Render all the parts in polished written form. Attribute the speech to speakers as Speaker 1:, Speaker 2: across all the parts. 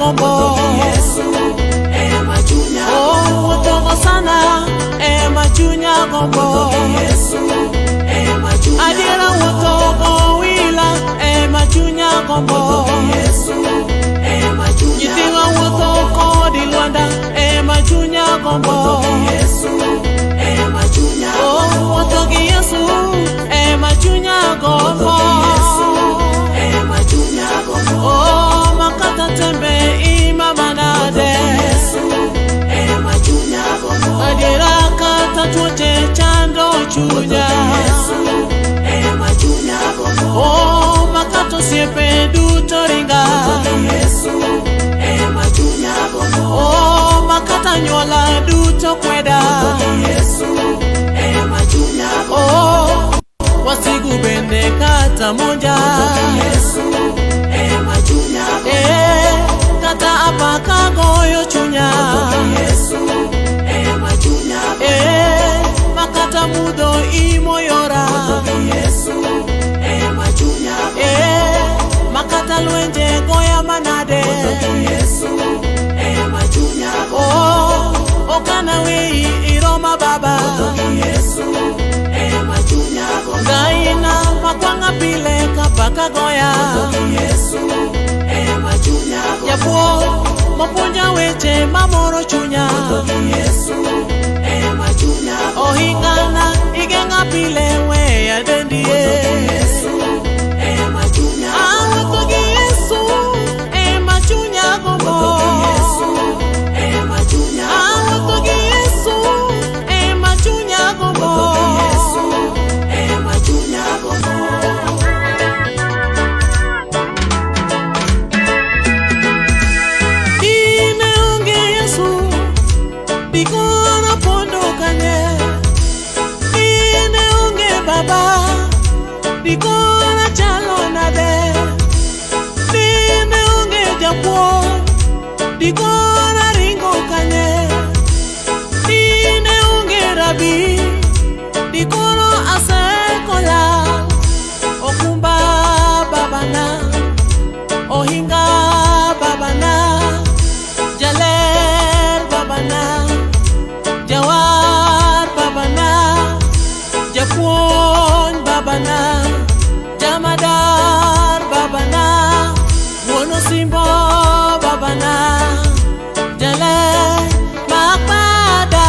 Speaker 1: gombo
Speaker 2: Yesu machunya
Speaker 1: oh wotogo sana machunya gombo
Speaker 2: Yesu machunya
Speaker 1: adiera wotogo wila machunya gombo
Speaker 2: Yesu machunya
Speaker 1: Yitinga wotogo dilwanda machunya gombo
Speaker 2: Yesu machunya
Speaker 1: oh wotogi Yesu machunya gombo
Speaker 2: machunya gombo
Speaker 1: oh makata tembe imamanade
Speaker 2: Yesu machunya gombo
Speaker 1: adiera kata tuoche chando chunya
Speaker 2: Yesu machunya gombo
Speaker 1: oh makato siepe duto ringa
Speaker 2: Yesu machunya gombo
Speaker 1: oh makata nyola duto kweda
Speaker 2: Yesu machunya gombo
Speaker 1: oh wasigu bende kata monja
Speaker 2: Yesu machunya
Speaker 1: kata apaka goyo chunya
Speaker 2: Yesu machunya
Speaker 1: makata mudo imoyora
Speaker 2: Yesu machunya
Speaker 1: makata lwenje goya manade
Speaker 2: Yesu machunya
Speaker 1: oh okana wei iroma baba
Speaker 2: Yesu machunya
Speaker 1: gaina makwanga pile kapaka goya
Speaker 2: Yesu machunya
Speaker 1: yapo mapunja weche mamoro chunya
Speaker 2: Yesu machunya
Speaker 1: ohingana igenga pile we adendie
Speaker 2: Yesu machunya
Speaker 1: awotogi Yesu machunya gombo
Speaker 2: Yesu machunya
Speaker 1: awotogi Yesu machunya gombo
Speaker 2: Yesu machunya gombo
Speaker 1: Bikona pondo kanye ine unge baba bikona chalo nade ine unge japo bikona ringo kanye ine unge rabi bikono asekola okumba babana ohinga babana jaler babana Jawar babana, Japuon babana, Jamadar babana, Wono Simbo babana, Jale Makpada.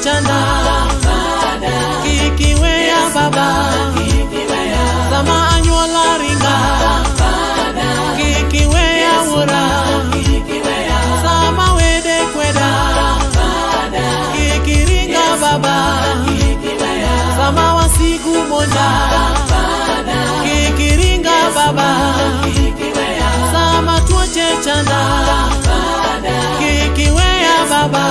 Speaker 1: Chanda kikiwea baba sama anyola ringa kikiwea wura sama wede kweda kikiringa baba sama wasigu monja kikiringa baba sama tuoche chanda kikiwea baba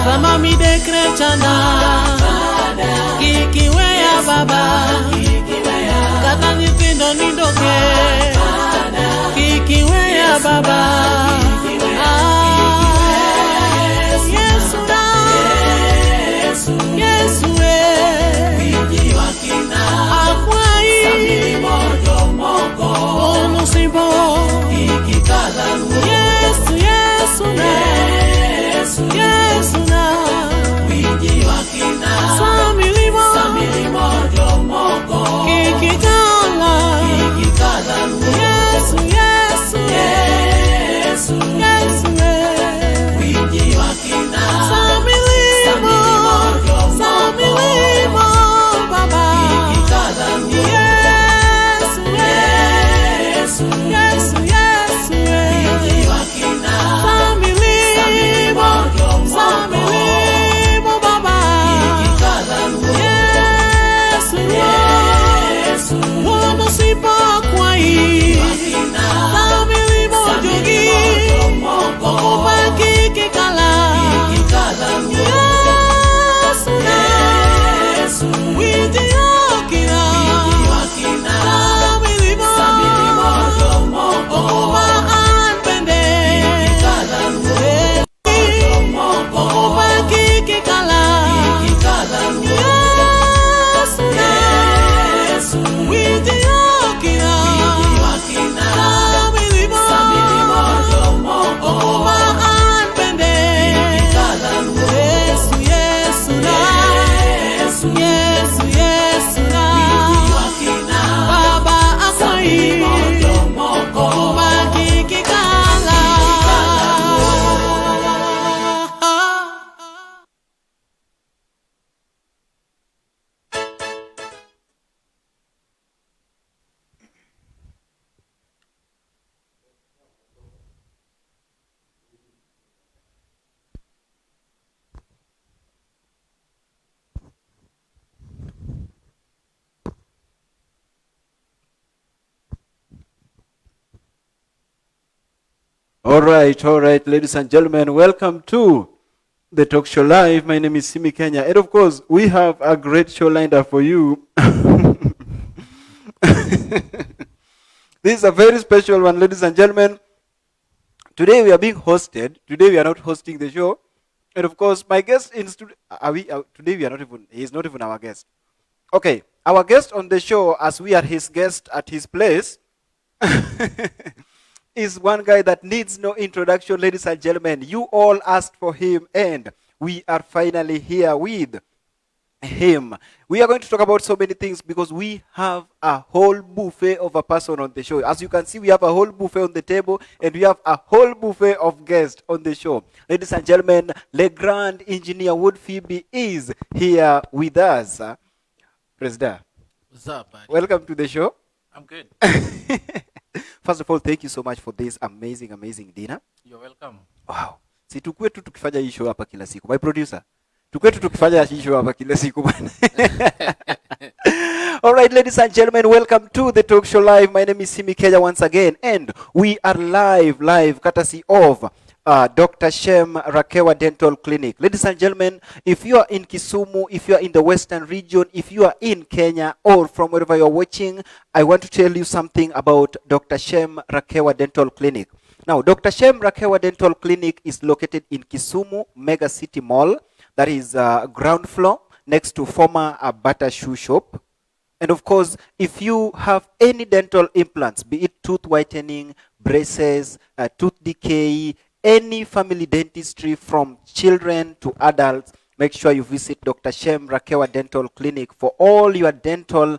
Speaker 1: sama midekre chanda kikiwea baba kata nyithindo nindoke kikiwea baba Yesu na Yesu
Speaker 2: Biji wakina
Speaker 1: akwai
Speaker 2: Samili mojo moko
Speaker 1: ono simbo
Speaker 2: Ikikala
Speaker 1: Yesu Yesu na Yesu na
Speaker 2: Biji wakina
Speaker 1: Samili
Speaker 2: mojo moko
Speaker 1: All right, ladies and gentlemen, welcome to the Talk Show Live. My name is Simi Kenya, and of course, we have a great show lined up for you. This is a very special one, ladies and gentlemen. Today we are being hosted. Today we are not hosting the show, and of course, my guest in studio. Today we are not even. He is not even our guest. Okay, our guest on the show, as we are his guest at his place. Is one guy that needs no introduction, ladies and gentlemen. You all asked for him, and we are finally here with him. We are going to talk about so many things because we have a whole buffet of a person on the show. As you can see, we have a whole buffet on the table, and we have a whole buffet of guests on the show. Ladies and gentlemen, Le Grand Engineer Wuod Fibi is here with us. President,
Speaker 2: What's up, buddy?
Speaker 1: welcome to the show.
Speaker 2: I'm good.
Speaker 1: First of all, thank you so much for this amazing dinner.
Speaker 2: You're welcome.
Speaker 1: Wow. Si tukue tu tukifanya hii show hapa kila siku. My producer. Tukue tu tukifanya hii show hapa kila siku bwana. All right, ladies and gentlemen, welcome to the Talk Show Live. My name is Simi Kenya once again, and we are live courtesy of Dr. Shem Rakewa Dental Clinic. Ladies and gentlemen, if you are in Kisumu, if you are in the Western region, if you are in Kenya, or from wherever you are watching, I want to tell you something about Dr. Shem Rakewa Dental Clinic. Now, Dr. Shem Rakewa Dental Clinic is located in Kisumu Mega City Mall. That is ground floor next to former Bata Shoe Shop. And of course, if you have any dental implants, be it tooth whitening, braces, tooth decay, any family dentistry from children to adults, make sure you visit Dr. Shem Rakewa Dental Clinic for all your dental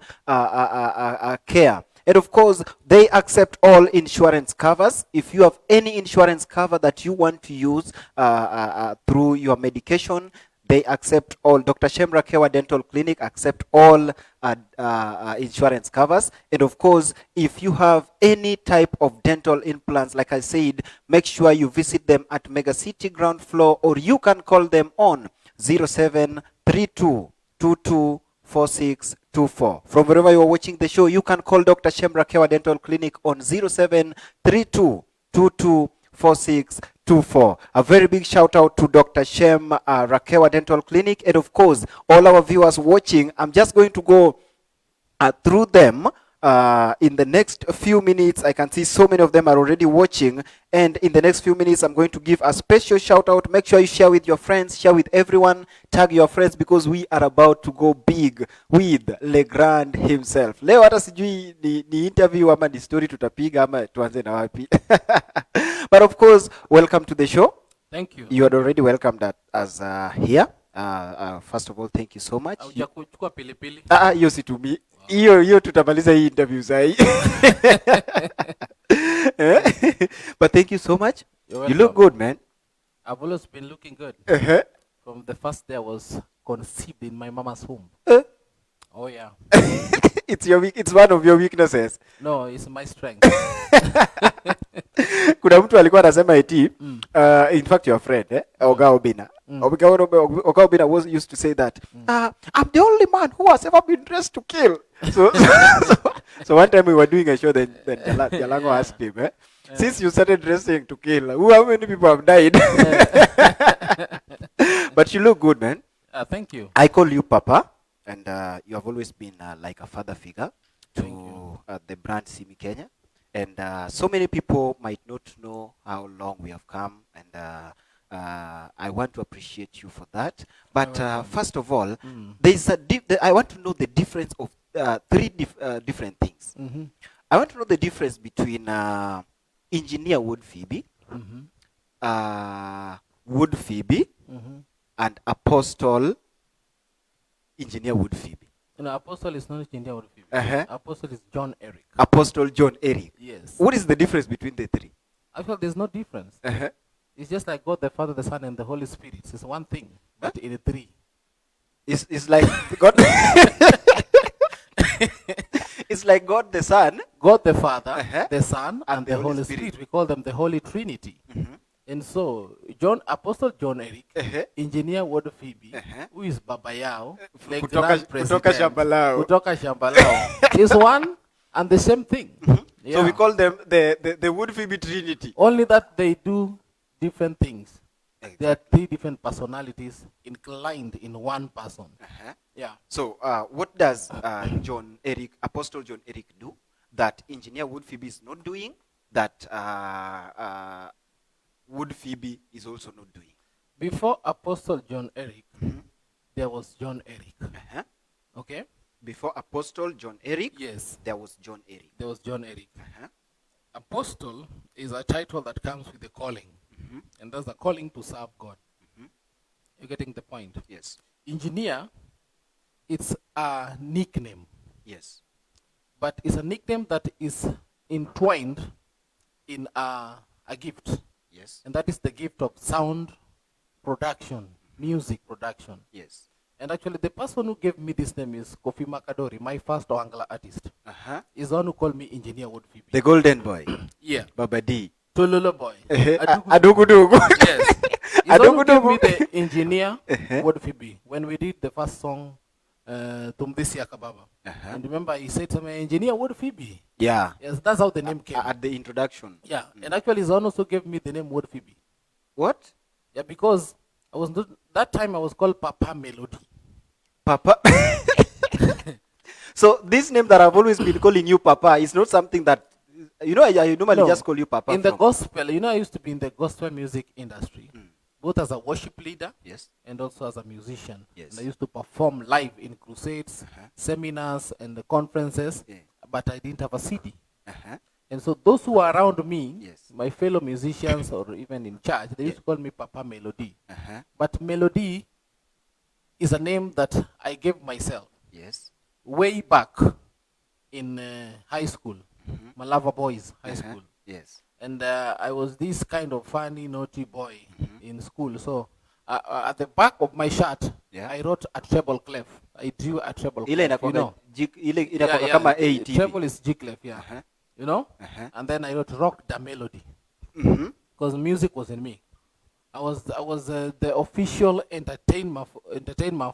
Speaker 1: care. And of course, they accept all insurance covers. If you have any insurance cover that you want to use through your medication, they accept all. Dr. Shem Rakewa Dental Clinic accept all insurance covers. And of course, if you have any type of dental implants, like I said, make sure you visit them at Mega City ground floor, or you can call them on 0732 224624. From wherever you are watching the show, you can call Dr. Shem Rakewa Dental Clinic on 0732 224624. A very big shout out to Dr. Shem Rakewa Dental Clinic, and of course, all our viewers watching. I'm just going to go through them in the next few minutes. I can see so many of them are already watching, and in the next few minutes I'm going to give a special shout out. Make sure you share with your friends, share with everyone, tag your friends, because we are about to go big with Le Grand himself. Leo hata sijui ni interview ama ni story tutapiga ama tuanze na wapi. But of course, welcome to the show.
Speaker 2: Thank you.
Speaker 1: You are already welcomed as here. First of all, thank you so much.
Speaker 2: Hujakuchukua pilipili?
Speaker 1: Hiyo situmi. Hiyo tutamaliza hii interview sahi. But thank you so much. You look good, man.
Speaker 2: I've always been looking good. From the first day I was conceived in my mama's womb. Oh yeah.
Speaker 1: It's one of your weaknesses.
Speaker 2: No, it's my strength.
Speaker 1: Kuna mtu alikuwa anasema eti in fact your friend Oga Obina. Oga Obina used to say that I'm the only man who has ever been dressed to kill. So one time we were doing a show, then Jalango asked him, since you started dressing to kill, how many people have died? But you look good, man.
Speaker 2: Thank you.
Speaker 1: I call you Papa, and you have always been like a father figure to the brand Simi Kenya. And so many people might not know how long we have come, and I want to appreciate you for that. But first of all, there's I want to know the difference of three different things. I want to know the difference between Engineer Wuod Fibi, Wuod Fibi, and Apostle Engineer Wuod Fibi.
Speaker 2: No, Apostle is not Engineer Wuod Fibi. Apostle is John Eric.
Speaker 1: Apostle John Eric.
Speaker 2: Yes.
Speaker 1: What is the difference between the three?
Speaker 2: Actually, there's no difference. It's just like God the Father, the Son, and the Holy Spirit. It's one thing, but in three.
Speaker 1: It's like God. It's like God the Son,
Speaker 2: God the Father, the Son, and the Holy
Speaker 1: Spirit.
Speaker 2: Spirit. We call them the Holy Trinity. And so, Apostle John Eric, Engineer Wuod Fibi, who is Baba Yao, the Grand President,
Speaker 1: Kutoka Shamba Lao.
Speaker 2: Kutoka Shamba Lao, is one and the same thing.
Speaker 1: So we
Speaker 2: Yeah.
Speaker 1: call them the Wuod Fibi Trinity.
Speaker 2: Only that they do different things. There are
Speaker 1: Exactly.
Speaker 2: 3 different personalities inclined in one person.
Speaker 1: Uh-huh.
Speaker 2: Yeah.
Speaker 1: So what does Apostle John Eric do that engineer Wuod Fibi is not doing, that Wuod Fibi is also not doing?
Speaker 2: Before Apostle John Eric,
Speaker 1: Mhm.
Speaker 2: there was John Eric.
Speaker 1: Uh-huh.
Speaker 2: Okay?
Speaker 1: Before Apostle John Eric,
Speaker 2: Yes,
Speaker 1: there was John Eric.
Speaker 2: there was John Eric.
Speaker 1: Uh-huh.
Speaker 2: Apostle is a title that comes with a calling,
Speaker 1: Mhm.
Speaker 2: and that's a calling to serve God.
Speaker 1: Mhm.
Speaker 2: You're getting the point.
Speaker 1: Yes.
Speaker 2: Engineer, it's a nickname,
Speaker 1: Yes.
Speaker 2: but it's a nickname that is entwined in a gift,
Speaker 1: Yes.
Speaker 2: and that is the gift of sound production, music production.
Speaker 1: Yes.
Speaker 2: And actually, the person who gave me this name is Kofi Makadori, my first Wangala artist.
Speaker 1: Uh-huh.
Speaker 2: He's the one who called me Engineer Wuod Fibi.
Speaker 1: The golden boy.
Speaker 2: Yeah.
Speaker 1: Baba D.
Speaker 2: Tololo boy.
Speaker 1: Adugudugu.
Speaker 2: Yes. He's the one who gave me
Speaker 1: Adugudugu.
Speaker 2: the Engineer
Speaker 1: Uh-huh.
Speaker 2: Wuod Fibi when we did the first song, Tumdisi Akababa.
Speaker 1: Uh-huh.
Speaker 2: And remember, he said to me, Engineer Wuod Fibi.
Speaker 1: Yeah.
Speaker 2: Yes, that's how the name came.
Speaker 1: At the introduction.
Speaker 2: Yeah. And actually, he's the one also gave me the name Wuod Fibi.
Speaker 1: What?
Speaker 2: Yeah, because I was not, that time I was called Papa Melody.
Speaker 1: Papa. So this name that I've always been calling you Papa is not something that, I normally
Speaker 2: No.
Speaker 1: just call you Papa.
Speaker 2: In the
Speaker 1: from-
Speaker 2: gospel, I used to be in the gospel music industry,
Speaker 1: Mm.
Speaker 2: both as a worship leader
Speaker 1: Yes.
Speaker 2: and also as a musician.
Speaker 1: Yes.
Speaker 2: And I used to perform live in crusades,
Speaker 1: Uh-huh.
Speaker 2: seminars, and the conferences,
Speaker 1: Yeah.
Speaker 2: but I didn't have a CD.
Speaker 1: Uh-huh.
Speaker 2: And so those who are around me,
Speaker 1: Yes.
Speaker 2: my fellow musicians or even in church, they used to call me Papa Melody.
Speaker 1: Uh-huh.
Speaker 2: But Melody is a name that I gave myself
Speaker 1: Yes.
Speaker 2: way back in high school,
Speaker 1: Mhm.
Speaker 2: Malava Boys High
Speaker 1: Uh-huh.
Speaker 2: School.
Speaker 1: Yes.
Speaker 2: And I was this kind of funny, naughty boy
Speaker 1: Mhm.
Speaker 2: in school. So at the back of my shirt,
Speaker 1: Yeah.
Speaker 2: I wrote a treble clef. I drew a treble
Speaker 1: Ile
Speaker 2: clef, you know.
Speaker 1: ile
Speaker 2: Yeah,
Speaker 1: inakuwa
Speaker 2: yeah,
Speaker 1: kama
Speaker 2: the
Speaker 1: 8 hivi.
Speaker 2: treble is G clef, yeah.
Speaker 1: Uh-huh.
Speaker 2: You know?
Speaker 1: Uh-huh.
Speaker 2: And then I wrote rock the melody
Speaker 1: Mhm.
Speaker 2: because music was in me. I was the official entertainment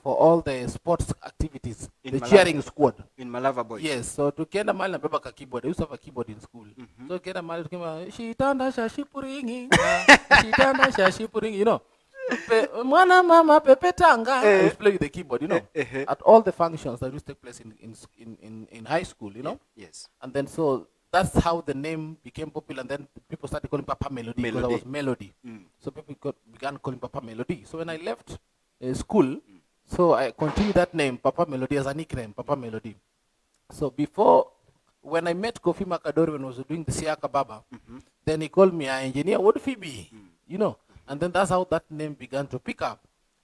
Speaker 2: for all the sports activities,
Speaker 1: In
Speaker 2: the
Speaker 1: Malava.
Speaker 2: cheering squad.
Speaker 1: In Malava Boys.
Speaker 2: Yes, so tukienda mahali na beba ka keyboard. I used to have a keyboard in school.
Speaker 1: Mhm.
Speaker 2: So tukienda mahali tukimba shitanda shashipuringi, shitanda shashipuringi, you know. Mwana mama pepe tanga. I used to play with the keyboard, you know. At all the functions that used to take place in high school, you know.
Speaker 1: Yes.
Speaker 2: And then so that's how the name became popular. And then people started calling Papa Melody because I
Speaker 1: Melody.
Speaker 2: was Melody.
Speaker 1: Mm.
Speaker 2: So people began calling Papa Melody. So when I left school, so I continued that name, Papa Melody, as a nickname, Papa Melody. So before, when I met Kofi Makadori when I was doing the Siaka Baba, then he called me Engineer Wuod Fibi, you know. And then that's how that name began to pick up.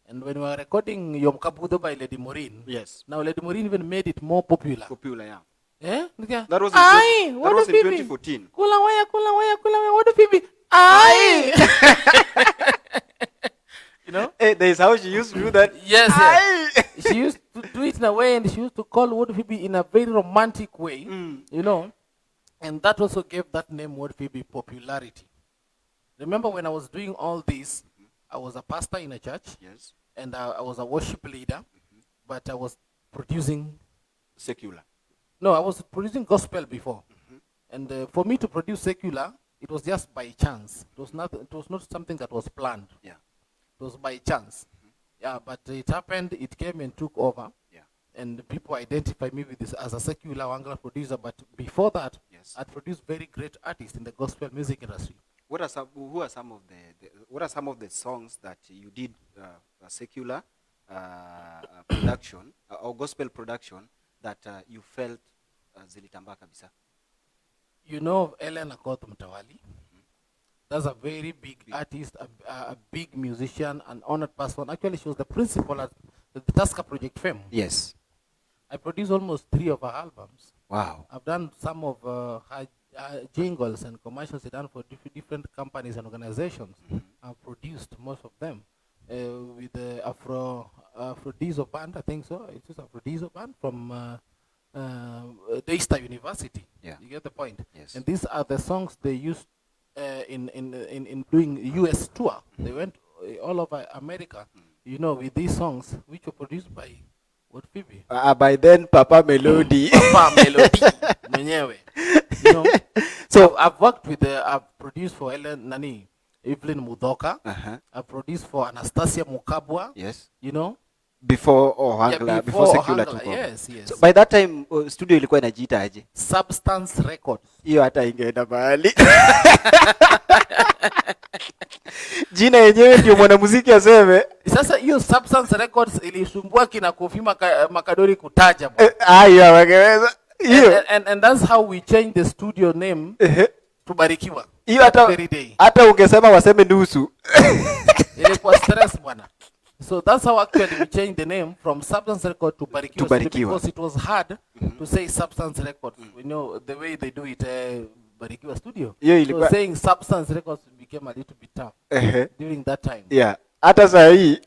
Speaker 2: And when we were recording Yom Kabudo by Lady Maureen,
Speaker 1: Yes.
Speaker 2: now Lady Maureen even made it more popular.
Speaker 1: Popular, yeah.
Speaker 2: Eh?
Speaker 1: That was in,
Speaker 2: Aye,
Speaker 1: that was in
Speaker 2: Wuod Fibi.
Speaker 1: 2014.
Speaker 2: Kula waya, Wuod Fibi. Aye. You know?
Speaker 1: Hey, that is how she used to do that.
Speaker 2: Yes, yes.
Speaker 1: Aye.
Speaker 2: She used to do it in a way, and she used to call Wuod Fibi in a very romantic way, you know, and that also gave that name Wuod Fibi popularity. Remember when I was doing all this, I was a pastor in a church,
Speaker 1: Yes.
Speaker 2: and I was a worship leader, but I was producing,
Speaker 1: Secular.
Speaker 2: no, I was producing gospel before, and for me to produce secular, it was just by chance. It was not something that was planned.
Speaker 1: Yeah.
Speaker 2: It was by chance. Yeah, but it happened, it came and took over.
Speaker 1: Yeah.
Speaker 2: And people identify me with this as a secular Wangala producer. But before that,
Speaker 1: Yes.
Speaker 2: I'd produced very great artists in the gospel music industry.
Speaker 1: Who are some of the songs that you did secular production or gospel production that you felt zilitambaa kabisa?
Speaker 2: You know of Ellen Akoth Mtawali? That's a very big artist, a big musician, an honored person. Actually, she was the principal at the Tasker Project Fame.
Speaker 1: Yes.
Speaker 2: I produced almost 3 of her albums.
Speaker 1: Wow.
Speaker 2: I've done some of her jingles and commercials done for different companies and organizations. I've produced most of them with the Afro Diesel band, I think so. It's just Afro Diesel band from Daystar University.
Speaker 1: Yeah.
Speaker 2: You get the point.
Speaker 1: Yes.
Speaker 2: And these are the songs they used in doing US tour. They went all over America, you know, with these songs which were produced by Wuod Fibi.
Speaker 1: By then, Papa Melody.
Speaker 2: Papa Melody mwenyewe. You know,
Speaker 1: So
Speaker 2: I've worked with, I've produced for Evelyn Mudoka.
Speaker 1: uh-huh.
Speaker 2: I've produced for Anastasia Mukabwa.
Speaker 1: Yes.
Speaker 2: You know?
Speaker 1: Before Ohangla, before Secular
Speaker 2: Ohangla,
Speaker 1: took over.
Speaker 2: yes, yes.
Speaker 1: So by that time studio ilikuwa inajiita aje?
Speaker 2: Substance Records.
Speaker 1: Hiyo hata ingeenda mahali. Jina yenyewe ndio mwanamuziki aseme.
Speaker 2: Sasa hiyo Substance Records ilisumbua kina Kofi Makadori kutaja.
Speaker 1: Haya wangeweza. Hiyo.
Speaker 2: And that's how we changed the studio name to Barikiwa.
Speaker 1: Hiyo hata ungesema waseme nusu.
Speaker 2: Ilikuwa stress bwana. So that's how actually we changed the name from Substance Record to Barikiwa, because it was hard to say Substance Records. You know the way they do it, Barikiwa Studio. So saying Substance Records became a little bit tough during that time.
Speaker 1: Yeah. Hata sahi.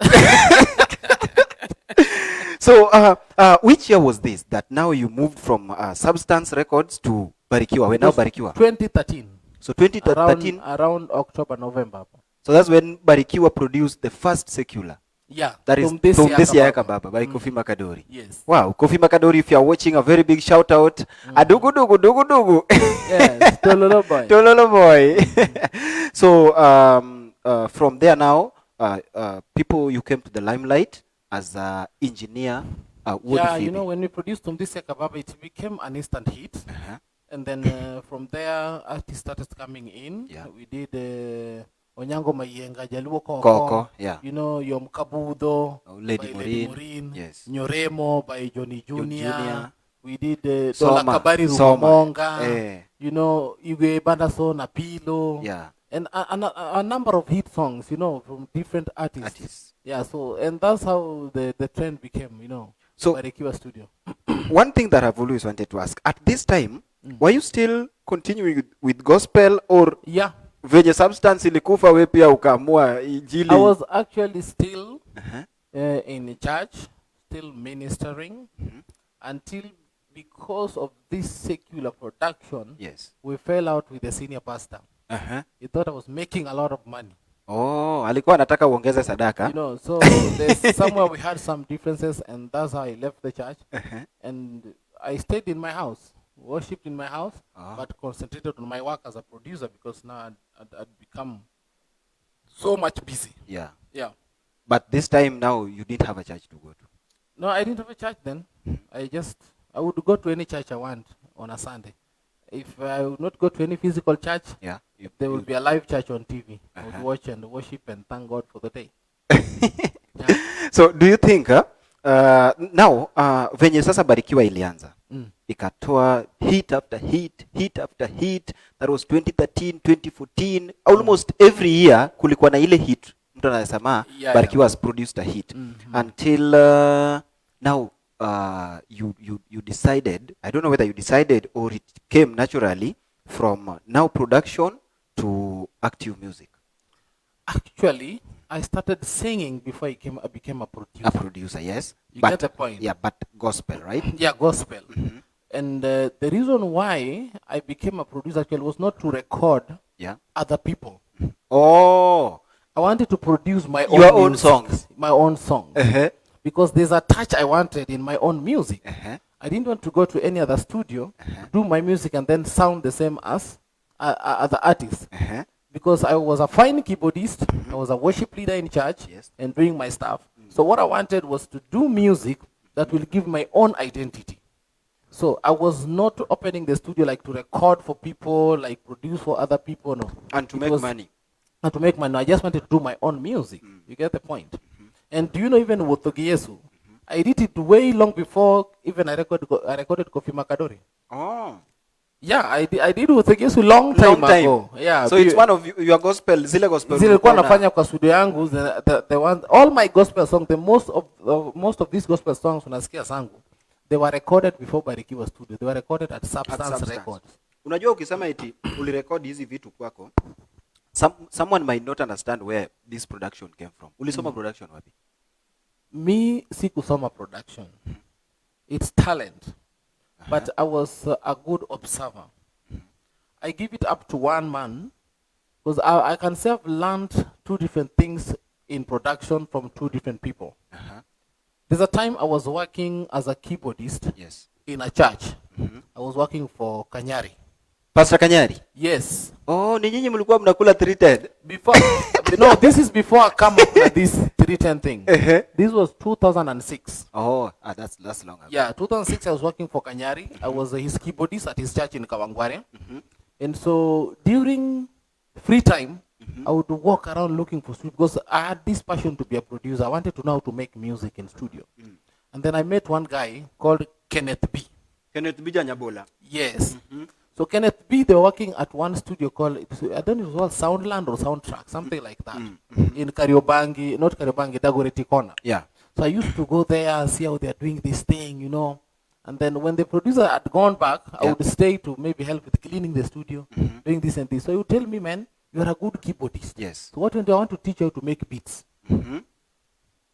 Speaker 1: So which year was this that now you moved from Substance Records to Barikiwa? We're now Barikiwa.
Speaker 2: 2013.
Speaker 1: So 2013
Speaker 2: around October, November.
Speaker 1: So that's when Barikiwa produced the first secular.
Speaker 2: Yeah.
Speaker 1: That is Tumdesi Yakababa by Kofi Makadori.
Speaker 2: Yes.
Speaker 1: Wow, Kofi Makadori, if you are watching, a very big shout out. Adugu dugu dugu dugu.
Speaker 2: Yes, Tololo boy.
Speaker 1: Tololo boy. So from there now, people, you came to the limelight as an engineer. Wuod
Speaker 2: Yeah,
Speaker 1: Fibi.
Speaker 2: you know, when we produced Tumdesi Yakababa, it became an instant hit. And then from there, artists started coming in.
Speaker 1: Yeah.
Speaker 2: We did Onyango Mayenga, Jaluo
Speaker 1: Koko, yeah.
Speaker 2: You know, Yom Kabudo,
Speaker 1: Lady
Speaker 2: by
Speaker 1: Maureen.
Speaker 2: Lady Maureen.
Speaker 1: Yes.
Speaker 2: Nyoremo by Johnny Jr.
Speaker 1: Jr.
Speaker 2: We did Dola
Speaker 1: Soma.
Speaker 2: Kabari
Speaker 1: Soma.
Speaker 2: Rumonga. You know, Igwe Bandaso, Napilo.
Speaker 1: Yeah.
Speaker 2: And a number of hit songs, you know, from different artists. Yeah, so, and that's how the trend became, you know,
Speaker 1: so
Speaker 2: Barikiwa Studio.
Speaker 1: One thing that I've always wanted to ask, at this time, were you still continuing with gospel, or
Speaker 2: yeah,
Speaker 1: venye Substance ilikufa we pia ukaamua injili?
Speaker 2: I was actually still in church, still ministering, until, because of this secular production,
Speaker 1: yes,
Speaker 2: we fell out with the senior pastor. He thought I was making a lot of money.
Speaker 1: Oh, alikuwa anataka uongeze sadaka.
Speaker 2: You know, so there's somewhere we had some differences, and that's how I left the church. And I stayed in my house, worshipped in my house, but concentrated on my work as a producer, because now I'd become so much busy.
Speaker 1: Yeah.
Speaker 2: Yeah.
Speaker 1: But this time now you didn't have a church to go to.
Speaker 2: No, I didn't have a church then. I would go to any church I want on a Sunday. If I would not go to any physical church,
Speaker 1: yeah,
Speaker 2: there will be a live church on TV. I would watch and worship and thank God for the day.
Speaker 1: So do you think now venye sasa Barikiwa ilianza ikatoa hit after hit, hit after hit, that was 2013, 2014, almost every year kulikuwa na ile hit mtu anasema Barikiwa has produced a hit until now you decided, I don't know whether you decided or it came naturally from now production to active music.
Speaker 2: Actually, I started singing before I became a producer.
Speaker 1: A producer, yes.
Speaker 2: You get the point.
Speaker 1: Yeah, but gospel, right?
Speaker 2: Yeah, gospel. And the reason why I became a producer actually was not to record other people.
Speaker 1: Oh.
Speaker 2: I wanted to produce my
Speaker 1: own songs.
Speaker 2: My own songs. Because there's a touch I wanted in my own music. I didn't want to go to any other studio, do my music, and then sound the same as other artists. Because I was a fine keyboardist, I was a worship leader in church, and doing my stuff. So what I wanted was to do music that will give my own identity. So I was not opening the studio like to record for people, like produce for other people, no.
Speaker 1: And to make money.
Speaker 2: And to make money. I just wanted to do my own music. You get the point? And do you know, even with Togiyesu, I did it way long before even I recorded Kofi Makadori.
Speaker 1: Oh.
Speaker 2: Yeah, I did with Togiyesu long time ago. Yeah.
Speaker 1: So it's one of your gospel, zile gospel.
Speaker 2: Zilikuwa nafanya kwa studio yangu, the one, all my gospel songs, the most of these gospel songs unasikia zangu, they were recorded before Barikiwa Studio. They were recorded at Substance Records.
Speaker 1: Unajua ukisema eti ulirekodi hizi vitu kwako, someone might not understand where this production came from. Ulisoma production wapi?
Speaker 2: Me sikusoma production. It's talent. But I was a good observer. I give it up to one man, because I can say I've learned two different things in production from two different people. There's a time I was working as a keyboardist in a church. I was working for Kanyari.
Speaker 1: Pastor Kanyari.
Speaker 2: Yes.
Speaker 1: Oh, ni nyinyi mlikuwa mnakula 310?
Speaker 2: Before, no, this is before I come up with this 310 thing. This was 2006.
Speaker 1: Oh, that's long ago.
Speaker 2: Yeah, 2006 I was working for Kanyari. I was his keyboardist at his church in Kawangware. And so during free time, I would walk around looking for studio because I had this passion to be a producer. I wanted to know how to make music in studio. And then I met one guy called Kenneth B.
Speaker 1: Kenneth B. Janyabola.
Speaker 2: Yes. So Kenneth B, they were working at one studio called, I don't know if it was Soundland or Soundtrack, something like that. In Kariobangi, not Kariobangi, Dagoretti Corner.
Speaker 1: Yeah.
Speaker 2: So I used to go there and see how they're doing this thing, you know. And then when the producer had gone back, I would stay to maybe help with cleaning the studio, doing this and this. So he would tell me, man, you're a good keyboardist.
Speaker 1: Yes.
Speaker 2: So what do I want to teach you how to make beats?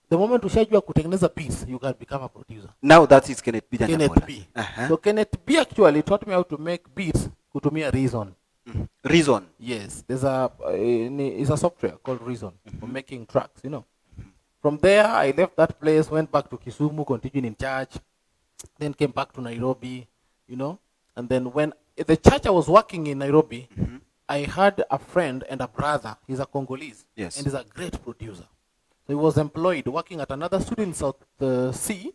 Speaker 2: The moment you shajua kutengeneza beats, you can become a producer.
Speaker 1: Now that is Kenneth B.
Speaker 2: Kenneth B. So Kenneth B actually taught me how to make beats kutumia Reason.
Speaker 1: Reason.
Speaker 2: Yes, there's a software called Reason for making tracks, you know. From there, I left that place, went back to Kisumu, continued in church, then came back to Nairobi, you know. And then when the church I was working in Nairobi, I had a friend and a brother. He's a Congolese.
Speaker 1: Yes.
Speaker 2: And he's a great producer. So he was employed working at another studio in South Sea,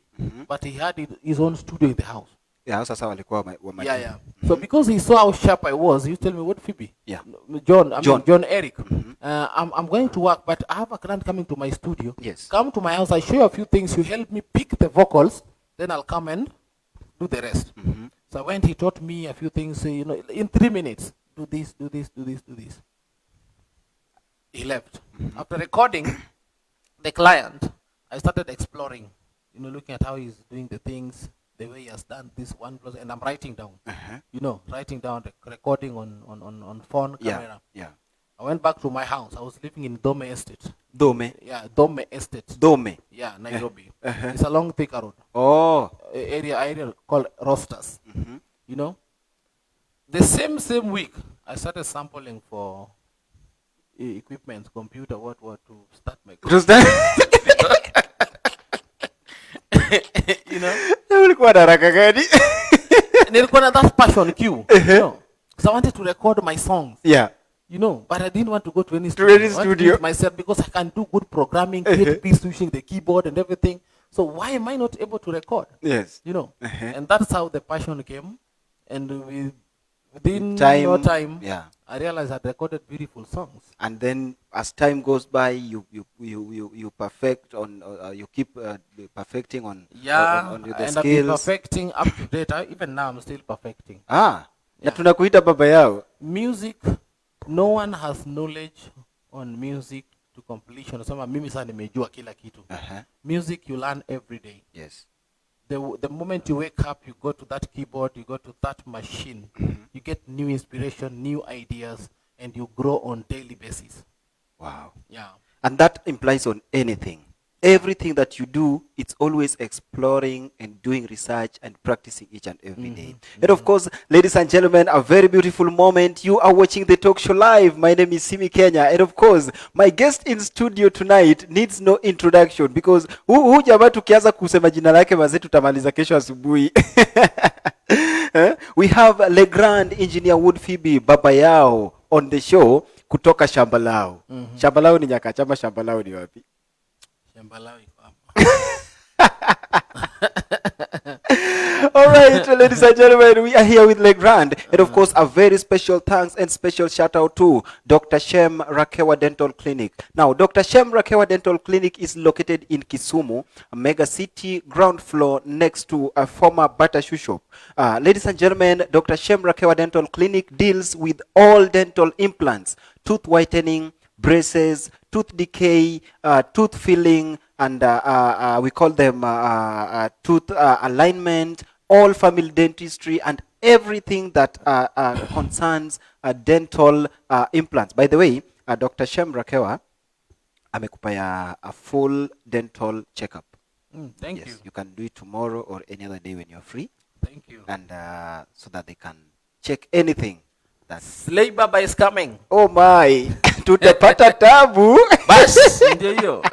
Speaker 2: but he had his own studio in the house.
Speaker 1: Yeah, sasa walikuwa
Speaker 2: Yeah. So because he saw how sharp I was, he used to tell me, "What Phoebe?
Speaker 1: Yeah.
Speaker 2: John Eric. I'm going to work, but I have a client coming to my studio.
Speaker 1: Yes.
Speaker 2: Come to my house. I show you a few things. You help me pick the vocals. Then I'll come and do the rest." So when he taught me a few things, you know, in 3 minutes, do this, do this, do this, do this. He left. After recording the client, I started exploring, you know, looking at how he's doing the things, the way he has done this one process, and I'm writing down, you know, writing down the recording on phone camera.
Speaker 1: Yeah.
Speaker 2: I went back to my house. I was living in Dome Estate.
Speaker 1: Dome.
Speaker 2: Yeah, Dome Estate.
Speaker 1: Dome.
Speaker 2: Yeah, Nairobi. It's a long Thika road.
Speaker 1: Oh.
Speaker 2: Area called Rosters. You know, the same week I started sampling for equipment, computer, what to start my. You know,
Speaker 1: ulikuwa na haraka gani?
Speaker 2: Nilikuwa na that passion cue, you know, because I wanted to record my songs.
Speaker 1: Yeah.
Speaker 2: You know, but I didn't want to go to any studio. I wanted to do it myself because I can do good programming, create beats using the keyboard and everything. So why am I not able to record?
Speaker 1: Yes.
Speaker 2: You know, and that's how the passion came. And within no time, I realized I recorded beautiful songs.
Speaker 1: And then, as time goes by, you perfect on, you keep perfecting on. On the
Speaker 2: and
Speaker 1: skills.
Speaker 2: I've been perfecting up to date. Even now, I'm still perfecting.
Speaker 1: Na tunakuita baba yao.
Speaker 2: Music, no one has knowledge on music to completion. Sema mimi sana nimejua kila kitu. Music you learn every day.
Speaker 1: Yes.
Speaker 2: The moment you wake up, you go to that keyboard, you go to that machine, you get new inspiration, new ideas, and you grow on daily basis.
Speaker 1: Wow.
Speaker 2: Yeah.
Speaker 1: And that implies on anything. Everything that you do, it's always exploring and doing research and practicing each and every day. And of course, ladies and gentlemen, a very beautiful moment. You are watching the talk show live. My name is Simi Kenya. And of course, my guest in studio tonight needs no introduction because huu jamaa tukianza kusema jina lake mazee tutamaliza kesho asubuhi. We have Le Grand Engineer Wuod Fibi, baba yao, on the show kutoka shamba lao. Shamba lao ni Nyakachama, shamba lao ni wapi? All right, ladies and gentlemen, we are here with Le Grand, and of course, a very special thanks and special shout out to Dr. Shem Rakewa Dental Clinic. Now, Dr. Shem Rakewa Dental Clinic is located in Kisumu, a mega city, ground floor next to a former butter shoe shop. Ladies and gentlemen, Dr. Shem Rakewa Dental Clinic deals with all dental implants, tooth whitening, braces, tooth decay, tooth filling, and we call them tooth alignment, all family dentistry, and everything that concerns dental implants. By the way, Dr. Shem Rakewa amekupaya a full dental checkup.
Speaker 2: Thank you.
Speaker 1: You can do it tomorrow or any other day when you're free.
Speaker 2: Thank you.
Speaker 1: And so that they can check anything.
Speaker 2: Slay Baba is coming.
Speaker 1: Oh my. Tutapata tabu.
Speaker 2: Bas, ndio hiyo.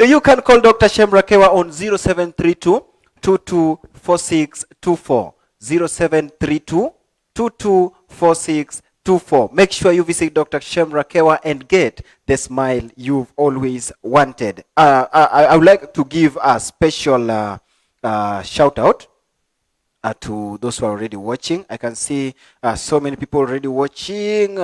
Speaker 1: You can call Dr. Shem Rakewa on 0732 224624. 0732 224624. Make sure you visit Dr. Shem Rakewa and get the smile you've always wanted. I would like to give a special shout out to those who are already watching. I can see so many people already watching.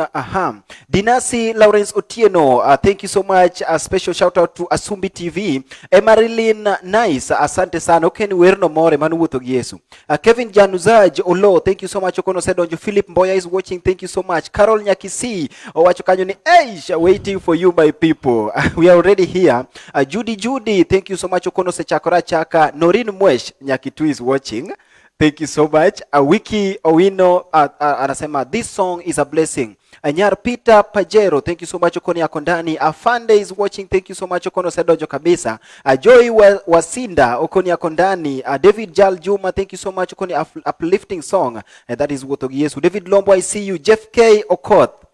Speaker 1: Dinasi Lawrence Otieno, thank you so much. A special shout out to Asumbi TV. Emarilyn Nice, asante sana. Okay, ni werno more manu wuto Yesu. Kevin Januzaj Olo, thank you so much. Okono said onjo. Philip Mboya is watching, thank you so much. Carol Nyakisi, wachokanyo ni Eish, waiting for you my people. We are already here. Judy, thank you so much. Okono se chakora chaka. Norin Mwesh Nyakitu is watching. Thank you so much. Wiki Owino anasema this song is a blessing. Anyar Peter Pajero, thank you so much. Okoni yako ndani. Afande is watching, thank you so much. Okono sedojo kabisa. Joy Wasinda, okoni yako ndani. David Jal Juma, thank you so much. Okoni uplifting song. And that is Wotogi Yesu. David Lombo, I see you. Jeff K. Okoth,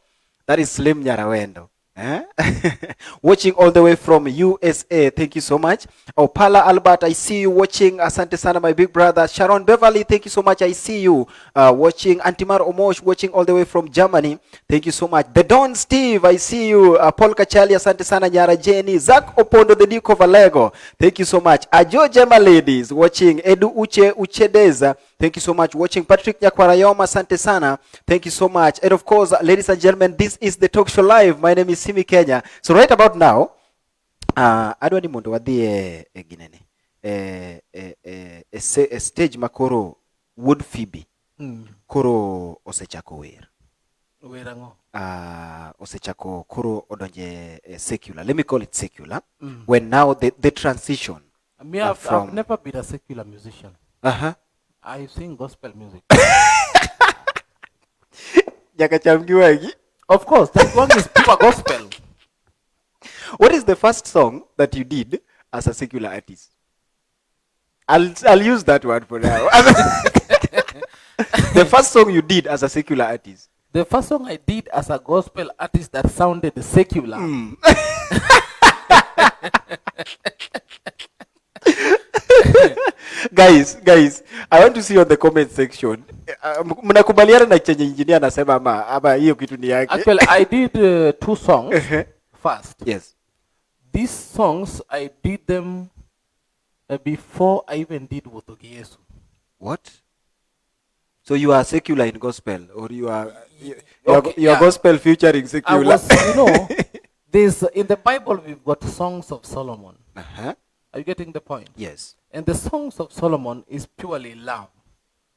Speaker 1: that is Slim Nyarawendo. Watching all the way from USA, thank you so much. Opala Albert, I see you watching. Asante sana my big brother. Sharon Beverly, thank you so much. I see you watching. Antimar Omosh watching all the way from Germany, thank you so much. The Don Steve, I see you. Paul Kachali, asante sana. Nyara Jenny, Zach Opondo, the Duke of Alego, thank you so much. Ajo Jema ladies watching. Edu Uchedeza, thank you so much. Watching. Patrick Nyakwarayoma, asante sana, thank you so much. And of course, ladies and gentlemen, this is the Talk Show Live. My name is Simi Kenya. So right about now, adwani mondo wadhi ginene stage makoro Wuod Fibi koro osechako wer
Speaker 2: Werango.
Speaker 1: Osechako koro odonje secular. Let me call it secular. When now the transition
Speaker 2: I've never been a secular musician. I sing gospel music. Of course, that one is pure gospel.
Speaker 1: What is the first song that you did as a secular artist? I'll use that one for now. The first song you did as a secular artist.
Speaker 2: The first song I did as a gospel artist that sounded secular.
Speaker 1: Guys, I want to see on the comment section. Mnakubaliana na chenye engineer anasema ama hiyo kitu ni yake?
Speaker 2: Actually, I did 2 songs first.
Speaker 1: Yes.
Speaker 2: These songs, I did them before I even did Wotogi Yesu.
Speaker 1: What? So you are secular in gospel, or you are gospel featuring secular?
Speaker 2: There's in the Bible we've got songs of Solomon. Are you getting the point?
Speaker 1: Yes.
Speaker 2: And the songs of Solomon is purely love.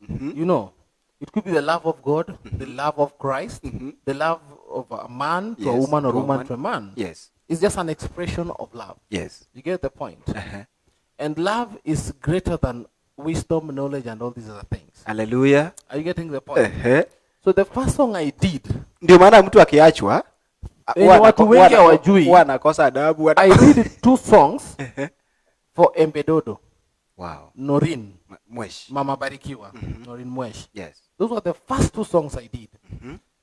Speaker 2: It could be the love of God, the love of Christ, the love of a man to a woman, or woman to a man.
Speaker 1: Yes.
Speaker 2: It's just an expression of love.
Speaker 1: Yes.
Speaker 2: You get the point? And love is greater than wisdom, knowledge, and all these other things.
Speaker 1: Hallelujah.
Speaker 2: Are you getting the point? So the first song I did,
Speaker 1: ndio maana mtu akiachwa
Speaker 2: watu wengi hawajui,
Speaker 1: wanakosa adabu.
Speaker 2: I did 2 songs for Embedodo.
Speaker 1: Wow.
Speaker 2: Norin
Speaker 1: Mwesh.
Speaker 2: Mama Barikiwa. Norin Mwesh.
Speaker 1: Yes.
Speaker 2: Those were the first 2 songs I did.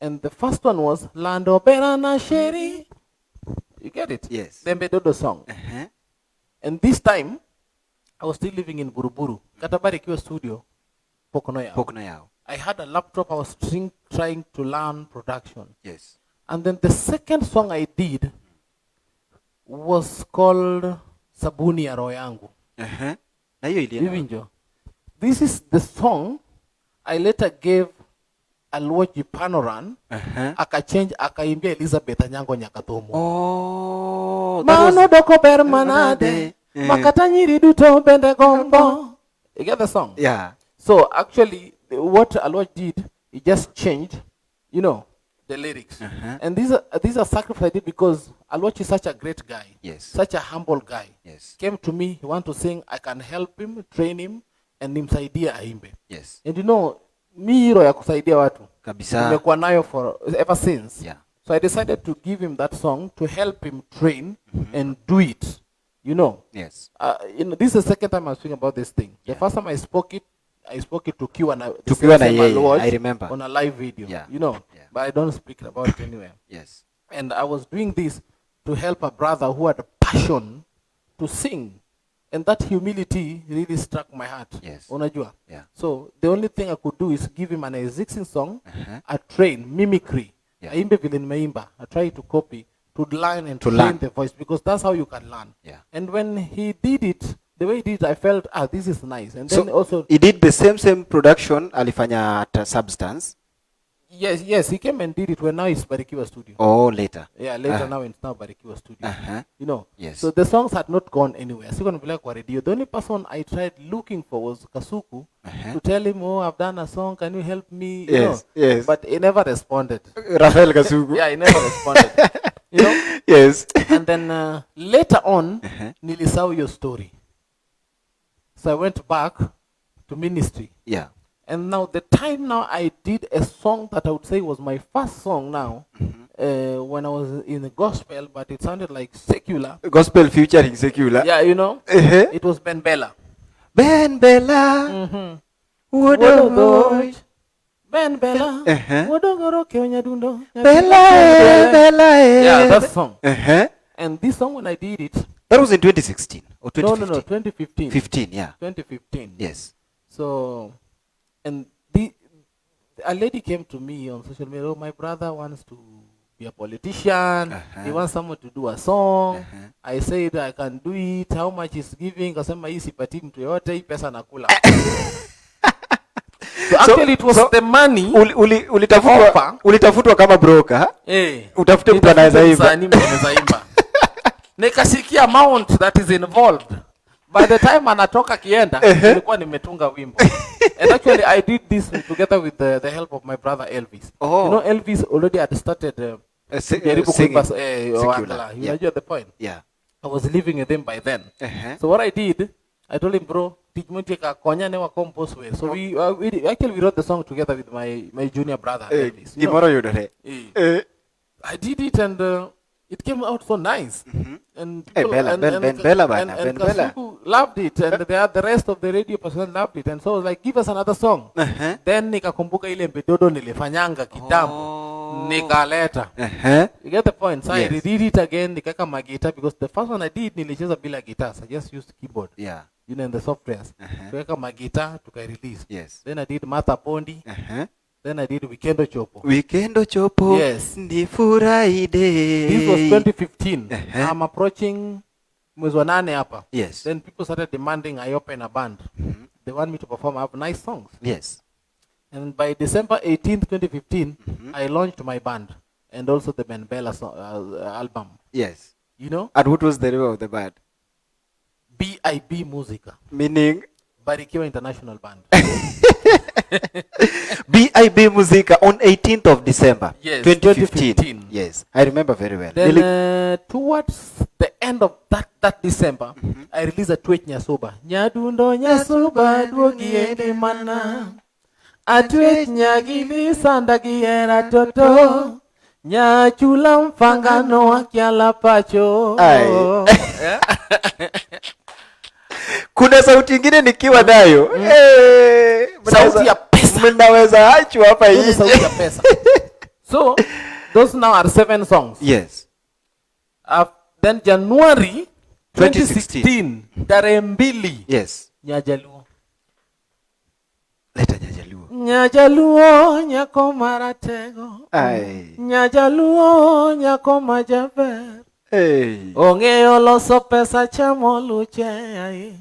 Speaker 2: And the first one was Lando Berana Sheri. You get it?
Speaker 1: Yes.
Speaker 2: The Embedodo song. And this time, I was still living in Buruburu. Katabarikiwa studio. Pokonoyao. I had a laptop. I was trying to learn production.
Speaker 1: Yes.
Speaker 2: And then the second song I did was called Sabuni ya Roho Yangu. This is the song I later gave Alwoji Panoran. Akaimbia Elizabeth Anyango Nyakatomo.
Speaker 1: Oh,
Speaker 2: Mano doko bermanade. Makatanyiri duto bende gombo. You get the song?
Speaker 1: Yeah.
Speaker 2: So actually, what Alwoji did, he just changed, the lyrics. And these are sacrifices I did because Alwoji is such a great guy.
Speaker 1: Yes.
Speaker 2: Such a humble guy.
Speaker 1: Yes.
Speaker 2: Came to me, he want to sing, I can help him, train him, and nimsaidia aimbe.
Speaker 1: Yes.
Speaker 2: And mi hero ya kusaidia watu.
Speaker 1: Kabisa.
Speaker 2: Nimekuwa nayo for ever since.
Speaker 1: Yeah.
Speaker 2: So I decided to give him that song to help him train and do it.
Speaker 1: Yes.
Speaker 2: This is the second time I'm speaking about this thing. The first time I spoke it to Kiwana.
Speaker 1: I remember.
Speaker 2: On a live video.
Speaker 1: Yeah.
Speaker 2: But I don't speak about it anywhere.
Speaker 1: Yes.
Speaker 2: And I was doing this to help a brother who had a passion to sing. And that humility really struck my heart.
Speaker 1: Yes.
Speaker 2: Unajua?
Speaker 1: Yeah.
Speaker 2: So the only thing I could do is give him an existing song, a train, mimicry.
Speaker 1: Yeah.
Speaker 2: Aimbe vile nimeimba. I try to copy, to learn and
Speaker 1: To
Speaker 2: train
Speaker 1: learn.
Speaker 2: the voice, because that's how you can learn.
Speaker 1: Yeah.
Speaker 2: And when he did it, the way he did it, I felt, this is nice. And then
Speaker 1: So
Speaker 2: also,
Speaker 1: he did the same production alifanya at Substance.
Speaker 2: yes, he came and did it when now it's Barikiwa Studio.
Speaker 1: Oh, later.
Speaker 2: Yeah, later now it's now Barikiwa Studio. You know.
Speaker 1: Yes.
Speaker 2: So the songs had not gone anywhere. So radio. The only person I tried looking for was Kasuku to tell him, I've done a song. Can you help me? You know?
Speaker 1: Yes.
Speaker 2: But he never responded.
Speaker 1: Rafael Kasugu.
Speaker 2: Yeah, he never responded. You know.
Speaker 1: Yes.
Speaker 2: And then later on, nilisahau your story. So I went back to ministry.
Speaker 1: Yeah.
Speaker 2: And now the time now I did a song that I would say was my first song now, when I was in the gospel, but it sounded like secular.
Speaker 1: Gospel featuring secular.
Speaker 2: Yeah, you know, it was Ben Bella.
Speaker 1: Ben Bella. Wuod
Speaker 2: Ben Bella.
Speaker 1: Bella.
Speaker 2: Yeah, that song.
Speaker 1: Uh-huh.
Speaker 2: And this song, when I did it.
Speaker 1: That was in 2016 or 2015?
Speaker 2: No, 2015.
Speaker 1: 15, yeah.
Speaker 2: 2015.
Speaker 1: Yes.
Speaker 2: So, and a lady came to me on social media. My brother wants to be a politician. He wants someone to do a song. I said I can do it. How much is giving? Kasema hii sipati mtu yote, hii pesa nakula. So actually it was the money.
Speaker 1: Ulitafutwa kama broker. Utafute mtu anaweza imba.
Speaker 2: Nikasikia amount that is involved. By the time anatoka kienda, nilikuwa nimetunga wimbo. And actually I did this together with the help of my brother Elvis.
Speaker 1: Oh.
Speaker 2: You know, Elvis already had started
Speaker 1: singing.
Speaker 2: You know the point?
Speaker 1: Yeah.
Speaker 2: I was living with him by then. So what I did, I told him, bro, compose well. So we wrote the song together with my junior brother Elvis. I did it, and it came out so nice. And people,
Speaker 1: Ben Bella
Speaker 2: Kasuku loved it, and the rest of the radio personnel loved it, and so I was like, give us another song. Then nikakumbuka ile mpedodo nilifanyanga kitambo, nikaleta. You get the point? So I did it again, nikaka magita, because the first one I did nilicheza bila guitars. I just used keyboard.
Speaker 1: Yeah.
Speaker 2: You know, in the softwares. Tukaka magita, tuka release.
Speaker 1: Yes.
Speaker 2: Then I did Martha Pondi. Then I did Weekendo Chopo.
Speaker 1: Weekendo Chopo.
Speaker 2: Yes.
Speaker 1: Ndifurahi day.
Speaker 2: This was 2015. I'm approaching mwezi wa 8 hapa.
Speaker 1: Yes.
Speaker 2: Then people started demanding I open a band. They want me to perform. I have nice songs.
Speaker 1: Yes.
Speaker 2: And by December 18th, 2015, I launched my band and also the Ben Bella album.
Speaker 1: Yes.
Speaker 2: You know?
Speaker 1: And what was the name of the band?
Speaker 2: BIB Musica.
Speaker 1: Meaning?
Speaker 2: Barikiwa International Band.
Speaker 1: BIB Musica on 18th of December.
Speaker 2: Yes,
Speaker 1: 2015. Yes, I remember very well.
Speaker 2: Then towards the end of that December, I released a tweet Nyasuba. Nyadundo Nyasuba duogiene mana. A tweet Nyagili sandagiera toto. Nyachula mfangano wakiala pacho. Kuna sauti ingine nikiwa nayo. Sauti ya pesa.
Speaker 1: Mnaweza achu hapa hii.
Speaker 2: Sauti ya pesa. So, those now are 7 songs.
Speaker 1: Yes.
Speaker 2: Then January 2016, tarehe 2.
Speaker 1: Yes.
Speaker 2: Nyajaluo.
Speaker 1: Leta Nyajaluo.
Speaker 2: Nyajaluo nyako maratego. Nyajaluo nyako majaber. Ongeyo loso pesa chamo luche ai.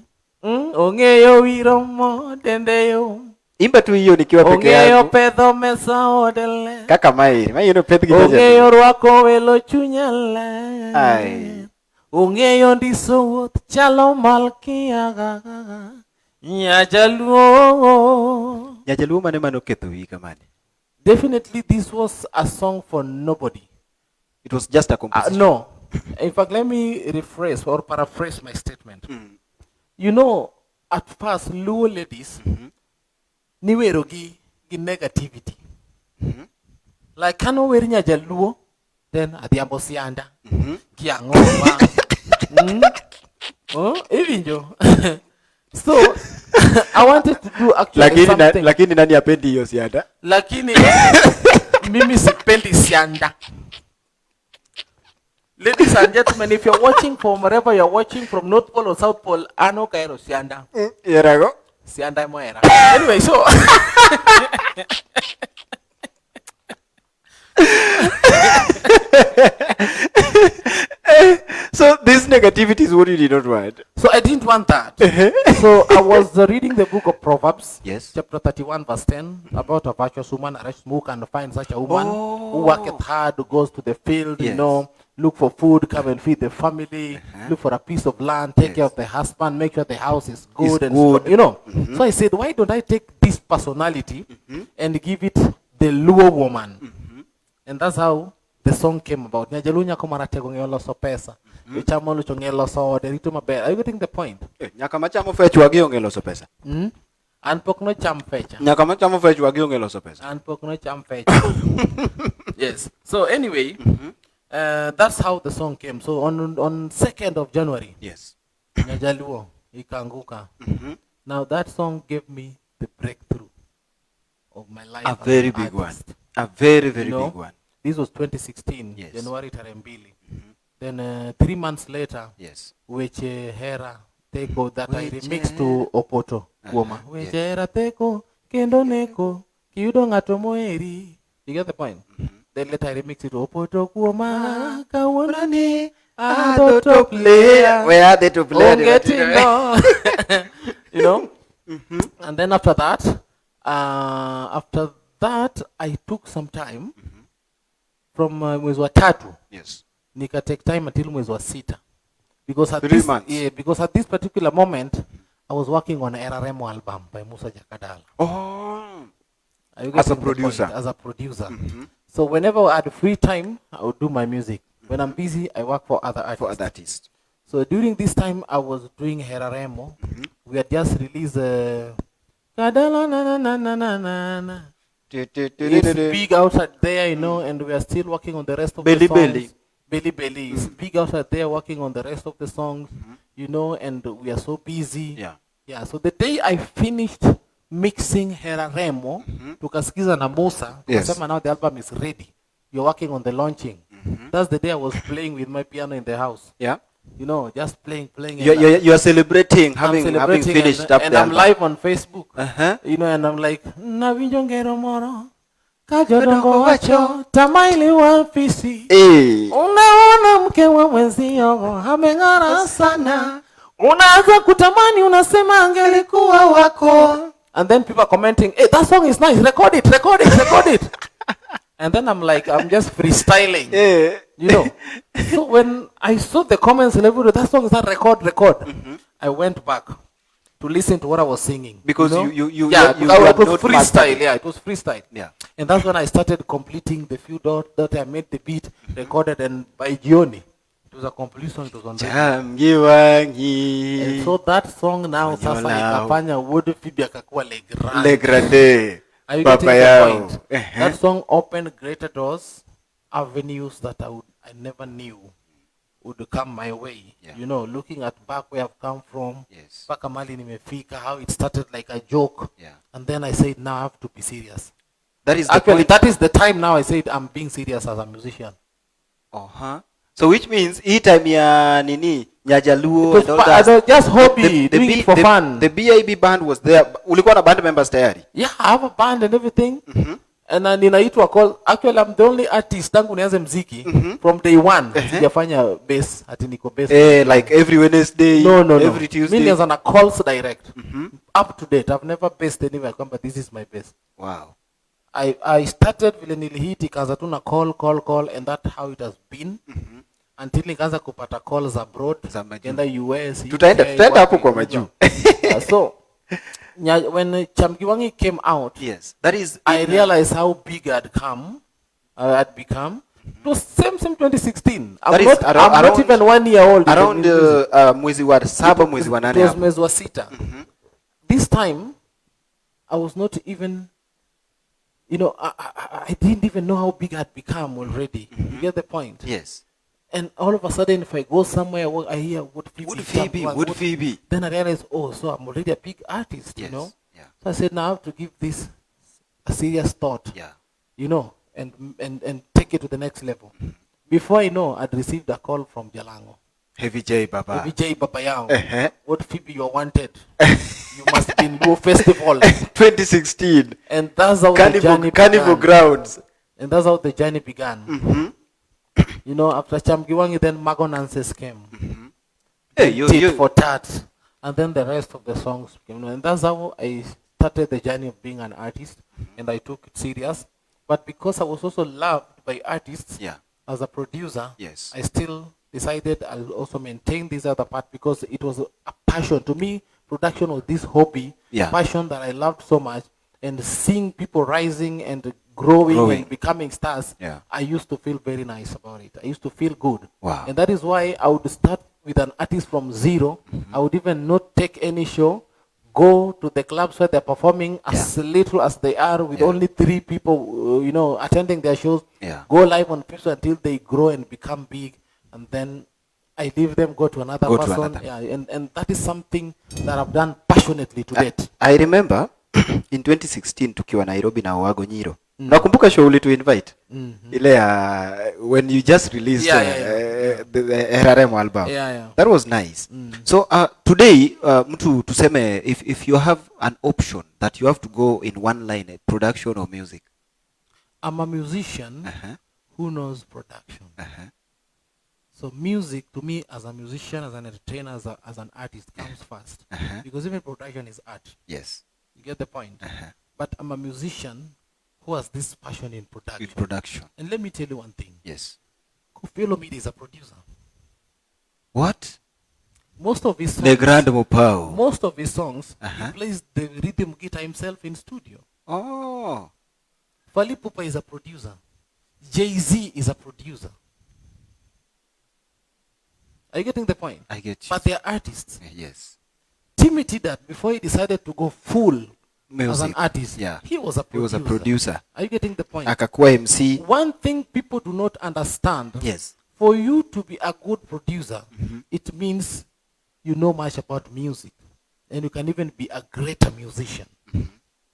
Speaker 2: Ongeyo wiromo dendeyo.
Speaker 1: Imba tu hiyo nikiwa peke yangu.
Speaker 2: Ongeyo pedho mesa odele.
Speaker 1: Kaka Mai no pedho kidogo.
Speaker 2: Ongeyo rwako welo chunyale. Ongeyo ndiso wuoth chalo malkia gaga. Nyajaluo.
Speaker 1: Nyajaluo mane manoketho wi kamani.
Speaker 2: Definitely this was a song for nobody.
Speaker 1: It was just a composition.
Speaker 2: No. In fact, let me rephrase or paraphrase my statement. You know, at first, Luo ladies, niwerogi gi negativity. Like, kano weri Nyajaluo, then adhiambo sianda, kiang'owa. Evinjo. So, I wanted to do actually something.
Speaker 1: Lakini nani apendi hiyo sianda?
Speaker 2: Lakini, mimi sipendi sianda. Ladies and gentlemen, if you're watching from wherever you're watching, from North Pole or South Pole, ano kairo sianda.
Speaker 1: Here I go.
Speaker 2: Sianda mo era. Anyway, so
Speaker 1: So this negativity is what you did not want.
Speaker 2: so I didn't want that. So I was reading the book of Proverbs,
Speaker 1: Yes.
Speaker 2: chapter 31, verse 10, about a virtuous woman arrests smoke and finds such a woman who
Speaker 1: Oh.
Speaker 2: worketh hard, goes to the field,
Speaker 1: Yes.
Speaker 2: you know, look for food, come and feed the family, look for a piece of land, take care of the husband, make sure the house is good, and
Speaker 1: good.
Speaker 2: you know. So I said, why don't I take this personality and give it the Luo woman? And that's how the song came about. Nyajalunya komaratego ngeloso pesa. Ichamo lucho ngeloso de rito maber. Are you getting the point?
Speaker 1: Nyaka machamo fech wagi onge loso pesa.
Speaker 2: An pok no cham fecha.
Speaker 1: Nyaka machamo fech wagi onge loso pesa.
Speaker 2: An pok no cham fecha. Yes. So anyway, that's how the song came. So on 2nd of January,
Speaker 1: Yes.
Speaker 2: Nyajaluo ikanguka. Now that song gave me the breakthrough of my life.
Speaker 1: A
Speaker 2: as
Speaker 1: very
Speaker 2: an
Speaker 1: big one.
Speaker 2: artist.
Speaker 1: A very, very
Speaker 2: You know,
Speaker 1: big one.
Speaker 2: This was 2016,
Speaker 1: Yes.
Speaker 2: January Tarembili. Then 3 months later,
Speaker 1: Yes.
Speaker 2: which Hera Teko that I
Speaker 1: Which
Speaker 2: remixed to Opoto Goma.
Speaker 1: yes.
Speaker 2: Which Hera Teko, Kendo Neko, Kiudo Ngatomoeri. You get the point? Then later I remixed it to Opoto Goma, Kawonani, Adoto player.
Speaker 1: Where are they to play?
Speaker 2: Oh, get it now. You know? And then after that, I took some time from mwezi wa tatu.
Speaker 1: Yes.
Speaker 2: Nika take time until mwezi wa sita. Because at
Speaker 1: 3
Speaker 2: this,
Speaker 1: months.
Speaker 2: yeah, because at this particular moment, I was working on an RRM album by Musa Jakadalla.
Speaker 1: Oh.
Speaker 2: Are you
Speaker 1: As a
Speaker 2: getting the point?
Speaker 1: producer.
Speaker 2: As a producer. So whenever I had free time, I would do my music. When I'm busy, I work for other artists.
Speaker 1: For other artists.
Speaker 2: So during this time, I was doing Heraremo. We had just released Kadala na na na na na na na. It's big outside there, you know, and we are still working on the rest of
Speaker 1: Belly
Speaker 2: the songs.
Speaker 1: Belly.
Speaker 2: Belly Belly is big outside there, working on the rest of the songs, you know, and we are so busy.
Speaker 1: Yeah.
Speaker 2: Yeah, so the day I finished mixing Heraremo, tukasikiza na Musa,
Speaker 1: Yes.
Speaker 2: tukasema now the album is ready. You're working on the launching. That's the day I was playing with my piano in the house.
Speaker 1: Yeah.
Speaker 2: You know, just playing.
Speaker 1: You are celebrating
Speaker 2: I'm
Speaker 1: having
Speaker 2: celebrating
Speaker 1: finished
Speaker 2: and,
Speaker 1: up
Speaker 2: and
Speaker 1: the
Speaker 2: I'm
Speaker 1: album.
Speaker 2: live on Facebook.
Speaker 1: Uh-huh.
Speaker 2: You know, and I'm like, Nawinjo ngero moro, kajodongo wacho, tamaili wafisi.
Speaker 1: Hey.
Speaker 2: Unaona mke wa mwenzio, ameng'ara sana. Unaanza kutamani, unasema angelikuwa wako. And then people are commenting, hey, that song is nice, record it. And then I'm like, I'm just freestyling.
Speaker 1: Yeah.
Speaker 2: You know, so when I saw the comments and everybody, that song is not record. I went back to listen to what I was singing.
Speaker 1: Because
Speaker 2: you
Speaker 1: you
Speaker 2: it was
Speaker 1: not
Speaker 2: freestyle.
Speaker 1: mastered.
Speaker 2: Yeah, it was freestyle.
Speaker 1: Yeah.
Speaker 2: And that's when I started completing the few dots that I made the beat, recorded, and by Gioni, it was a complete song. It was on radio.
Speaker 1: Jamgiwangi.
Speaker 2: And so that song now, sasa
Speaker 1: Wanyola.
Speaker 2: ikafanya Wuod Fibi akakuwa
Speaker 1: Le Grande.
Speaker 2: Are you
Speaker 1: Papa
Speaker 2: getting the
Speaker 1: yao.
Speaker 2: point? That song opened greater doors, avenues that I never knew would come my way.
Speaker 1: Yeah.
Speaker 2: You know, looking at back where I've come from,
Speaker 1: Yes.
Speaker 2: mpaka mali nimefika, how it started like a joke.
Speaker 1: Yeah.
Speaker 2: And then I said, now I have to be serious.
Speaker 1: That is the
Speaker 2: Actually,
Speaker 1: point.
Speaker 2: that is the time now I said I'm being serious as a musician.
Speaker 1: Uh-huh. So which means hii time ya nini Nyajaluo
Speaker 2: It was
Speaker 1: and all that.
Speaker 2: just hobby, doing it for fun.
Speaker 1: The BIB band was there. Ulikuwa na band members tayari?
Speaker 2: Yeah, I have a band and everything. And then ninaitwa call. Actually, I'm the only artist tangu nianze mziki from day one. Sijafanya bass, ati niko bass.
Speaker 1: Like every Wednesday,
Speaker 2: No.
Speaker 1: every Tuesday.
Speaker 2: Millions on a calls direct. Up to date. I've never based anywhere. But this is my base.
Speaker 1: Wow.
Speaker 2: I started vile nilihiti ikaanza tu na call and that's how it has been. Until nikaanza kupata calls abroad. Kenda US.
Speaker 1: Tutaenda hapo kwa majuu.
Speaker 2: So when Chamgiwangi came out,
Speaker 1: Yes. That is
Speaker 2: I realized how big I'd become. It was same 2016. I'm not even 1 year old.
Speaker 1: Around mwezi wa 7 mwezi wa 8
Speaker 2: it was
Speaker 1: hapo.
Speaker 2: mwezi wa sita. This time, I was not even, you know, I didn't even know how big I'd become already. You get the point?
Speaker 1: Yes.
Speaker 2: And all of a sudden, if I go somewhere, I hear Wuod Fibi. Then I realize, oh, so I'm already a big artist,
Speaker 1: Yes.
Speaker 2: you know?
Speaker 1: Yeah.
Speaker 2: So I said, now I have to give this a serious thought.
Speaker 1: Yeah.
Speaker 2: You know, and take it to the next level. Before I know, I'd received a call from Jalango.
Speaker 1: Heavy J, Baba.
Speaker 2: Heavy J Babayao.
Speaker 1: Uh-huh.
Speaker 2: Wuod Fibi, you're wanted. You must be in your festival.
Speaker 1: 2016.
Speaker 2: And that's how the journey
Speaker 1: Carnival
Speaker 2: began.
Speaker 1: Grounds.
Speaker 2: And that's how the journey began.
Speaker 1: Mm-hmm.
Speaker 2: You know, after Chamgiwangi, then Magonances came.
Speaker 1: Mm-hmm. Hey,
Speaker 2: Tit for tat. And then the rest of the songs came. And that's how I started the journey of being an artist. And I took it serious. But because I was also loved by artists,
Speaker 1: Yeah.
Speaker 2: as a producer,
Speaker 1: Yes.
Speaker 2: I still decided I'll also maintain this other part because it was a passion. To me, production was this hobby,
Speaker 1: Yeah.
Speaker 2: passion that I loved so much. And seeing people rising and growing and becoming stars,
Speaker 1: Yeah.
Speaker 2: I used to feel very nice about it. I used to feel good.
Speaker 1: Wow.
Speaker 2: And that is why I would start with an artist from zero. I would even not take any show, go to the clubs where they're performing as little as they are with only 3 people, attending their shows.
Speaker 1: Yeah.
Speaker 2: Go live on people until they grow and become big. And then I leave them, go to another person. Yeah, and that is something that I've done passionately to date.
Speaker 1: I remember in 2016 tukiwa Nairobi na Owago Nyiro. Nakumbuka show to invite. Ile when you just released the RRM album.
Speaker 2: Yeah.
Speaker 1: That was nice. So today mtu tuseme if you have an option that you have to go in one line, production or music.
Speaker 2: I'm a musician who knows production. So music, to me, as a musician, as an entertainer, as an artist, comes first. Because even production is art.
Speaker 1: Yes.
Speaker 2: You get the point? But I'm a musician who has this passion in production.
Speaker 1: In production.
Speaker 2: And let me tell you one thing.
Speaker 1: Yes.
Speaker 2: Kofi Olomide is a producer.
Speaker 1: What?
Speaker 2: Most of his songs,
Speaker 1: The Grand Mopao.
Speaker 2: most of his songs, he plays the rhythm guitar himself in studio.
Speaker 1: Oh.
Speaker 2: Fally Ipupa is a producer. Jay-Z is a producer. Are you getting the point?
Speaker 1: I get you.
Speaker 2: But they are artists.
Speaker 1: Yes.
Speaker 2: Timothy, that before he decided to go full
Speaker 1: Music.
Speaker 2: as an artist, he was a producer.
Speaker 1: He was a producer.
Speaker 2: Are you getting the point?
Speaker 1: Akakuwa MC.
Speaker 2: One thing people do not understand,
Speaker 1: Yes.
Speaker 2: for you to be a good producer, it means you know much about music. And you can even be a greater musician.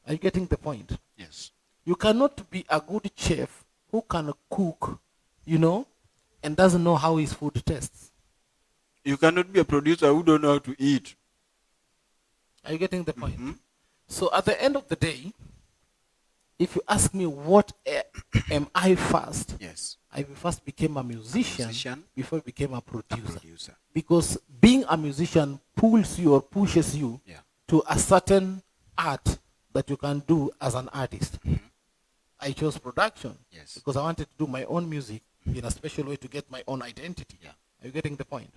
Speaker 2: Are you getting the point?
Speaker 1: Yes.
Speaker 2: You cannot be a good chef who can cook, and doesn't know how his food tastes.
Speaker 1: You cannot be a producer who don't know how to eat.
Speaker 2: Are you getting the point? So at the end of the day, if you ask me what am I first,
Speaker 1: Yes.
Speaker 2: I first became a musician before I became a producer. Because being a musician pulls you or pushes you to a certain art that you can do as an artist. I chose production because I wanted to do my own music in a special way to get my own identity. Are you getting the point?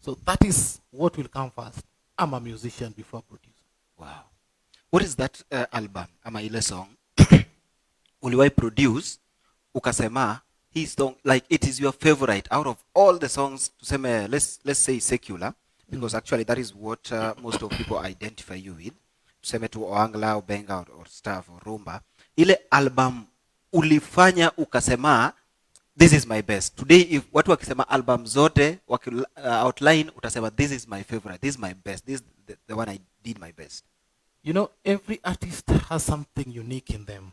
Speaker 2: So that is what will come first. I'm a musician before producer.
Speaker 1: Wow. What is that album ama ile song uliwahi produce ukasema hii song like it is your favorite out of all the songs tuseme let's say secular because actually that is what most of people identify you with, tuseme tu Oangla, Benga or stuff or Rumba, ile album ulifanya ukasema this is my best. Today if watu wakisema album zote outline utasema this is my favorite, this is my best, this is the one I did my best.
Speaker 2: Every artist has something unique in them.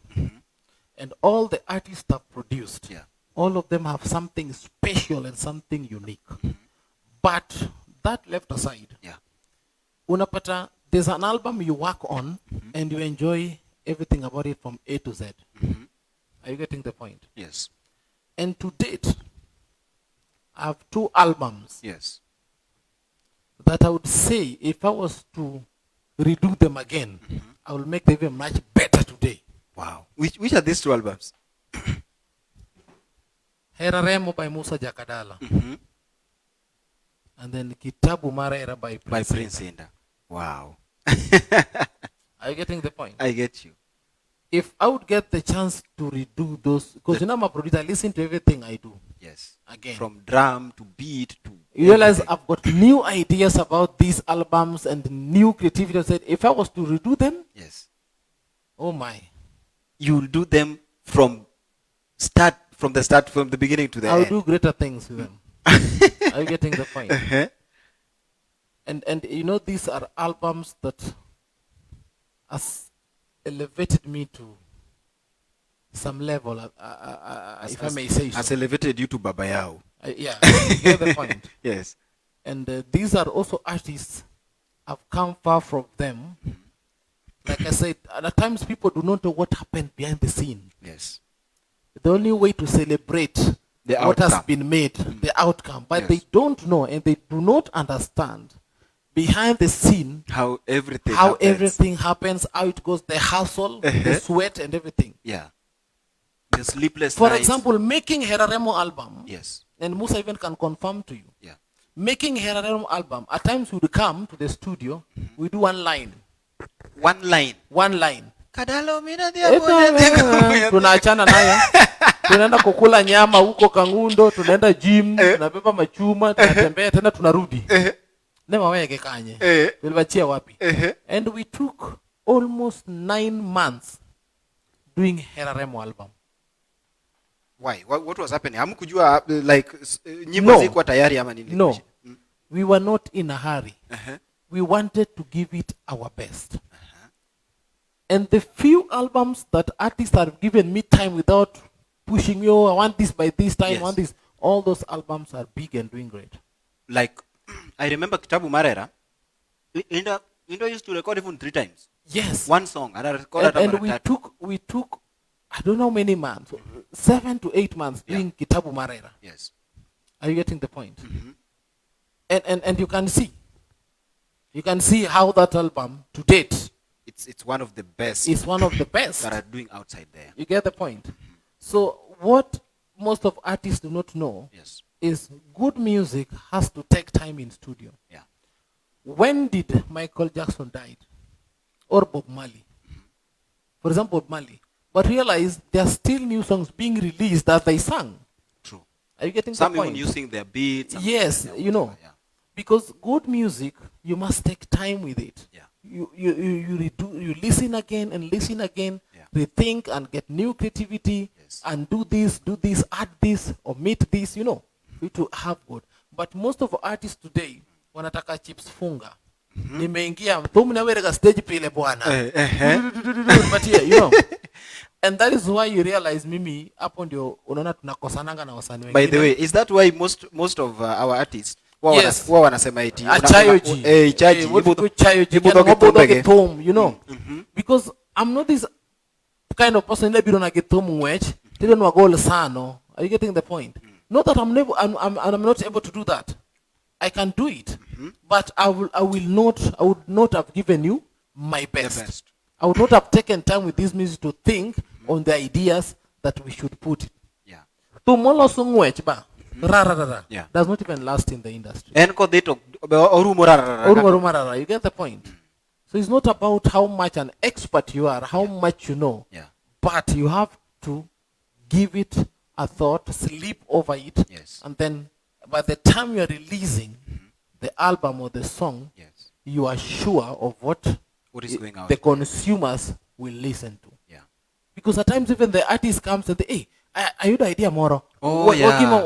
Speaker 2: And all the artists have produced, all of them have something special and something unique. But that left aside, unapata, there's an album you work on and you enjoy everything about it from A to Z. Are you getting the point?
Speaker 1: Yes.
Speaker 2: And to date, I have 2 albums that I would say if I was to redo them again, I will make them even much better today.
Speaker 1: Wow. Which are these 2 albums?
Speaker 2: Heraremo by Musa Jakadalla. And then Kitabu Mara by
Speaker 1: Prince Indah. Wow.
Speaker 2: Are you getting the point?
Speaker 1: I get you.
Speaker 2: If I would get the chance to redo those, because I'm a producer, I listen to everything I do.
Speaker 1: Yes.
Speaker 2: Again.
Speaker 1: From drum to beat to
Speaker 2: you realize I've got new ideas about these albums and new creativity. I said, if I was to redo them, oh my.
Speaker 1: You'll do them from the beginning to the end.
Speaker 2: I'll do greater things with them. Are you getting the point? And these are albums that has elevated me to some level, if I may say so.
Speaker 1: Has elevated you to Baba Yao.
Speaker 2: Yeah, you get the point.
Speaker 1: Yes.
Speaker 2: And these are also artists have come far from them. Like I said, at times people do not know what happened behind the scene.
Speaker 1: Yes.
Speaker 2: The only way to celebrate
Speaker 1: The
Speaker 2: what has
Speaker 1: outcome.
Speaker 2: been made, the outcome, but
Speaker 1: Yes.
Speaker 2: they don't know and they do not understand behind the scene
Speaker 1: How everything
Speaker 2: how
Speaker 1: happens.
Speaker 2: everything happens, how it goes, the hustle, the sweat, and everything.
Speaker 1: Yeah. The sleepless
Speaker 2: For
Speaker 1: nights.
Speaker 2: example, making Heraremo album,
Speaker 1: Yes.
Speaker 2: and Musa even can confirm to you,
Speaker 1: Yeah.
Speaker 2: making Heraremo album, at times we would come to the studio, we do one line.
Speaker 1: One line.
Speaker 2: One line.
Speaker 1: Kadalo mina dia
Speaker 2: Tunaachana nayo. Tunaenda kukula nyama huko Kangundo, tunaenda gym, tunabeba machuma, tunatembea tena tunarudi. Nema weke kanye. Tulibachia wapi? And we took almost 9 months doing Heraremo album.
Speaker 1: Why? What was happening? Hamkujua like nyimbo zilikuwa tayari ama nini?
Speaker 2: No. We were not in a hurry. We wanted to give it our best. And the few albums that artists have given me time without pushing me, oh, I want this by this time,
Speaker 1: Yes.
Speaker 2: I want this. All those albums are big and doing great.
Speaker 1: Like I remember Kitabu Marera. Indah used to record even 3 times.
Speaker 2: Yes.
Speaker 1: One song and I recorded
Speaker 2: And we took I don't know how many months, 7 to 8 months doing Kitabu Marera.
Speaker 1: Yes.
Speaker 2: Are you getting the point? And you can see how that album to date
Speaker 1: It's one of the best
Speaker 2: is one of the best.
Speaker 1: that are doing outside there.
Speaker 2: You get the point? So what most of artists do not know
Speaker 1: Yes.
Speaker 2: is good music has to take time in studio.
Speaker 1: Yeah.
Speaker 2: When did Michael Jackson died? Or Bob Marley? For example, Bob Marley. But realize there are still new songs being released that they sang.
Speaker 1: True.
Speaker 2: Are you getting
Speaker 1: Some
Speaker 2: the point?
Speaker 1: even using their beats. and-
Speaker 2: Yes,
Speaker 1: yeah,
Speaker 2: you know.
Speaker 1: whatever, yeah.
Speaker 2: Because good music, you must take time with it.
Speaker 1: Yeah.
Speaker 2: You listen again and listen again,
Speaker 1: Yeah.
Speaker 2: rethink and get new creativity,
Speaker 1: Yes.
Speaker 2: and do this, add this, omit this, you know, to have good. But most of artists today, wanataka chips funga. Nimeingia mtumu na wereka stage pile bwana. But yeah, you know. And that is why you realize mimi hapo ndio unaona tunakosananga na wasanii wengine.
Speaker 1: By the way, is that why most of our artists
Speaker 2: Yes.
Speaker 1: wao wanasema eti
Speaker 2: Chayoji.
Speaker 1: chaji
Speaker 2: Get home, you know. Because I'm not this kind of person that don't get home much. They don't want goal sano. Are you getting the point? Not that I'm not able to do that. I can do it, but I would not have given you my best. I would not have taken time with this music to think on the ideas that we should put.
Speaker 1: Yeah.
Speaker 2: Tumolo sungwech ba.
Speaker 1: Yeah.
Speaker 2: Does not even last in the industry.
Speaker 1: Enko deto orumorara.
Speaker 2: You get the point. So it's not about how much an expert you are, how much you know,
Speaker 1: Yeah.
Speaker 2: but you have to give it a thought, sleep over it,
Speaker 1: Yes.
Speaker 2: and then by the time you are releasing the album or the song,
Speaker 1: Yes.
Speaker 2: you are sure of what
Speaker 1: is going out
Speaker 2: the consumers will listen to.
Speaker 1: Yeah.
Speaker 2: Because at times even the artist comes and hey, I had idea more.
Speaker 1: Oh, yeah.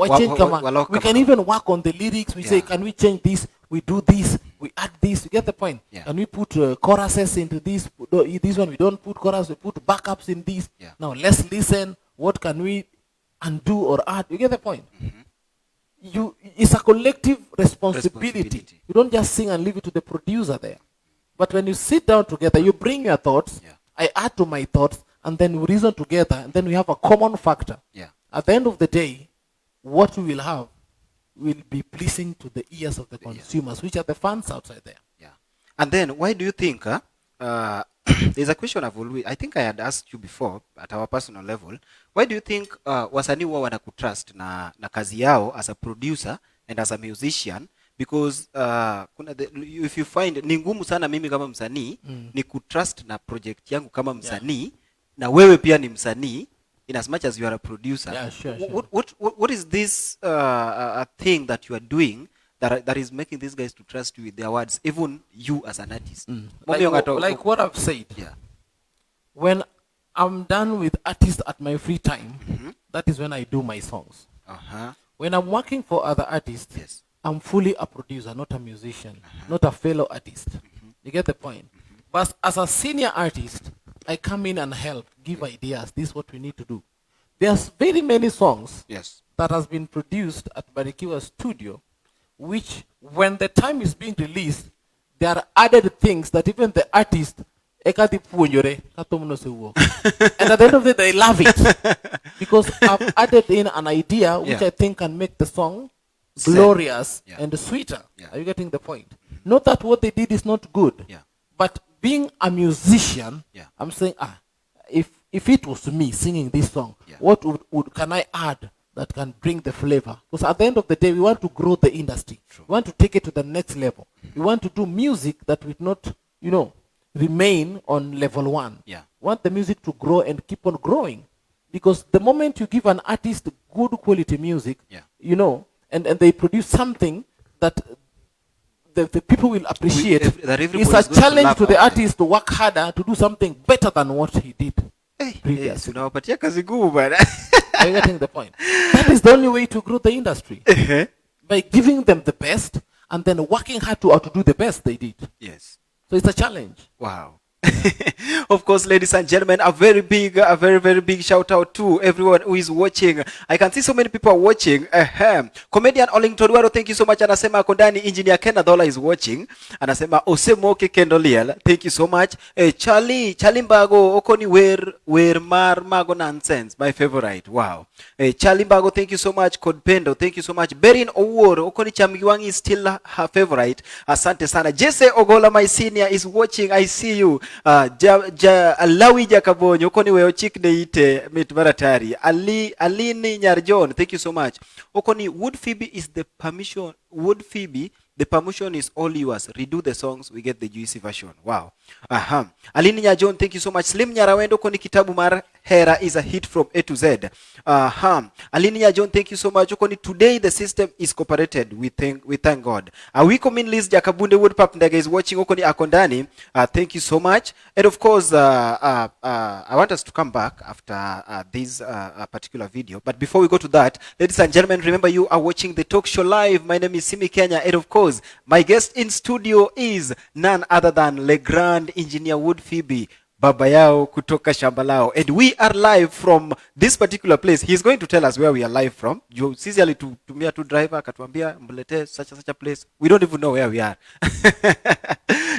Speaker 2: We can even work on the lyrics. We say, can we change this? We do this. We add this. You get the point?
Speaker 1: Yeah.
Speaker 2: Can we put choruses into this? This one we don't put chorus. We put backups in this.
Speaker 1: Yeah.
Speaker 2: Now let's listen. What can we undo or add? You get the point? It's a collective responsibility. You don't just sing and leave it to the producer there. But when you sit down together, you bring your thoughts.
Speaker 1: Yeah.
Speaker 2: I add to my thoughts, and then we reason together, and then we have a common factor.
Speaker 1: Yeah.
Speaker 2: At the end of the day, what we will have will be pleasing to the ears of the consumers, which are the fans outside there.
Speaker 1: Yeah. And then why do you think there's a question I think I had asked you before at our personal level. Why do you think wasanii wao wanakutrust na kazi yao as a producer and as a musician? Because if you find ni ngumu sana mimi kama msanii ni kutrust na project yangu kama msanii na wewe pia ni msanii in as much as you are a producer.
Speaker 2: Yeah, sure.
Speaker 1: What is this thing that you are doing that is making these guys to trust you with their words, even you as an artist?
Speaker 2: Like what I've said.
Speaker 1: Yeah.
Speaker 2: When I'm done with artists at my free time, that is when I do my songs. When I'm working for other artists,
Speaker 1: Yes.
Speaker 2: I'm fully a producer, not a musician, not a fellow artist. You get the point? But as a senior artist, I come in and help, give ideas. This is what we need to do. There's very many songs that has been produced at Barikiwa Studio, which when the time is being released, there are added things that even the artist, and at the end of the day, they love it. Because I've added in an idea which I think can make the song glorious and sweeter. Are you getting the point? Not that what they did is not good, but being a musician, I'm saying, if it was me singing this song, what can I add that can bring the flavor? Because at the end of the day, we want to grow the industry. We want to take it to the next level. We want to do music that will not, remain on level 1. We want the music to grow and keep on growing. Because the moment you give an artist good quality music, and they produce something that the people will appreciate, it's a challenge to the artist to work harder to do something better than what he did previously. Are you getting the point? That is the only way to grow the industry. By giving them the best and then working hard to outdo the best they did.
Speaker 1: Yes.
Speaker 2: So it's a challenge.
Speaker 1: Wow. Of course, ladies and gentlemen, a very, very big shout out to everyone who is watching. I can see so many people are watching. Comedian Olington Waro, thank you so much. Anasema Kondani, Engineer Kenadhola is watching. Anasema Osemoke Kendoliel, thank you so much. Charlie Mbago, Okoni where mar mago nonsense, my favorite. Wow. Charlie Mbago, thank you so much. Kodpendo, thank you so much. Berin Oworo, Okoni Chamgiwangi is still her favorite. Asante sana. Jesse Ogola, my senior, is watching. I see you. Lawi Jakabonyo okoni weyo chikne ite mit maratari. Alini Nyarjon, thank you so much. Okoni Wuod Fibi is the permission. Wuod Fibi, the permission is all yours. Redo the songs, we get the juicy version. Wow. Alini Nyarjon, thank you so much. Slim Nyarawendo okoni kitabu mar Hera is a hit from A to Z. Alini Nyarjon, thank you so much. Okoni today the system is cooperated. We thank God. Wiko min Liz Jakabunde Wood Pap Ndega is watching. Okoni Akondani. Thank you so much. And of course, I want us to come back after this particular video. But before we go to that, ladies and gentlemen, remember you are watching the talk show live. My name is Simi Kenya. And of course, my guest in studio is none other than Le Grand Engineer Wuod Fibi, Baba Yao kutoka Shambalao. And we are live from this particular place. He's going to tell us where we are live from. You sincerely tumia tu driver akatuambia mlete such a place. We don't even know where we are.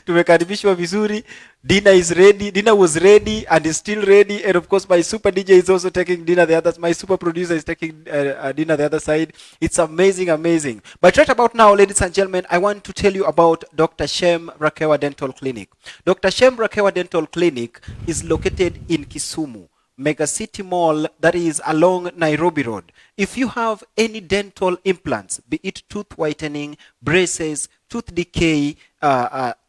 Speaker 1: Tumekaribishwa vizuri. Dinner is ready. Dinner was ready and is still ready. And of course, my super DJ is also taking dinner the other. My super producer is taking dinner the other side. It's amazing. But right about now, ladies and gentlemen, I want to tell you about Dr. Shem Rakewa Dental Clinic. Dr. Shem Rakewa Dental Clinic is located in Kisumu, Mega City Mall, that is along Nairobi Road. If you have any dental implants, be it tooth whitening, braces, tooth decay,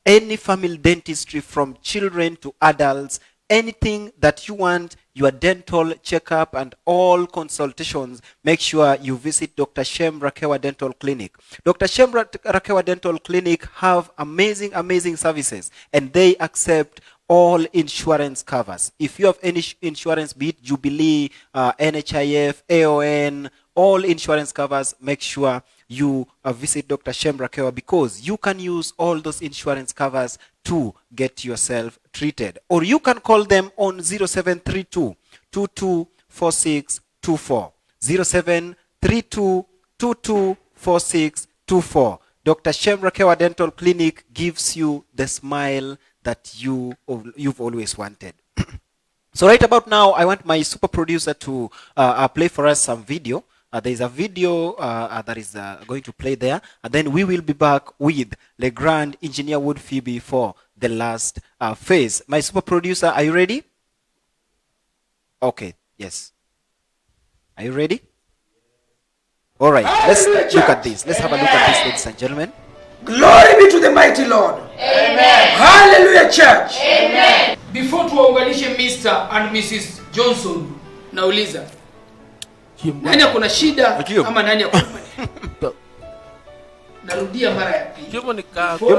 Speaker 1: any family dentistry from children to adults, anything that you want, your dental checkup and all consultations, make sure you visit Dr. Shem Rakewa Dental Clinic. Dr. Shem Rakewa Dental Clinic have amazing services, and they accept all insurance covers. If you have any insurance, be it Jubilee, NHIF, AON, all insurance covers, make sure you visit Dr. Shem Rakewa, because you can use all those insurance covers to get yourself treated. Or you can call them on 0732 224624. 0732 224624. Dr. Shem Rakewa Dental Clinic gives you the smile that you've always wanted. So right about now, I want my super producer to play for us some video. There is a video that is going to play there, and then we will be back with Le Grand Engineer Wuod Fibi for the last phase. My super producer, are you ready? Okay, yes. Are you ready? All right, let's look at this. Let's have a look at this, ladies and gentlemen.
Speaker 3: Glory be to the mighty Lord.
Speaker 4: Amen.
Speaker 3: Hallelujah, church.
Speaker 4: Amen.
Speaker 3: Before tuwaunganishe Mr. and Mrs. Johnson, nauliza, nani akona shida ama nani akona mani? Narudia mara ya pili. Before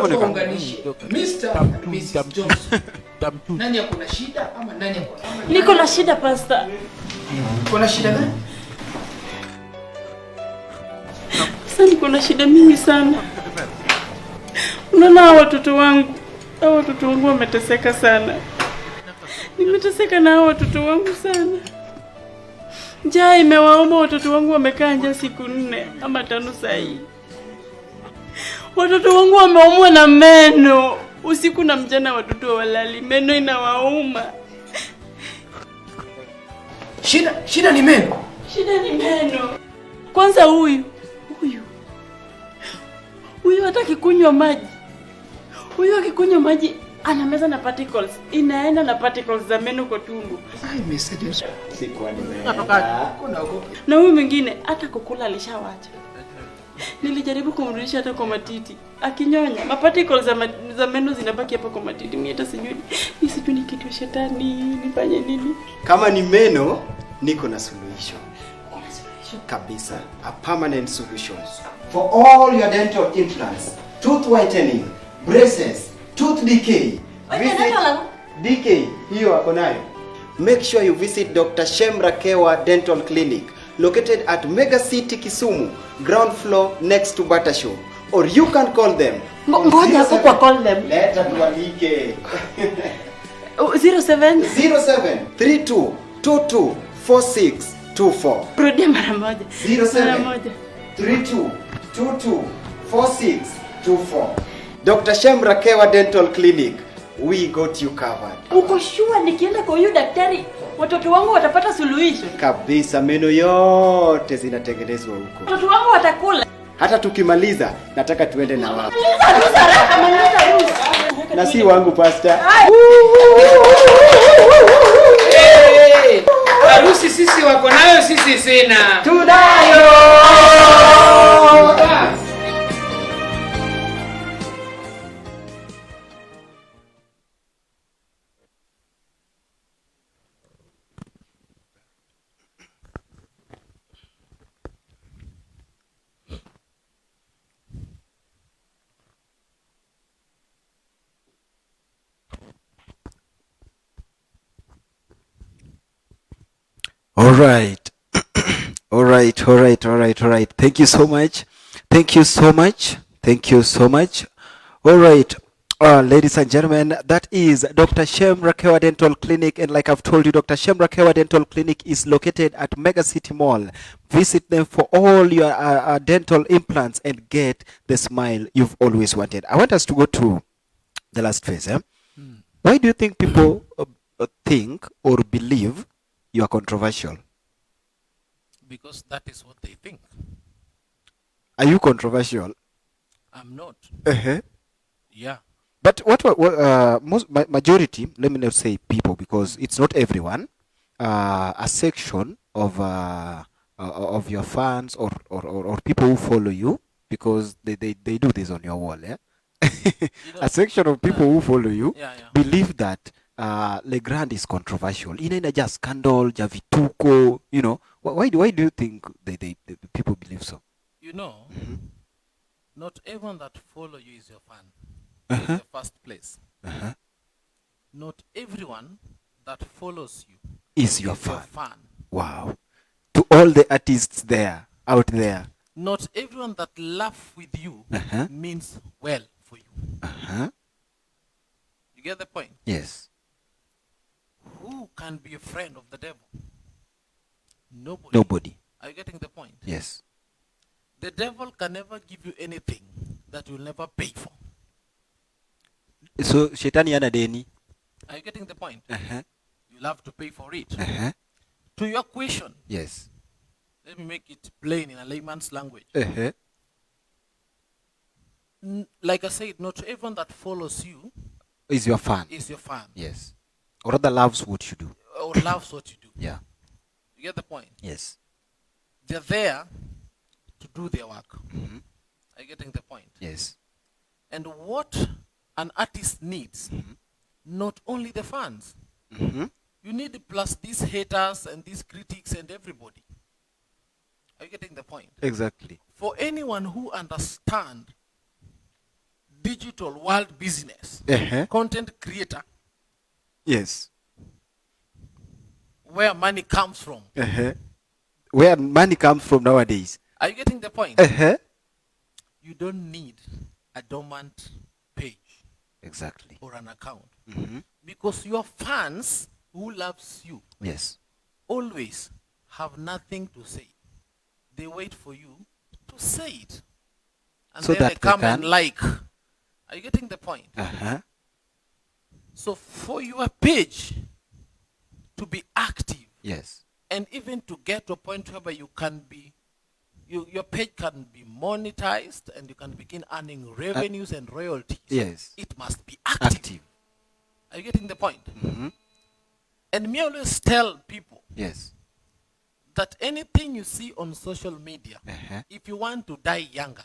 Speaker 3: tuwaunganishe Mr. and Mrs. Johnson, nani akona shida ama nani akona mani?
Speaker 4: Niko na shida, pastor.
Speaker 3: Kuna shida gani?
Speaker 4: Sasa niko na shida mingi sana. Unaona watoto wangu wameteseka sana. Nimeteseka na hao watoto wangu sana. Njaa imewauma watoto wangu, wamekaa njaa siku 4 ama 5 saa hii. Watoto wangu wameumwa na meno. Usiku na mchana watoto walali, meno inawauma.
Speaker 3: Shida ni meno.
Speaker 4: Shida ni meno. Kwanza huyu hataki kunywa maji. Huyu akikunywa maji anameza na particles. Inaenda na particles za meno kwa tumbo.
Speaker 1: Sikuwa nimeenda.
Speaker 4: Na huyu mwingine hata kukula alishawacha. Nilijaribu kumrudisha hata kwa matiti. Akinyonya, maparticles za meno zinabaki hapa kwa matiti. Mimi hata sijui ni kitu ya shetani, nifanye nini?
Speaker 1: Kama ni meno, niko na solution. Kabisa, a permanent solution. For all your dental implants, tooth whitening, braces, tooth decay. Decay, hiyo ako nayo. Make sure you visit Dr. Shem Rakewa Dental Clinic, located at Mega City Kisumu, ground floor next to Bata Show. Or you can call them.
Speaker 4: Ngoja kwa call them.
Speaker 1: Leta tuandike.
Speaker 4: 07
Speaker 1: 32 22 4624.
Speaker 4: Rudia mara moja.
Speaker 1: 32 22 4624. Dr. Shem Rakewa Dental Clinic. We got you covered.
Speaker 4: Uko sure nikienda kwa huyu daktari watoto wangu watapata suluhisho?
Speaker 1: Kabisa, meno yote zinatengenezwa huko.
Speaker 4: Watoto wangu watakula.
Speaker 1: Hata tukimaliza nataka tuende na wao.
Speaker 4: Maliza.
Speaker 1: Na si wangu pastor.
Speaker 3: Harusi sisi wako nayo, sisi sina.
Speaker 1: Tunayo. All right. All right. Thank you so much. All right. Ladies and gentlemen, that is Dr. Shem Rakewa Dental Clinic. And like I've told you, Dr. Shem Rakewa Dental Clinic is located at Mega City Mall. Visit them for all your dental implants and get the smile you've always wanted. I want us to go to the last phase. Why do you think people think or believe you are controversial?
Speaker 2: Because that is what they think.
Speaker 1: Are you controversial?
Speaker 2: I'm not. Yeah.
Speaker 1: But what majority, let me not say people, because it's not everyone, a section of your fans or people who follow you, because they do this on your wall, yeah? A section of people who follow you believe that Legrand is controversial. Ina just scandal, javituko, you know. Why do you think the people believe so?
Speaker 2: You know, not everyone that follow you is your fan. In the first place. Not everyone that follows you
Speaker 1: is your fan. Wow. To all the artists out there.
Speaker 2: Not everyone that laugh with you means well for you. You get the point?
Speaker 1: Yes.
Speaker 2: Who can be a friend of the devil?
Speaker 1: Nobody.
Speaker 2: Are you getting the point?
Speaker 1: Yes.
Speaker 2: The devil can never give you anything that you will never pay for.
Speaker 1: So shetani yana deni.
Speaker 2: Are you getting the point? You'll have to pay for it. To your question.
Speaker 1: Yes.
Speaker 2: Let me make it plain in a layman's language. Like I said, not everyone that follows you
Speaker 1: is your fan. Yes. Or rather loves what you do.
Speaker 2: Or loves what you do.
Speaker 1: Yeah.
Speaker 2: You get the point?
Speaker 1: Yes.
Speaker 2: They're there to do their work. Are you getting the point?
Speaker 1: Yes.
Speaker 2: And what an artist needs, not only the fans. You need plus these haters and these critics and everybody. Are you getting the point?
Speaker 1: Exactly.
Speaker 2: For anyone who understands digital world business, content creator,
Speaker 1: yes,
Speaker 2: where money comes from.
Speaker 1: Where money comes from nowadays.
Speaker 2: Are you getting the point? You don't need a dormant page.
Speaker 1: Exactly.
Speaker 2: Or an account. Because your fans who loves you
Speaker 1: Yes.
Speaker 2: always have nothing to say. They wait for you to say it. And
Speaker 1: So
Speaker 2: then
Speaker 1: that
Speaker 2: they
Speaker 1: they
Speaker 2: come
Speaker 1: can-
Speaker 2: and like. Are you getting the point?
Speaker 1: Uh-huh.
Speaker 2: So for your page to be active
Speaker 1: Yes.
Speaker 2: and even to get to a point where you can be, your page can be monetized and you can begin earning revenues and royalties.
Speaker 1: Yes.
Speaker 2: It must be active.
Speaker 1: Active.
Speaker 2: Are you getting the point?
Speaker 1: Mm-hmm.
Speaker 2: And me always tell people
Speaker 1: Yes.
Speaker 2: that anything you see on social media,
Speaker 1: Uh-huh.
Speaker 2: if you want to die younger,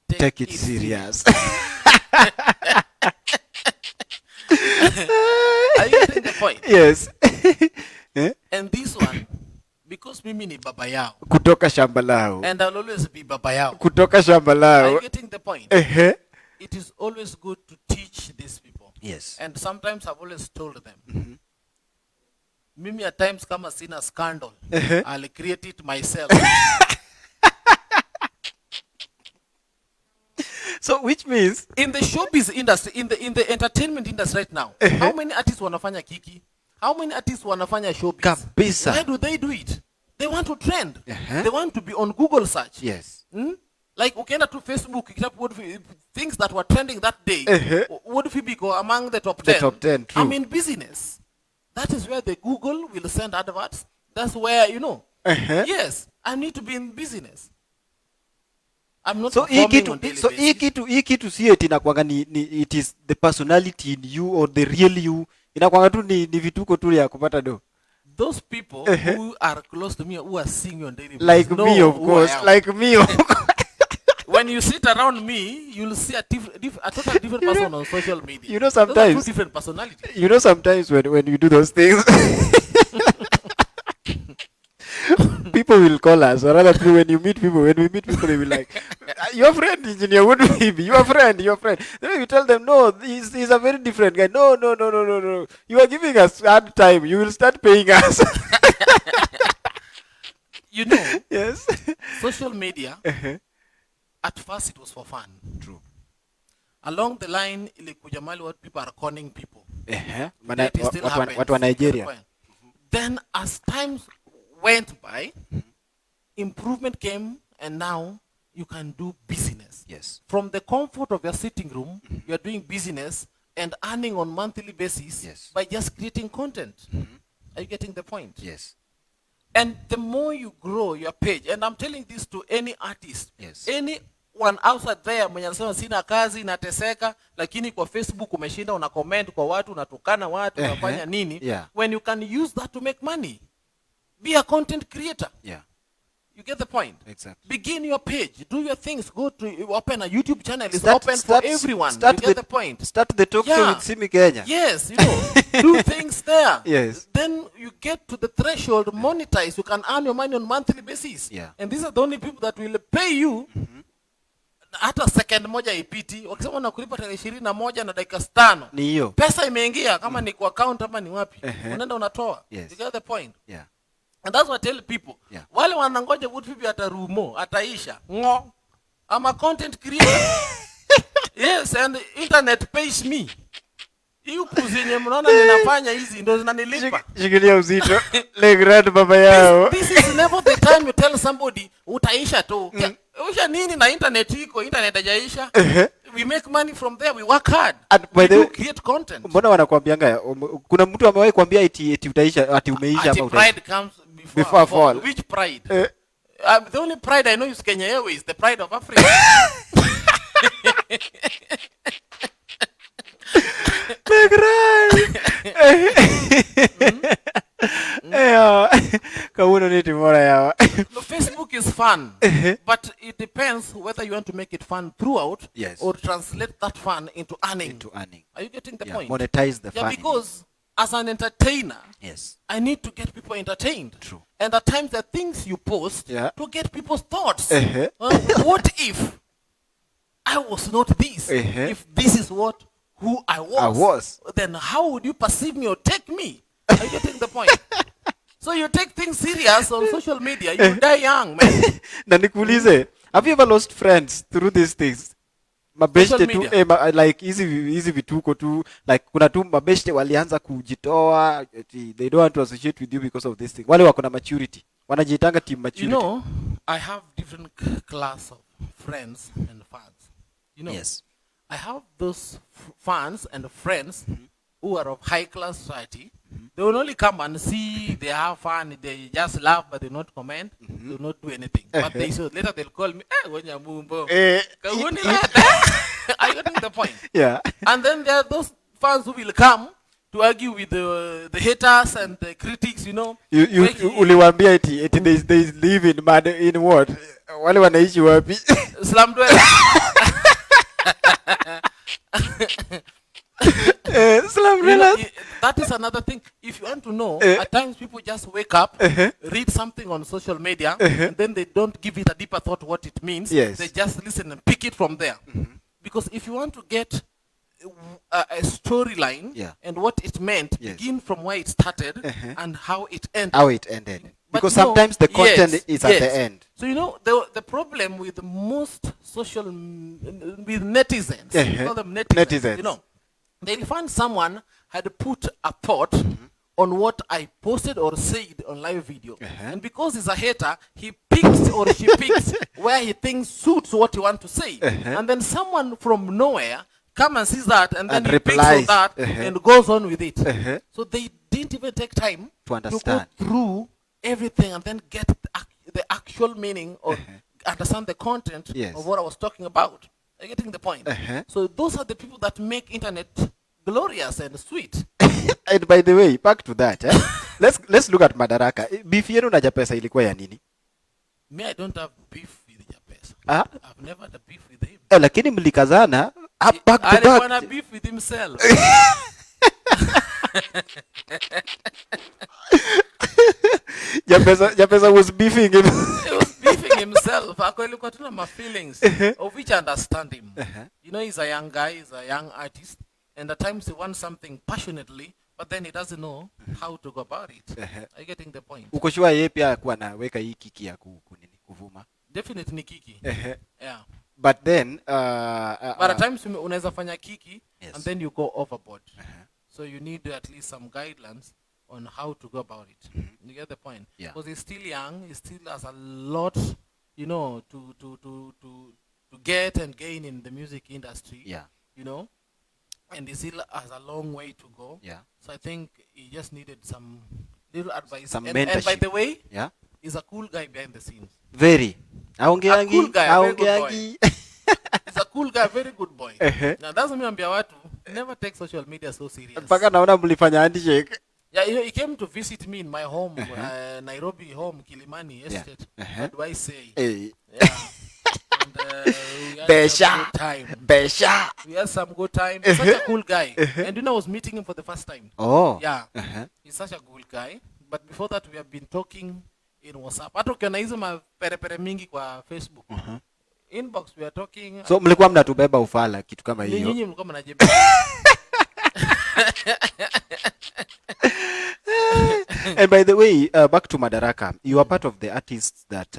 Speaker 1: Take it serious.
Speaker 2: Are you getting the point?
Speaker 1: Yes. Eh?
Speaker 2: And this one, because mimi ni baba yao,
Speaker 1: Kutoka shamba lao.
Speaker 2: and I'll always be baba yao.
Speaker 1: Kutoka shamba
Speaker 2: Are
Speaker 1: lao.
Speaker 2: you getting the point?
Speaker 1: Uh-huh.
Speaker 2: It is always good to teach these people.
Speaker 1: Yes.
Speaker 2: And sometimes I've always told them, mimi at times kama sina scandal, I'll create it myself.
Speaker 1: So which means
Speaker 2: In the showbiz industry, in the entertainment industry right now, how many artists wanafanya kiki? How many artists wanafanya showbiz?
Speaker 1: Kabisa.
Speaker 2: Why do they do it? They want to trend.
Speaker 1: Uh-huh.
Speaker 2: They want to be on Google search.
Speaker 1: yes.
Speaker 2: Like ukienda to Facebook, things that were trending that day, Wuod Fibi go among the top 10.
Speaker 1: The top 10, true.
Speaker 2: I'm in business. That is where the Google will send adverts. That's where, yes, I need to be in business. I'm not
Speaker 1: So hii
Speaker 2: performing on daily
Speaker 1: kitu hii kitu si eti inakuanga ni it is the personality in you or the real you. Inakuanga tu ni vituko tu ya kupata do.
Speaker 2: Those people who are close to me, who are seeing me on daily basis,
Speaker 1: Like
Speaker 2: know
Speaker 1: me, of
Speaker 2: who I
Speaker 1: course.
Speaker 2: am.
Speaker 1: Like me, of course.
Speaker 2: When you sit around me, you'll see a totally different person on social media.
Speaker 1: You know,
Speaker 2: Those are
Speaker 1: sometimes-
Speaker 2: two different personalities.
Speaker 1: You know, sometimes when you do those things, people will call us, or rather, when we meet people, they will like, your friend, Engineer Wuod Fibi, your friend. Then we tell them, no, he's a very different guy. No. You are giving us hard time. You will start paying us.
Speaker 2: You know,
Speaker 1: Yes.
Speaker 2: social media, at first it was for fun.
Speaker 1: True.
Speaker 2: Along the line, ilikuja mahali what people are conning people.
Speaker 1: Mana,
Speaker 2: It still happens.
Speaker 1: watu wa Nigeria.
Speaker 2: Then as times went by, improvement came, and now you can do business.
Speaker 1: Yes.
Speaker 2: From the comfort of your sitting room, you are doing business and earning on monthly basis
Speaker 1: Yes.
Speaker 2: by just creating content. Are you getting the point?
Speaker 1: Yes.
Speaker 2: And the more you grow your page, and I'm telling this to any artist,
Speaker 1: Yes.
Speaker 2: anyone outside there mwenye anasema sina kazi, nateseka, lakini kwa Facebook umeshinda, una comment kwa watu, unatukana watu, unafanya nini?
Speaker 1: Yeah.
Speaker 2: When you can use that to make money, be a content creator.
Speaker 1: Yeah.
Speaker 2: You get the point?
Speaker 1: Exactly.
Speaker 2: Begin your page, do your things, go to open a YouTube channel. It's open for everyone. You get the point?
Speaker 1: Start the talk show
Speaker 2: Yeah.
Speaker 1: with Simi Kenya.
Speaker 2: Yes, do things there.
Speaker 1: Yes.
Speaker 2: Then you get to the threshold, monetize. You can earn your money on monthly basis.
Speaker 1: Yeah.
Speaker 2: And these are the only people that will pay you. Hata second moja ipiti, wakisema unakulipa tarehe 21 na dakika 5.
Speaker 1: Ni hiyo.
Speaker 2: Pesa imeingia kama ni kwa account ama ni wapi. Unaenda unatoa.
Speaker 1: Yes.
Speaker 2: You get the point?
Speaker 1: Yeah.
Speaker 2: And that's what I tell people.
Speaker 1: Yeah.
Speaker 2: Wale wanangoja Wuod Fibi atarumo, ataisha. Ngo. I'm a content creator. Yes, and the internet pays me. Hiyo puzi yenye mnaona ninafanya hizi ndio zinanilipa.
Speaker 1: Shikilia uzito. Le grand baba yao.
Speaker 2: This is never the time you tell somebody utaisha tu. Usha nini na internet iko, internet hajaisha. We make money from there, we work hard.
Speaker 1: And by
Speaker 2: We
Speaker 1: the
Speaker 2: do
Speaker 1: way,
Speaker 2: create content.
Speaker 1: Mbona wanakuambianga kuna mtu amewahi kuambia eti utaisha ati umeisha
Speaker 2: Ati
Speaker 1: hapa utaisha.
Speaker 2: pride comes
Speaker 1: Before fall.
Speaker 2: Which pride?
Speaker 1: Eh.
Speaker 2: The only pride I know is Kenya Airways, the pride of Africa.
Speaker 1: Le grand. Kauno ni timora yawa.
Speaker 2: No, Facebook is fun, but it depends whether you want to make it fun throughout
Speaker 1: Yes.
Speaker 2: or translate that fun into earning.
Speaker 1: Into earning.
Speaker 2: Are you getting the
Speaker 1: Yeah,
Speaker 2: point?
Speaker 1: monetize the fun.
Speaker 2: Because as an entertainer,
Speaker 1: Yes.
Speaker 2: I need to get people entertained.
Speaker 1: True.
Speaker 2: And at times the things you post
Speaker 1: Yeah.
Speaker 2: to get people's thoughts.
Speaker 1: Uh-huh.
Speaker 2: What if I was not this?
Speaker 1: Uh-huh.
Speaker 2: If this is who I was, then how would you perceive me or take me? Are you getting the point? So you take things serious on social media, you die young, man.
Speaker 1: Na nikuulize, have you ever lost friends through these things? mabeshte
Speaker 2: Social
Speaker 1: tu
Speaker 2: media.
Speaker 1: like hizi vituko tu, like kuna tu mabeshte walianza kujitoa they don't want to associate with you because of this thing. Wale wako na maturity wanajitanga team maturity.
Speaker 2: You know, I have different class of friends and fans. You know,
Speaker 1: Yes.
Speaker 2: I have those fans and friends who are of high class society. They will only come and see, they have fun, they just laugh, but they not comment, they will not do anything. But they should, later they'll call me, Wanyamumbo. Are you getting the point?
Speaker 1: Yeah.
Speaker 2: And then there are those fans who will come to argue with the haters and the critics, you know.
Speaker 1: You uliwaambia eti they live in what? Wale wanaishi wapi?
Speaker 2: Slum dwellers.
Speaker 1: Slum
Speaker 2: You know,
Speaker 1: dwellers.
Speaker 2: that is another thing. If you want to know, at times people just wake up, read something on social media, and then they don't give it a deeper thought what it means.
Speaker 1: Yes.
Speaker 2: They just listen and pick it from there. Because if you want to get a storyline and what it meant, begin from where it started and how it ended.
Speaker 1: How it ended.
Speaker 2: But
Speaker 1: Because
Speaker 2: you know,
Speaker 1: sometimes the content is at
Speaker 2: yes.
Speaker 1: the end.
Speaker 2: So you know the problem with most with netizens, we call them netizens. You know, they'll find someone had put a thought on what I posted or said on live video, and because he's a hater, he picks or she picks where he thinks suits what he want to say, and then someone from nowhere come and sees that, and then he picks on that and goes on with it. So they didn't even take time
Speaker 1: to understand,
Speaker 2: to go through everything and then get the actual meaning or understand the content of what I was talking about. Are you getting the point? So those are the people that make internet glorious and sweet.
Speaker 1: And by the way, back to that, let's look at Madaraka. Beef yenu na Japesa ilikuwa ya nini?
Speaker 2: Me, I don't have beef with Japesa. I've never had a beef with him.
Speaker 1: Lakini mlikazana back to back.
Speaker 2: I want a beef with himself.
Speaker 1: Japesa was beefing him.
Speaker 2: He was beefing himself. Alikuwa tuna my feelings of which I understand him. You know, he's a young guy, he's a young artist, and at times he wants something passionately, but then he doesn't know how to go about it. Are you getting the point?
Speaker 1: Uko sure yeye pia alikuwa anaweka hii kiki ya kuvuma?
Speaker 2: Definitely ni kiki. Yeah.
Speaker 1: But then
Speaker 2: but at times unaweza fanya kiki and then you go overboard. So you need at least some guidelines on how to go about it. You get the point? Because he's still young, he still has a lot, you know, to get and gain in the music industry. You know, and he still has a long way to go. So I think he just needed some little advice.
Speaker 1: Some
Speaker 2: mentorship. And by the way, he's a cool guy behind the scenes.
Speaker 1: Very.
Speaker 2: A cool guy, a very good boy. He's a cool guy, very good boy. Now that's me ambia watu, never take social media so serious.
Speaker 1: Mpaka naona mlifanya handshake.
Speaker 2: Yeah, you know, he came to visit me in my home, Nairobi home, Kilimani Estate. What do I say? Yeah. And we had some good time.
Speaker 1: Besha.
Speaker 2: We had some good time. He's such a cool guy. And you know, I was meeting him for the first time.
Speaker 1: Oh.
Speaker 2: Yeah. He's such a cool guy. But before that, we have been talking in WhatsApp. Hata ukiona hizo maperepere mingi kwa Facebook. Inbox, we are talking.
Speaker 1: So mlikuwa mnatubeba ufala kitu kama hiyo.
Speaker 2: Nyinyi mlikuwa mnajibeba.
Speaker 1: And by the way, back to Madaraka, you are part of the artists that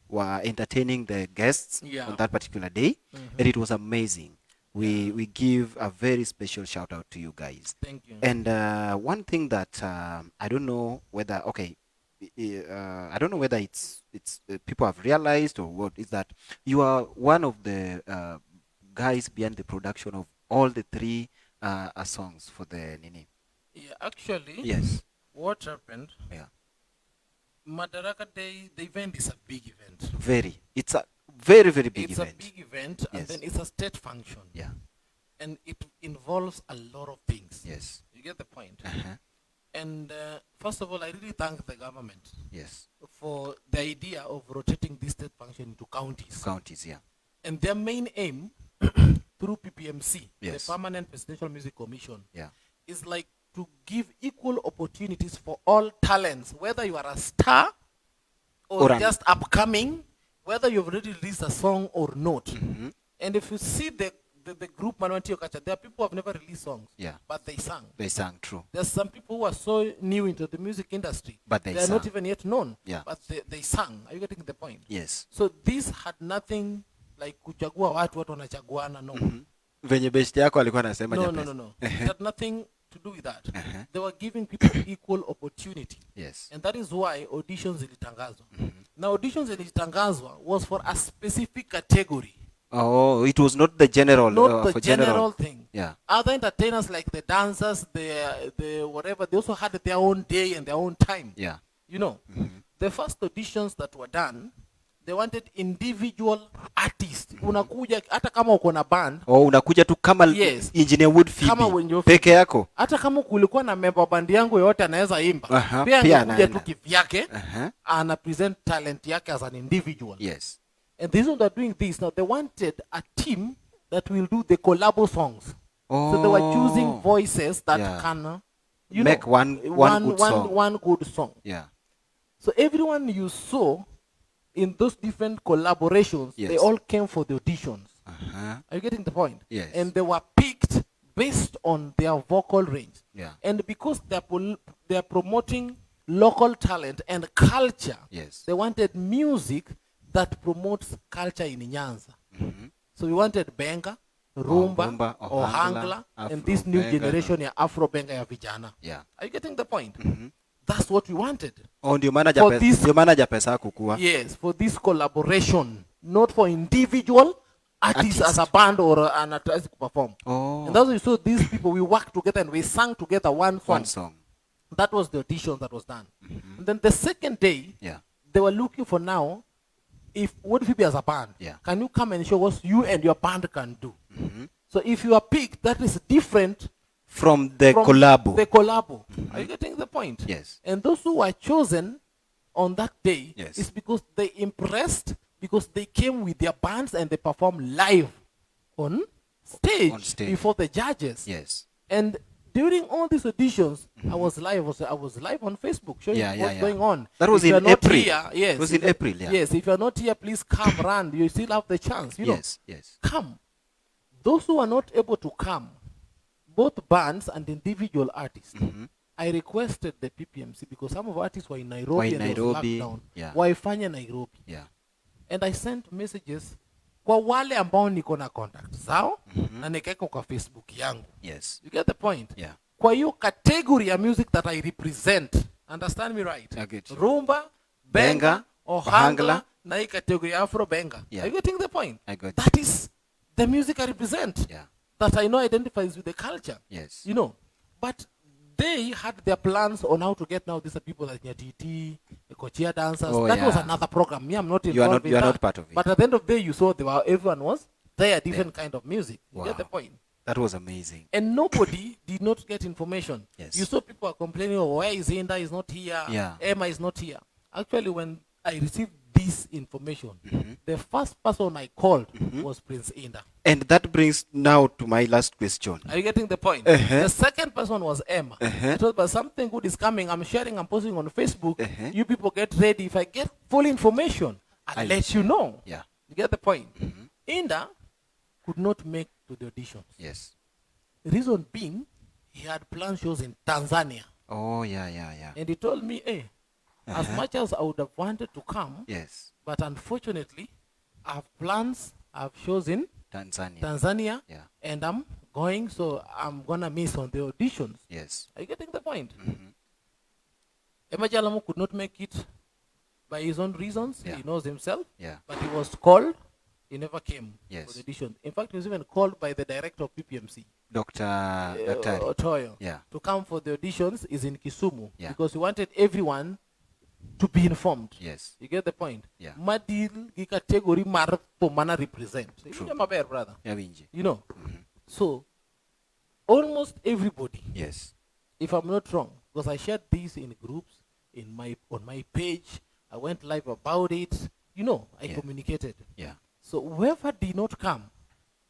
Speaker 1: were entertaining the guests on that particular day, and it was amazing. We give a very special shout out to you guys.
Speaker 2: Thank you.
Speaker 1: And one thing that I don't know whether I don't know whether it's people have realized or what, is that you are one of the guys behind the production of all the three songs for the Nini.
Speaker 2: Yeah, actually,
Speaker 1: yes.
Speaker 2: What happened?
Speaker 1: Yeah.
Speaker 2: Madaraka Day, the event is a big event.
Speaker 1: Very. It's a very, very big event.
Speaker 2: It's a big event, and then it's a state function.
Speaker 1: Yeah.
Speaker 2: And it involves a lot of things.
Speaker 1: Yes.
Speaker 2: You get the point? And first of all, I really thank the government.
Speaker 1: Yes.
Speaker 2: For the idea of rotating this state function into counties.
Speaker 1: Counties, yeah.
Speaker 2: And their main aim through PPMC, the Permanent Presidential Music Commission, is like to give equal opportunities for all talents, whether you are a star or just upcoming, whether you've already released a song or not. And if you see the group Manuantio Kacha, there are people who have never released songs, but they sang.
Speaker 1: They sang, true.
Speaker 2: There's some people who are so new into the music industry,
Speaker 1: but they
Speaker 2: are not even yet known,
Speaker 1: but
Speaker 2: they sang. Are you getting the point?
Speaker 1: Yes.
Speaker 2: So this had nothing like kuchagua watu wanachaguana, no.
Speaker 1: Venye best yako alikuwa anasema
Speaker 2: No. It had nothing to do with that. They were giving people equal opportunity.
Speaker 1: Yes.
Speaker 2: And that is why auditions ilitangazwa. Now auditions ilitangazwa was for a specific category.
Speaker 1: Oh, it was not the general.
Speaker 2: Not the general thing.
Speaker 1: Yeah.
Speaker 2: Other entertainers like the dancers, the whatever, they also had their own day and their own time.
Speaker 1: Yeah.
Speaker 2: You know, the first auditions that were done, they wanted individual artists. Unakuja hata kama uko na band.
Speaker 1: Oh, unakuja tu kama Engineer Wuod Fibi. Peke yako.
Speaker 2: Hata kama kulikuwa na member band yangu yote anaweza imba.
Speaker 1: Pia
Speaker 2: anakuja tu kivyake. Ana present talent yake as an individual.
Speaker 1: Yes.
Speaker 2: And the reason they're doing this now, they wanted a team that will do the collabo songs. Oh. So they were choosing voices that can
Speaker 1: make one good song.
Speaker 2: One good song.
Speaker 1: Yeah.
Speaker 2: So everyone you saw in those different collaborations, they all came for the auditions. Are you getting the point?
Speaker 1: Yes.
Speaker 2: And they were picked based on their vocal range.
Speaker 1: Yeah.
Speaker 2: And because they're promoting local talent and culture, they wanted music that promotes culture in Nyanza. So we wanted benga, rumba, or hangla, and this new generation ya Afro benga ya vijana.
Speaker 1: Yeah.
Speaker 2: Are you getting the point? That's what we wanted.
Speaker 1: Oh, ndio maana pesa kukua.
Speaker 2: Yes, for this collaboration, not for individual artists as a band or an artist to perform.
Speaker 1: Oh.
Speaker 2: And that's why you saw these people, we worked together and we sang together one
Speaker 1: song.
Speaker 2: That was the audition that was done. And then the second day, they were looking for now, if Wuod Fibi as a band, can you come and show us you and your band can do? So if you are picked, that is different
Speaker 1: from the collabo.
Speaker 2: The collabo. Are you getting the point?
Speaker 1: Yes.
Speaker 2: And those who were chosen on that day
Speaker 1: Yes.
Speaker 2: is because they impressed, because they came with their bands and they performed live on stage before the judges.
Speaker 1: Yes.
Speaker 2: And during all these auditions, I was live on Facebook showing what's going on.
Speaker 1: That was in April. It was in April,
Speaker 2: Yes, if you're not here, please come run. You still have the chance. You know.
Speaker 1: Yes.
Speaker 2: Come. Those who are not able to come, both bands and individual artists, I requested the PPMC because some of artists were in Nairobi and there was lockdown. Waifanya Nairobi.
Speaker 1: Yeah.
Speaker 2: And I sent messages kwa wale ambao niko na contact zao na nikaweka kwa Facebook yangu.
Speaker 1: Yes.
Speaker 2: You get the point?
Speaker 1: Yeah.
Speaker 2: Kwa hiyo category ya music that I represent, understand me right?
Speaker 1: I get you.
Speaker 2: Rumba, benga, or hangla, na hii category Afro benga. Are you getting the point?
Speaker 1: I got
Speaker 2: That is the music I represent.
Speaker 1: Yeah.
Speaker 2: That I know identifies with the culture.
Speaker 1: Yes.
Speaker 2: You know, but they had their plans on how to get now these are people like Nyatiti, Kochia dancers. That was another program. Me, I'm not involved
Speaker 1: you are not part of it.
Speaker 2: But at the end of the day, you saw everyone was there, different kind of music. You get the point?
Speaker 1: That was amazing.
Speaker 2: And nobody did not get information.
Speaker 1: Yes.
Speaker 2: You saw people are complaining, oh, why is Indah is not here?
Speaker 1: Yeah.
Speaker 2: Emma is not here. Actually, when I received this information, the first person I called was Prince Indah.
Speaker 1: And that brings now to my last question.
Speaker 2: Are you getting the point? The second person was Emma. I told her something good is coming. I'm sharing, I'm posting on Facebook. You people get ready. If I get full information, I'll let you know.
Speaker 1: Yeah.
Speaker 2: You get the point? Indah could not make to the auditions.
Speaker 1: Yes.
Speaker 2: Reason being, he had planned shows in Tanzania.
Speaker 1: Oh, yeah.
Speaker 2: And he told me, hey, as much as I would have wanted to come, but unfortunately, I have plans, I have shows in Tanzania, and I'm going, so I'm going to miss on the auditions.
Speaker 1: Yes.
Speaker 2: Are you getting the point? Emma Jalamu could not make it by his own reasons. He knows himself. But he was called. He never came for the audition. In fact, he was even called by the director of PPMC,
Speaker 1: Dr.
Speaker 2: Otoyo, to come for the auditions is in Kisumu because he wanted everyone to be informed.
Speaker 1: Yes.
Speaker 2: You get the point?
Speaker 1: Yeah.
Speaker 2: Madil gi category mar to mana represent.
Speaker 1: True.
Speaker 2: You know, brother.
Speaker 1: Yeah,
Speaker 2: you know. So almost everybody.
Speaker 1: Yes.
Speaker 2: If I'm not wrong, because I shared these in groups on my page, I went live about it. You know, I communicated.
Speaker 1: Yeah.
Speaker 2: So whoever did not come,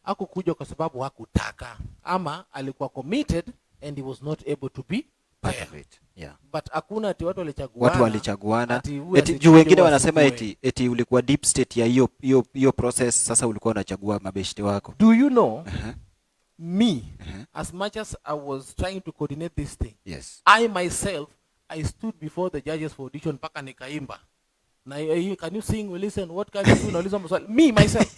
Speaker 2: hakukuja kwa sababu hakutaka ama alikuwa committed and he was not able to be
Speaker 1: part of it. Yeah.
Speaker 2: But hakuna ati watu
Speaker 1: walichaguana. Eti juu wengine wanasema eti ulikuwa deep state ya hiyo process, sasa ulikuwa unachagua mabeshte wako.
Speaker 2: Do you know me as much as I was trying to coordinate this thing?
Speaker 1: Yes.
Speaker 2: I myself, I stood before the judges for audition paka nikaimba. Now, can you sing? Listen, what can you do? Me myself.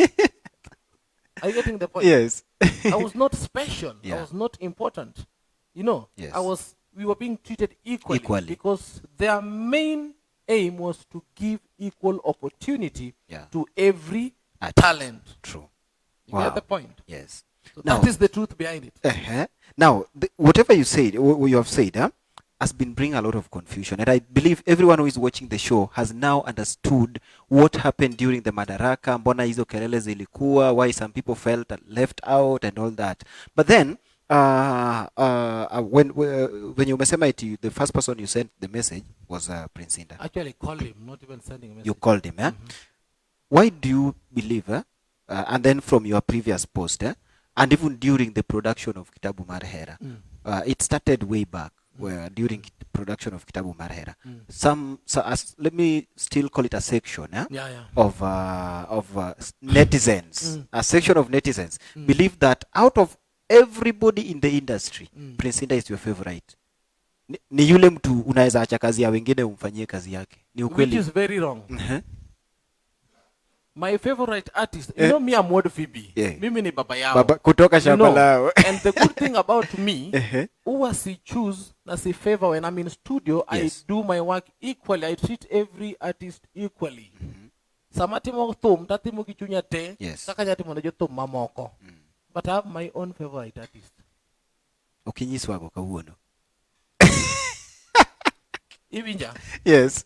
Speaker 2: Are you getting the point?
Speaker 1: Yes.
Speaker 2: I was not special.
Speaker 1: Yeah.
Speaker 2: I was not important. You know,
Speaker 1: Yes.
Speaker 2: we were being treated equally. Because their main aim was to give equal opportunity to every talent.
Speaker 1: True.
Speaker 2: You get the point?
Speaker 1: Yes.
Speaker 2: So that is the truth behind it.
Speaker 1: Now, whatever you said, you have said, has been bringing a lot of confusion. And I believe everyone who is watching the show has now understood what happened during the Madaraka, mbona hizo kelele zilikuwa, why some people felt left out and all that. But then, when you umesema it, the first person you sent the message was Prince Indah.
Speaker 2: Actually, I called him, not even sending a message.
Speaker 1: You called him, Why do you believe, and then from your previous post, and even during the production of Kitabu Marhera, it started way back, where during the production of Kitabu Marhera, let me still call it a section of netizens, a section of netizens believe that out of everybody in the industry, Prince Indah is your favorite. Ni yule mtu unaweza acha kazi ya wengine umfanyie kazi yake. Ni ukweli.
Speaker 2: Which is very wrong. My favorite artist, you know me, I'm Wuod Fibi. Mimi ni baba yao.
Speaker 1: Baba kutoka shamba lao.
Speaker 2: And the good thing about me, huwa si choose na si favor when I'm in studio, I do my work equally. I treat every artist equally. Samati mo tom, tati mo kichunya te, saka nyati mo na joto mamoko. But I have my own favorite artist.
Speaker 1: Ukinyiswa kwa uono.
Speaker 2: Ibinja.
Speaker 1: Yes.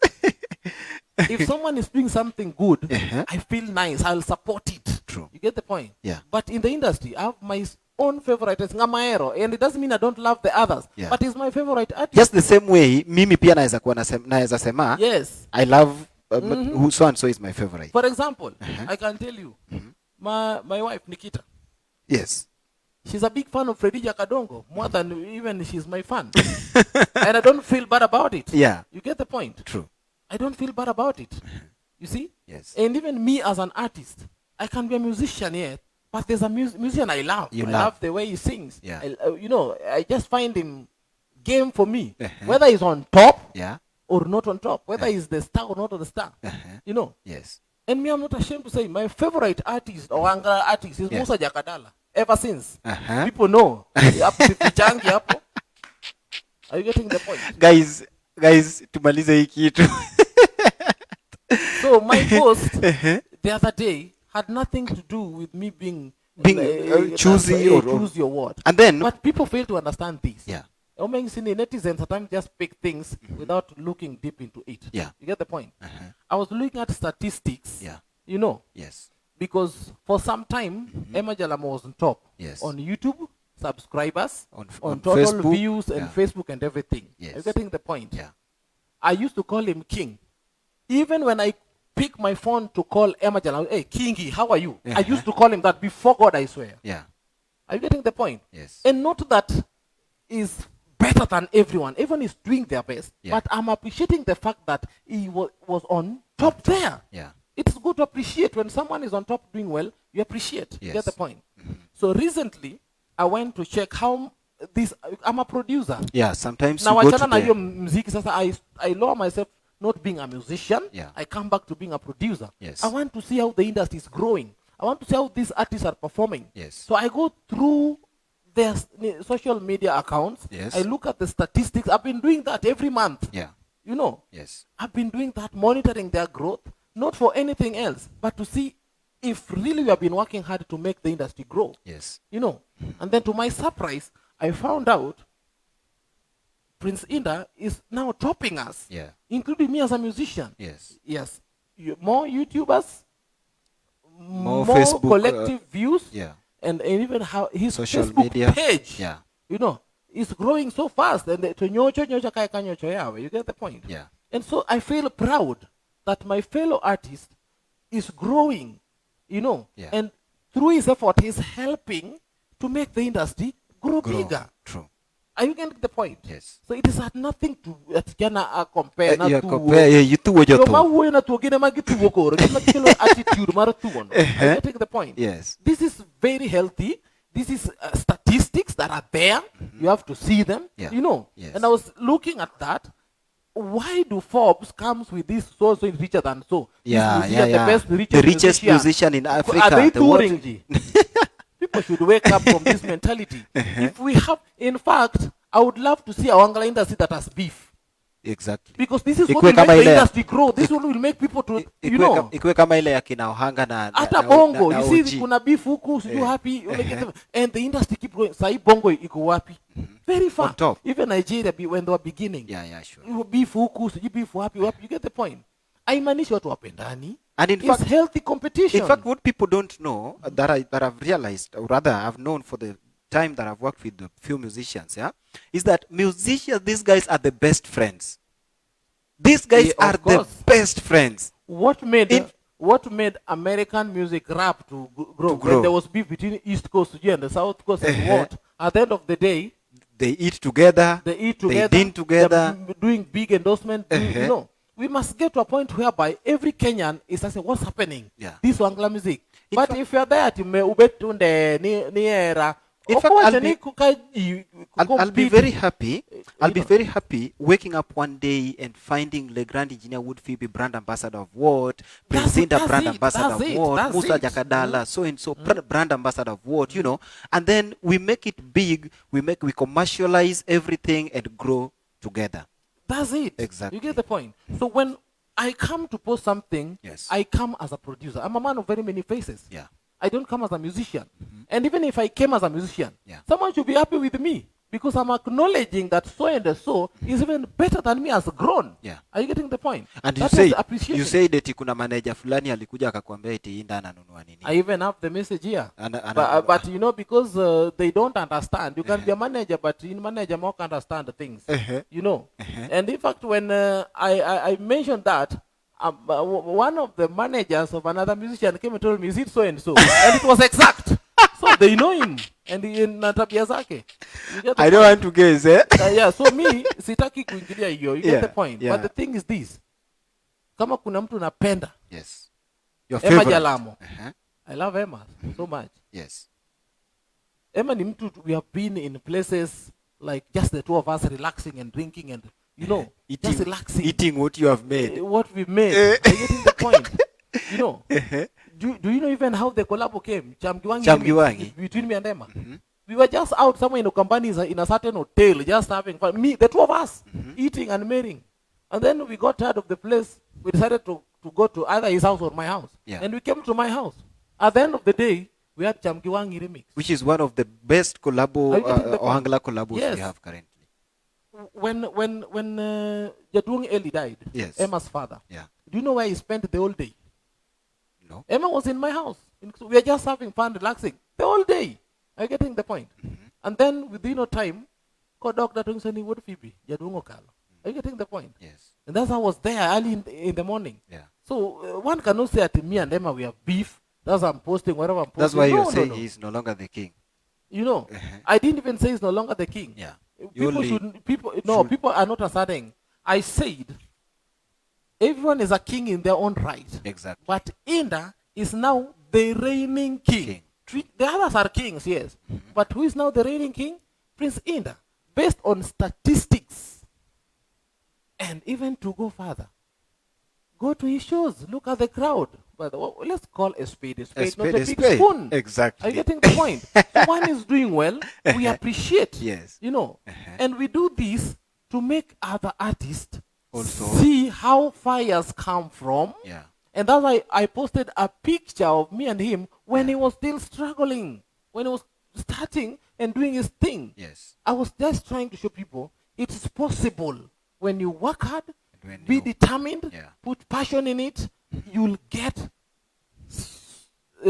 Speaker 2: If someone is doing something good, I feel nice. I'll support it.
Speaker 1: True.
Speaker 2: You get the point?
Speaker 1: Yeah.
Speaker 2: But in the industry, I have my own favorite artist, Ngamaero, and it doesn't mean I don't love the others. Yeah. But he's my favorite artist.
Speaker 1: Just the same way, mimi pia naweza sema.
Speaker 2: Yes.
Speaker 1: I love who so and so is my favorite.
Speaker 2: For example, I can tell you, my wife Nikita.
Speaker 1: Yes.
Speaker 2: She's a big fan of Musa Jakadalla, more than even she's my fan. And I don't feel bad about it.
Speaker 1: Yeah.
Speaker 2: You get the point?
Speaker 1: True.
Speaker 2: I don't feel bad about it. You see?
Speaker 1: Yes.
Speaker 2: And even me as an artist, I can be a musician yet, but there's a musician I love. I love the way he sings.
Speaker 1: Yeah.
Speaker 2: I just find him game for me. Whether he's on top or not on top. Whether he's the star or not the star. You know?
Speaker 1: Yes.
Speaker 2: And me, I'm not ashamed to say my favorite artist or Angara artist is Musa Jakadalla. Ever since. People know. Are you getting the point?
Speaker 1: Guys, tumalize hii kitu.
Speaker 2: So my post the other day had nothing to do with me being
Speaker 1: choosy or
Speaker 2: choose your word.
Speaker 1: And then,
Speaker 2: but people fail to understand this.
Speaker 1: Yeah.
Speaker 2: Netizens sometimes just pick things without looking deep into it.
Speaker 1: Yeah.
Speaker 2: You get the point? I was looking at statistics.
Speaker 1: Yeah.
Speaker 2: You know.
Speaker 1: Yes.
Speaker 2: Because for some time, Emma Jalamo was on top.
Speaker 1: Yes.
Speaker 2: On YouTube, subscribers, on total
Speaker 1: Facebook,
Speaker 2: views and Facebook and everything.
Speaker 1: Yes.
Speaker 2: You're getting the point?
Speaker 1: Yeah.
Speaker 2: I used to call him King. Even when I pick my phone to call Emma Jalamo, hey, Kingy, how are you? I used to call him that before God, I swear.
Speaker 1: Yeah.
Speaker 2: Are you getting the point?
Speaker 1: Yes.
Speaker 2: And not that is better than everyone. Everyone is doing their best.
Speaker 1: Yeah.
Speaker 2: But I'm appreciating the fact that he was on top there.
Speaker 1: Yeah.
Speaker 2: It's good to appreciate when someone is on top doing well, you appreciate.
Speaker 1: Yes.
Speaker 2: You get the point? So recently, I went to check how this, I'm a producer.
Speaker 1: Yeah, sometimes
Speaker 2: now
Speaker 1: you go to
Speaker 2: I lower myself not being a musician.
Speaker 1: Yeah.
Speaker 2: I come back to being a producer.
Speaker 1: Yes.
Speaker 2: I want to see how the industry is growing. I want to see how these artists are performing.
Speaker 1: Yes.
Speaker 2: So I go through their social media accounts.
Speaker 1: Yes.
Speaker 2: I look at the statistics. I've been doing that every month.
Speaker 1: Yeah.
Speaker 2: You know.
Speaker 1: Yes.
Speaker 2: I've been doing that, monitoring their growth, not for anything else, but to see if really we have been working hard to make the industry grow.
Speaker 1: Yes.
Speaker 2: You know. And then to my surprise, I found out Prince Indah is now topping us.
Speaker 1: Yeah.
Speaker 2: Including me as a musician.
Speaker 1: Yes.
Speaker 2: Yes. More YouTubers,
Speaker 1: more Facebook,
Speaker 2: collective views.
Speaker 1: Yeah.
Speaker 2: And even how his
Speaker 1: social
Speaker 2: Facebook
Speaker 1: media
Speaker 2: page.
Speaker 1: Yeah.
Speaker 2: You know, is growing so fast. And you get the point?
Speaker 1: Yeah.
Speaker 2: And so I feel proud that my fellow artist is growing, you know.
Speaker 1: Yeah.
Speaker 2: And through his effort, he's helping to make the industry grow bigger.
Speaker 1: True.
Speaker 2: Are you getting the point?
Speaker 1: Yes.
Speaker 2: So it is had nothing to compare.
Speaker 1: You two were your
Speaker 2: getting the point?
Speaker 1: Yes.
Speaker 2: This is very healthy. This is statistics that are there. You have to see them.
Speaker 1: Yeah.
Speaker 2: You know.
Speaker 1: Yes.
Speaker 2: And I was looking at that. Why do Forbes comes with this so richer than so?
Speaker 1: Yeah,
Speaker 2: the best,
Speaker 1: the richest musician in Africa.
Speaker 2: Are they touring? people should wake up from this mentality. If we have, in fact, I would love to see our Angla industry that has beef.
Speaker 1: Exactly.
Speaker 2: Because this is what
Speaker 1: Ikuwe
Speaker 2: will make
Speaker 1: kama
Speaker 2: the
Speaker 1: ile ya-
Speaker 2: industry grow. This will make people to, you know.
Speaker 1: Ikuwe kama ile ya kina Ohanga na
Speaker 2: Hata bongo,
Speaker 1: na
Speaker 2: you see,
Speaker 1: OG.
Speaker 2: kuna beef huku, sijui happy, and the industry keep growing. Sahi bongo iko wapi? Very far.
Speaker 1: On top.
Speaker 2: Even Nigeria, when they were beginning.
Speaker 1: Yeah, sure.
Speaker 2: Beef huku, sijui beef wapi, you get the point. Haimaanishi watu wapendani.
Speaker 1: And in
Speaker 2: It's
Speaker 1: fact,
Speaker 2: healthy competition.
Speaker 1: in fact, what people don't know that I've realized, or rather I've known for the time that I've worked with the few musicians, yeah, is that musicians, these guys are the best friends. These guys
Speaker 2: Yeah,
Speaker 1: are
Speaker 2: of course.
Speaker 1: the best friends.
Speaker 2: What made American music rap to grow?
Speaker 1: grow.
Speaker 2: When there was beef between East Coast and the South Coast, and what? At the end of the day,
Speaker 1: They eat together.
Speaker 2: they eat together.
Speaker 1: They dine together.
Speaker 2: They're doing big endorsement. You know, we must get to a point whereby every Kenyan is asking, "What's happening?"
Speaker 1: Yeah.
Speaker 2: This Angla music.
Speaker 1: In
Speaker 2: But
Speaker 1: fact-
Speaker 2: if you're there, you may ubetunde ni era.
Speaker 1: In fact, I'll be very happy. I'll be very happy waking up one day and finding Le Grand Engineer Wuod Fibi, brand ambassador of what, Prince Indah, brand ambassador of what, Musa Jakadalla, so and so, brand ambassador of what, you know. And then we make it big. We commercialize everything and grow together.
Speaker 2: That's it.
Speaker 1: Exactly.
Speaker 2: You get the point. So when I come to post something,
Speaker 1: Yes.
Speaker 2: I come as a producer. I'm a man of very many faces.
Speaker 1: Yeah.
Speaker 2: I don't come as a musician. And even if I came as a musician,
Speaker 1: Yeah.
Speaker 2: someone should be happy with me because I'm acknowledging that so and so is even better than me as grown.
Speaker 1: Yeah.
Speaker 2: Are you getting the point?
Speaker 1: And
Speaker 2: That is appreciation.
Speaker 1: you say that kuna manager fulani alikuja akakwambia eti Indah ananunua nini.
Speaker 2: I even have the message here.
Speaker 1: And
Speaker 2: But you know, because they don't understand, you can be a manager, but in manager more can understand the things. You know. And in fact, when I mentioned that, one of the managers of another musician came and told me, "Is it so and so?" And it was exact. So they know him, and na tabia zake. You get the
Speaker 1: I don't
Speaker 2: point?
Speaker 1: want to guess, eh?
Speaker 2: Yeah, so me sitaki kuingilia hiyo. You get the point.
Speaker 1: Yeah.
Speaker 2: But the thing is this. Kama kuna mtu napenda,
Speaker 1: Yes. Your
Speaker 2: Emma
Speaker 1: favorite.
Speaker 2: Jalamo. I love Emma so much.
Speaker 1: Yes.
Speaker 2: Emma ni mtu, we have been in places like just the two of us relaxing and drinking and, you know, just relaxing.
Speaker 1: Eating what you have made.
Speaker 2: What we made. Are you getting the point? You know. Do you know even how the collab came?
Speaker 1: Chamgiwangi.
Speaker 2: Between me and Emma. We were just out somewhere in Ukambani in a certain hotel, just having fun. Me, the two of us, eating and marrying. And then we got tired of the place. We decided to go to either his house or my house.
Speaker 1: Yeah.
Speaker 2: And we came to my house. At the end of the day, we had Chamgiwangi remix.
Speaker 1: Which is one of the best collabo,
Speaker 2: Are you getting the point?
Speaker 1: Ohangla collabos
Speaker 2: Yes.
Speaker 1: we have currently.
Speaker 2: When Jatuang Eli died,
Speaker 1: Yes.
Speaker 2: Emma's father,
Speaker 1: Yeah.
Speaker 2: do you know where he spent the whole day?
Speaker 1: No.
Speaker 2: Emma was in my house. We were just having fun, relaxing the whole day. Are you getting the point? And then within no time, called Dr. Tungsani Wuod Fibi, Jatuang Okalo. Are you getting the point?
Speaker 1: Yes.
Speaker 2: And that's how I was there early in the morning.
Speaker 1: Yeah.
Speaker 2: So one cannot say that me and Emma we have beef. That's why I'm posting whatever I'm posting.
Speaker 1: That's why you're
Speaker 2: No,
Speaker 1: saying
Speaker 2: no.
Speaker 1: he's no longer the king.
Speaker 2: You know, I didn't even say he's no longer the king.
Speaker 1: Yeah. You only
Speaker 2: People
Speaker 1: should-
Speaker 2: people are not asserting. I said everyone is a king in their own right.
Speaker 1: Exactly.
Speaker 2: But Indah is now the reigning king. The others are kings, yes. But who is now the reigning king? Prince Indah. Based on statistics. And even to go further. Go to his shows. Look at the crowd. But let's call a spade a spade, not a big spoon.
Speaker 1: Exactly.
Speaker 2: Are you getting the point? So one is doing well. We appreciate.
Speaker 1: Yes.
Speaker 2: You know. And we do this to make other artists
Speaker 1: Also.
Speaker 2: see how fires come from.
Speaker 1: Yeah.
Speaker 2: And that's why I posted a picture of me and him when he was still struggling, when he was starting and doing his thing.
Speaker 1: Yes.
Speaker 2: I was just trying to show people it is possible when you work hard,
Speaker 1: When
Speaker 2: be
Speaker 1: you-
Speaker 2: determined,
Speaker 1: Yeah.
Speaker 2: put passion in it, you'll get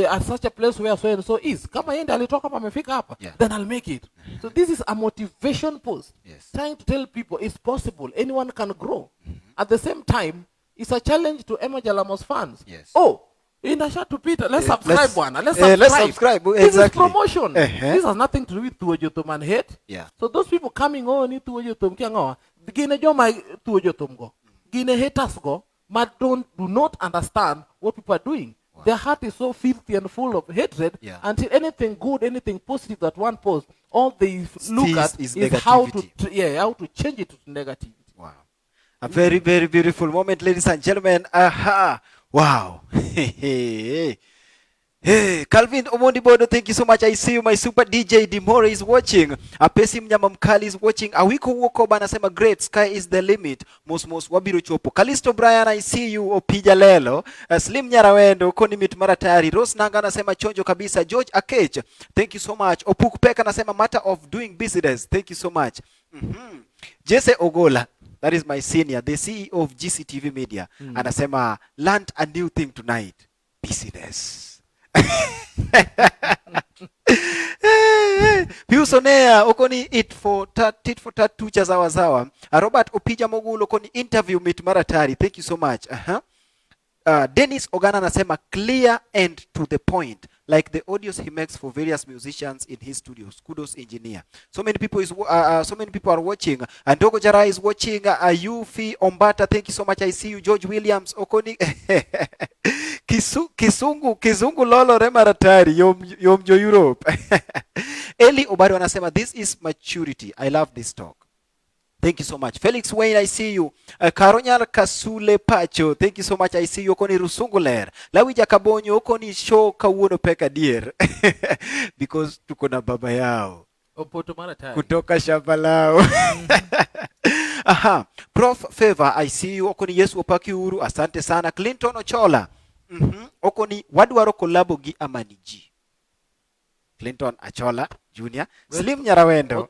Speaker 2: at such a place where so and so is. Kama yeye alitoka hapa amefika hapa,
Speaker 1: Yeah.
Speaker 2: then I'll make it. So this is a motivation post.
Speaker 1: Yes.
Speaker 2: Trying to tell people it's possible. Anyone can grow. At the same time, it's a challenge to Emma Jalamo's fans.
Speaker 1: Yes.
Speaker 2: Oh, inasha tupita. Let's
Speaker 1: Eh,
Speaker 2: subscribe,
Speaker 1: let's-
Speaker 2: one. Let's
Speaker 1: eh,
Speaker 2: subscribe.
Speaker 1: let's subscribe.
Speaker 2: This is
Speaker 1: Exactly.
Speaker 2: promotion.
Speaker 1: Uh-huh.
Speaker 2: This has nothing to do with Tuojotom and hate.
Speaker 1: Yeah.
Speaker 2: So those people coming on ni Tuojotom kiangoa. Gine joma Tuojotom go. Gine haters go. But do not understand what people are doing.
Speaker 1: Wow.
Speaker 2: Their heart is so filthy and full of hatred
Speaker 1: Yeah.
Speaker 2: until anything good, anything positive that one posts, all they look at
Speaker 1: is
Speaker 2: is how to
Speaker 1: negativity.
Speaker 2: how to change it to negativity.
Speaker 1: Wow. A very, very beautiful moment, ladies and gentlemen. Aha. Wow. Hey, Calvin Omondi Bodo, thank you so much. I see you. My super DJ Dimore is watching. Apesi Mnyama Mkali is watching. Awiko Wokoba anasema great. Sky is the limit. Mos Wabiru Chopo. Kalisto Brian, I see you. Opija Lelo. Slim Nyarawendo. Koni mit mara tayari. Rose Nanga anasema chonjo kabisa. George Akech, thank you so much. Opuk Peka anasema matter of doing business. Thank you so much. Jesse Ogola, that is my senior, the CEO of GCTV Media. Anasema learned a new thing tonight. Business. Piusonea okoni it for tat tucha zawa zawa. Robert Opija Mogulo okoni interview mit maratari. Thank you so much. Dennis Ogana anasema clear and to the point, like the audios he makes for various musicians in his studios. Kudos engineer. So many people are watching. Ndogo Jara is watching. Yufi Ombata, thank you so much. I see you. George Williams okoni Kizungu Lolo Remaratari Yomjo Europe. Eli Obado anasema this is maturity. I love this talk. Thank you so much. Felix Wayne, I see you. Karonyal Kasule Pacho, thank you so much. I see you. Okoni Rusunguler. Lawija Kabonyo, okoni show kawuono peka dear. Because tuko na baba yao. Kutoka shamba lao. Aha. Prof Favor, I see you. Okoni Yesu Opaki Uru, asante sana. Clinton Ochola. Okoni wadwaro kolabo gi amaniji. Clinton Achola Junior. Slim Nyarawendo.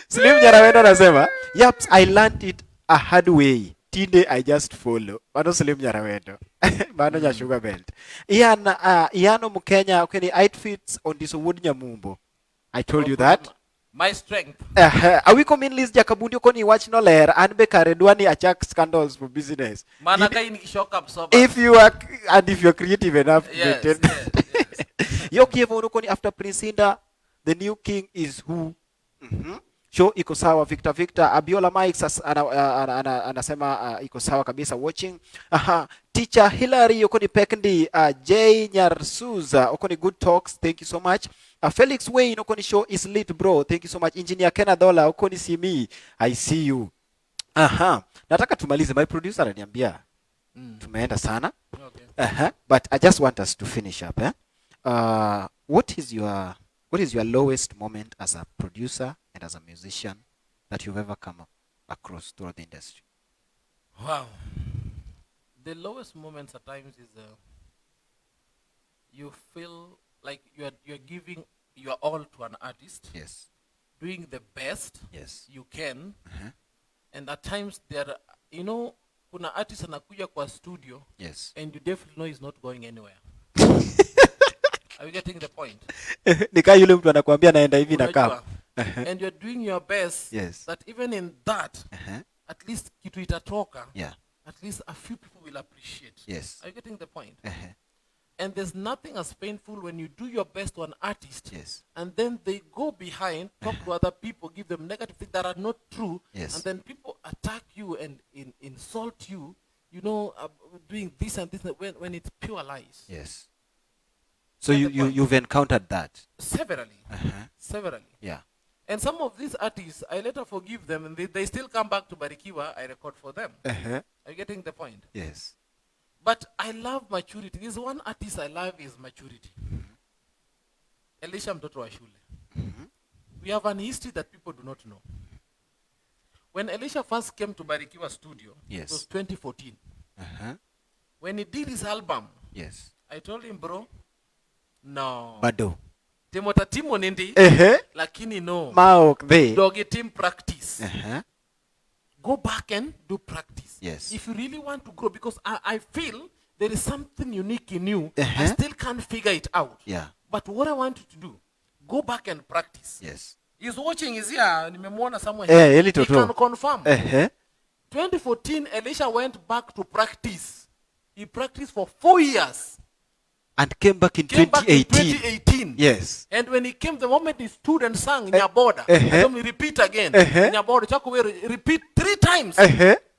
Speaker 1: Slim Nyarawendo anasema, "Yaps, I learned it a hard way. Tinde I just follow." Bado Slim Nyarawendo. Bado nya sugar belt. Iano Mkenya okeni outfits on this Wuod Nyamumbo. I told you that.
Speaker 2: My strength.
Speaker 1: Awiko min Liz Jakabundi okoni watch no ler anbe karedwani achak scandals for business.
Speaker 2: Mana kai nikishock absorber.
Speaker 1: If you are creative enough to maintain.
Speaker 2: Yes.
Speaker 1: Yokievo okoni after Prince Indah, the new king is who? Show iko sawa. Victor Abiola Mike anasema iko sawa kabisa watching. Teacher Hilary okoni Pekndi. J Nyarsuza okoni good talks, thank you so much. Felix Wayne okoni show is lit bro, thank you so much. Engineer Kenadola okoni simi, I see you. Nataka tumalize, my producer ananiambia tumeenda sana. Okay. But I just want us to finish up. What is your lowest moment as a producer and as a musician that you've ever come across throughout the industry?
Speaker 2: Wow. The lowest moments at times is you feel like you're giving your all to an artist.
Speaker 1: Yes.
Speaker 2: Doing the best you can. And at times kuna artist anakuja kwa studio.
Speaker 1: Yes.
Speaker 2: And you definitely know he's not going anywhere. Are you getting the point?
Speaker 1: Nika yule mtu anakuambia naenda hivi na kama.
Speaker 2: And you're doing your best.
Speaker 1: Yes.
Speaker 2: That even in that, at least kitu itatoka.
Speaker 1: Yeah.
Speaker 2: At least a few people will appreciate.
Speaker 1: Yes.
Speaker 2: Are you getting the point? And there's nothing as painful when you do your best to an artist.
Speaker 1: Yes.
Speaker 2: And then they go behind, talk to other people, give them negative things that are not true.
Speaker 1: Yes.
Speaker 2: And then people attack you and insult you, doing this and this when it's pure lies.
Speaker 1: Yes. So you've encountered that?
Speaker 2: Severally. Severally.
Speaker 1: Yeah.
Speaker 2: And some of these artists, I later forgive them and they still come back to Barikiwa, I record for them. Are you getting the point?
Speaker 1: Yes.
Speaker 2: But I love maturity. There's one artist I love is maturity. Elisha mtoto wa shule. We have an history that people do not know. When Elisha first came to Barikiwa studio, it was 2014. When he did his album, I told him, bro, no.
Speaker 1: Bado.
Speaker 2: Timota timo nindi, lakini no.
Speaker 1: Maok they.
Speaker 2: Dogi team practice. Go back and do practice.
Speaker 1: Yes.
Speaker 2: If you really want to grow, because I feel there is something unique in you. I still can't figure it out.
Speaker 1: Yeah.
Speaker 2: But what I want you to do, go back and practice.
Speaker 1: Yes.
Speaker 2: He's watching, is here. Nimemwona somewhere.
Speaker 1: He
Speaker 2: can confirm. 2014, Elisha went back to practice. He practiced for 4 years.
Speaker 1: And came back in 2018. Yes.
Speaker 2: And when he came, the moment he stood and sang Nyaboda, I told him, repeat again. Nyaboda, repeat 3 times.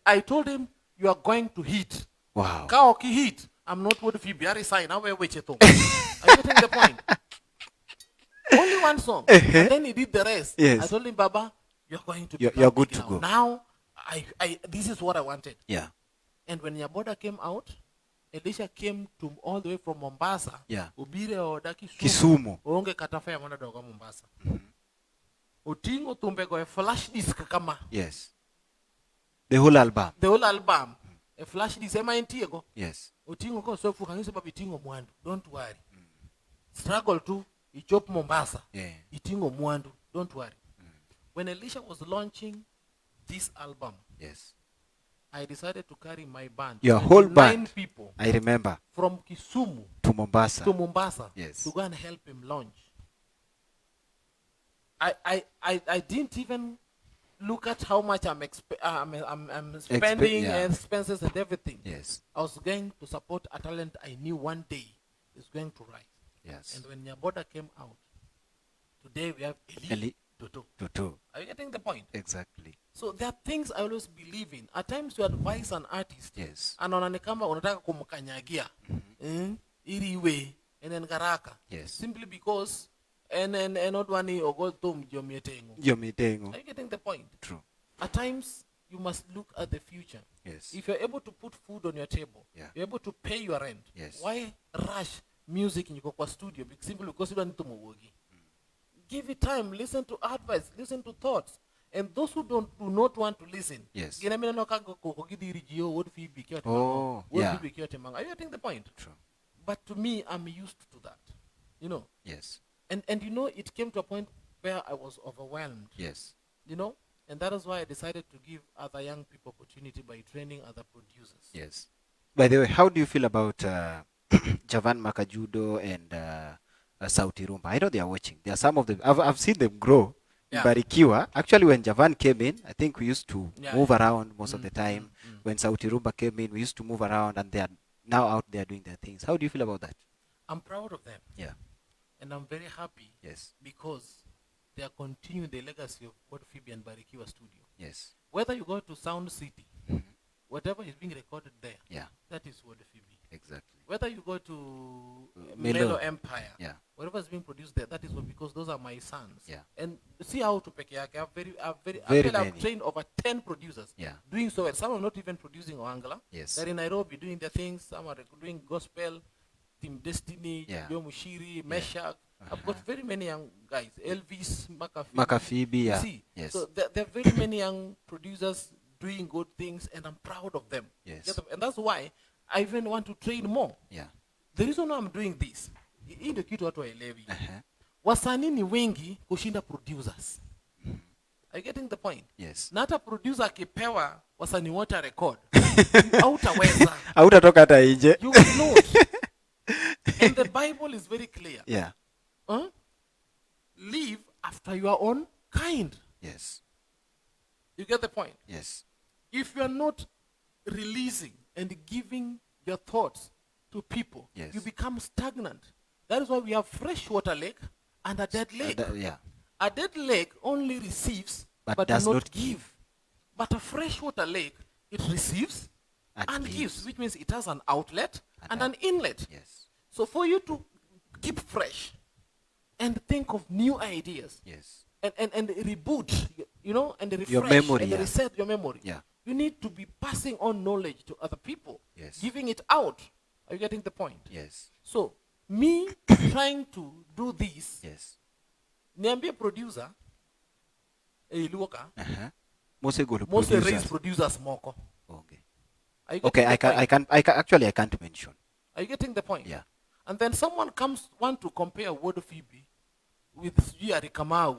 Speaker 2: I told him, you are going to hit.
Speaker 1: Wow.
Speaker 2: Kaoki hit. I'm not Wuod Fibi. Are you getting the point? Only one song. And then he did the rest.
Speaker 1: Yes.
Speaker 2: I told him, Baba, you're going to be
Speaker 1: you're good to go.
Speaker 2: Now, this is what I wanted.
Speaker 1: Yeah.
Speaker 2: And when Nyaboda came out, Elisha came to all the way from Mombasa.
Speaker 1: Yeah.
Speaker 2: Ubire oda
Speaker 1: Kisumu.
Speaker 2: Onge katafaya mwana doga Mombasa. Utingo tumbego a flash disc kama.
Speaker 1: Yes. The whole album.
Speaker 2: The whole album. A flash disc ema entiego.
Speaker 1: Yes.
Speaker 2: Utingo ko so fuka ngise babitingo mwandu. Don't worry. Struggle to ichop Mombasa.
Speaker 1: Yeah.
Speaker 2: Itingo mwandu. Don't worry. When Elisha was launching this album,
Speaker 1: Yes.
Speaker 2: I decided to carry my band.
Speaker 1: Your whole
Speaker 2: 9
Speaker 1: band.
Speaker 2: people.
Speaker 1: I remember.
Speaker 2: From Kisumu
Speaker 1: To Mombasa.
Speaker 2: to Mombasa.
Speaker 1: Yes.
Speaker 2: To go and help him launch. I didn't even look at how much I'm spending,
Speaker 1: yeah.
Speaker 2: expenses and everything.
Speaker 1: Yes.
Speaker 2: I was going to support a talent I knew one day is going to rise.
Speaker 1: Yes.
Speaker 2: And when Nyaboda came out, today we have
Speaker 1: Eli
Speaker 2: Toto.
Speaker 1: Tutu.
Speaker 2: Are you getting the point?
Speaker 1: Exactly.
Speaker 2: So there are things I always believe in. At times you advise an artist.
Speaker 1: Yes.
Speaker 2: Anaona kama unataka kumkanyagia. Ili iwe enen garaka.
Speaker 1: Yes.
Speaker 2: Simply because enodwani ogotom jomietengo.
Speaker 1: Jomietengo.
Speaker 2: Are you getting the point?
Speaker 1: True.
Speaker 2: At times you must look at the future.
Speaker 1: Yes.
Speaker 2: If you're able to put food on your table,
Speaker 1: Yeah.
Speaker 2: you're able to pay your rent.
Speaker 1: Yes.
Speaker 2: Why rush music in your studio? Simply because you don't need to move. Give it time, listen to advice, listen to thoughts. And those who do not want to listen.
Speaker 1: Yes.
Speaker 2: Oh,
Speaker 1: yeah.
Speaker 2: Are you getting the point?
Speaker 1: True.
Speaker 2: But to me, I'm used to that. You know?
Speaker 1: Yes.
Speaker 2: And you know, it came to a point where I was overwhelmed.
Speaker 1: Yes.
Speaker 2: You know? And that is why I decided to give other young people opportunity by training other producers.
Speaker 1: Yes. By the way, how do you feel about Javan Makajudo and Sauti Rumba? I know they are watching. There are some of them. I've seen them grow.
Speaker 2: Yeah.
Speaker 1: Barikiwa. Actually, when Javan came in, I think we used to
Speaker 2: Yeah,
Speaker 1: move
Speaker 2: yeah.
Speaker 1: around most of the time. When Sauti Rumba came in, we used to move around, and they are now out there doing their things. How do you feel about that?
Speaker 2: I'm proud of them.
Speaker 1: Yeah.
Speaker 2: And I'm very happy
Speaker 1: Yes.
Speaker 2: because they are continuing the legacy of Wuod Fibi and Barikiwa Studio.
Speaker 1: Yes.
Speaker 2: Whether you go to Sound City, whatever is being recorded there,
Speaker 1: Yeah.
Speaker 2: that is Wuod Fibi.
Speaker 1: Exactly.
Speaker 2: Whether you go to
Speaker 1: Melo.
Speaker 2: Melo Empire,
Speaker 1: Yeah.
Speaker 2: whatever is being produced there, that is what, because those are my sons.
Speaker 1: Yeah.
Speaker 2: And see how to peke yake.
Speaker 1: Very
Speaker 2: I've
Speaker 1: many.
Speaker 2: trained over 10 producers.
Speaker 1: Yeah.
Speaker 2: Doing so well. Some are not even producing Oangala.
Speaker 1: Yes.
Speaker 2: They're in Nairobi doing their things. Some are doing gospel, Team Destiny,
Speaker 1: Yeah.
Speaker 2: Joe Mushiri, Meshach. I've got very many young guys. Elvis, Makafi.
Speaker 1: Makafibi, yeah.
Speaker 2: You see?
Speaker 1: Yes.
Speaker 2: So there are very many young producers doing good things, and I'm proud of them.
Speaker 1: Yes.
Speaker 2: And that's why I even want to train more.
Speaker 1: Yeah.
Speaker 2: The reason why I'm doing this, hii ndio kitu watu waelewi.
Speaker 1: Uh-huh.
Speaker 2: Wasanii ni wengi kushinda producers. Are you getting the point?
Speaker 1: Yes.
Speaker 2: Na hata producer akipewa wasanii wote record, hautaweza.
Speaker 1: Hautatoka hata nje.
Speaker 2: You will not. And the Bible is very clear.
Speaker 1: Yeah.
Speaker 2: Live after your own kind.
Speaker 1: Yes.
Speaker 2: You get the point?
Speaker 1: Yes.
Speaker 2: If you are not releasing and giving your thoughts to people,
Speaker 1: Yes.
Speaker 2: you become stagnant. That is why we have freshwater lake and a dead lake.
Speaker 1: Yeah.
Speaker 2: A dead lake only receives
Speaker 1: But does not give.
Speaker 2: But a freshwater lake, it receives and gives, which means it has an outlet and an inlet.
Speaker 1: Yes.
Speaker 2: So for you to keep fresh and think of new ideas,
Speaker 1: Yes.
Speaker 2: and reboot, you know, and refresh,
Speaker 1: Your memory,
Speaker 2: and
Speaker 1: yeah.
Speaker 2: reset your memory.
Speaker 1: Yeah.
Speaker 2: You need to be passing on knowledge to other people,
Speaker 1: Yes.
Speaker 2: giving it out. Are you getting the point?
Speaker 1: Yes.
Speaker 2: So, me trying to do this,
Speaker 1: Yes.
Speaker 2: niambie producer, Luoka,
Speaker 1: Uh-huh. Mose go to
Speaker 2: most
Speaker 1: producers.
Speaker 2: raise producers moko.
Speaker 1: Okay.
Speaker 2: Are you
Speaker 1: Okay,
Speaker 2: getting
Speaker 1: I
Speaker 2: the point?
Speaker 1: can actually I can't mention.
Speaker 2: Are you getting the point?
Speaker 1: Yeah.
Speaker 2: And then someone want to compare Wuod Fibi with Ari Kamau.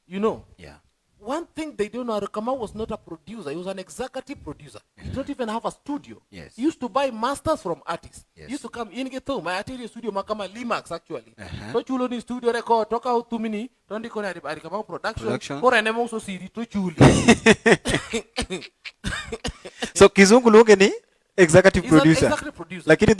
Speaker 2: You know,
Speaker 1: Yeah.
Speaker 2: one thing they don't know, Ari Kamau was not a producer. He was an executive producer. He did not even have a studio.
Speaker 1: Yes.
Speaker 2: He used to buy masters from artists.
Speaker 1: Yes.
Speaker 2: He used to come in, get my artillery studio, makama Limax actually.
Speaker 1: Uh-huh.
Speaker 2: To chulo ni studio record, toka out 2 minutes, don't you Ari Kamau production. Kora nemo so CD to chulo.
Speaker 1: So Kizungu lunge ni executive
Speaker 2: He's an
Speaker 1: producer.
Speaker 2: executive producer.
Speaker 1: Lakini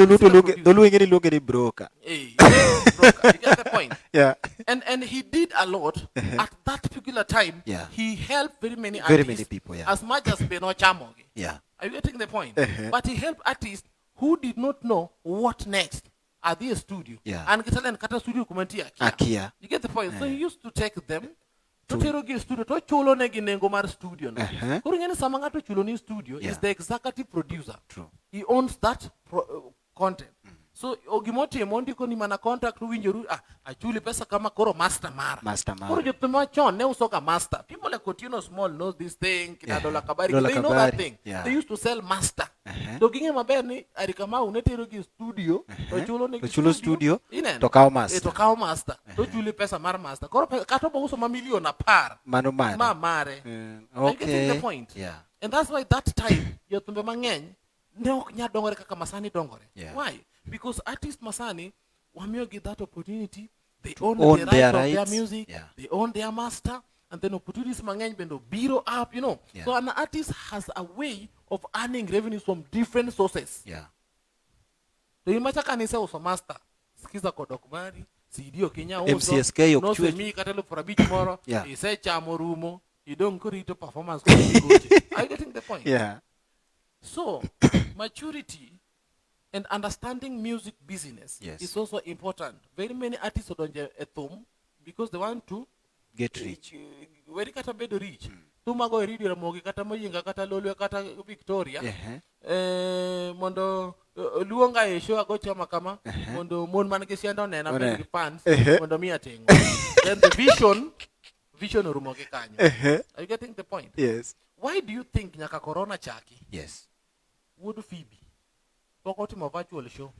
Speaker 1: Dolu ingeni lunge ni broker.
Speaker 2: Hey, broker. You get the point?
Speaker 1: Yeah.
Speaker 2: And he did a lot at that particular time.
Speaker 1: Yeah.
Speaker 2: He helped very many
Speaker 1: Very
Speaker 2: artists.
Speaker 1: many people, yeah.
Speaker 2: As much as Beno Chamoge.
Speaker 1: Yeah.
Speaker 2: Are you getting the point?
Speaker 1: Uh-huh.
Speaker 2: But he helped artists who did not know what next at their studio.
Speaker 1: Yeah.
Speaker 2: And Kitalen Kata studio kumentia.
Speaker 1: Akia.
Speaker 2: You get the point? So he used to take them, to tero gi studio to chulo ne gi nengo mar studio no. Koro ngene sama ngato chulo ni studio is the executive producer.
Speaker 1: True.
Speaker 2: He owns that content. So ogimotimo ndiko ni mana contract winjoru achuli pesa kama koro master mara. Koro jopima chon ne usoka master. People like Coutinho Small knows this thing, kina Dola Kabari, they know that thing. They used to sell master. To ginge maber ni arikama unetero gi studio, to chulo ne
Speaker 1: studio, to kao master.
Speaker 2: To kao master. To chuli pesa mar master. Koro kato bo uso mamilion apar.
Speaker 1: Mano mare.
Speaker 2: Ma mare.
Speaker 1: Okay.
Speaker 2: Getting the point.
Speaker 1: Yeah.
Speaker 2: And that's why that time jotumbe mangeny ne ok nya dongore kaka masani dongore. Why? Because artist masani wamio get that opportunity, they own the right of their music, they own their master, and then opportunities mangeny bendo biro up, you know. So an artist has a way of earning revenues from different sources. So imacha kanise uso master, skiza ko dokumari, CD Kenya uso,
Speaker 1: MCSK
Speaker 2: no se mi katelo for a bit tomorrow, ise chamo rumo, you don't go to performance. Are you getting the point? So maturity and understanding music business is also important. Very many artists don't get a thumb because they want to
Speaker 1: get rich.
Speaker 2: Very kata bedo rich. Tumago radio la mogi kata moyinga kata lolo kata Victoria. Mondo luonga esho ago chama kama mondo mon man ke sianda nena be fans mondo mi atengo. Then the vision orumoge kanyo. Are you getting the point?
Speaker 1: Yes.
Speaker 2: Why do you think nyaka corona chaki?
Speaker 1: Yes.
Speaker 2: Wuod Fibi pokotimo virtual show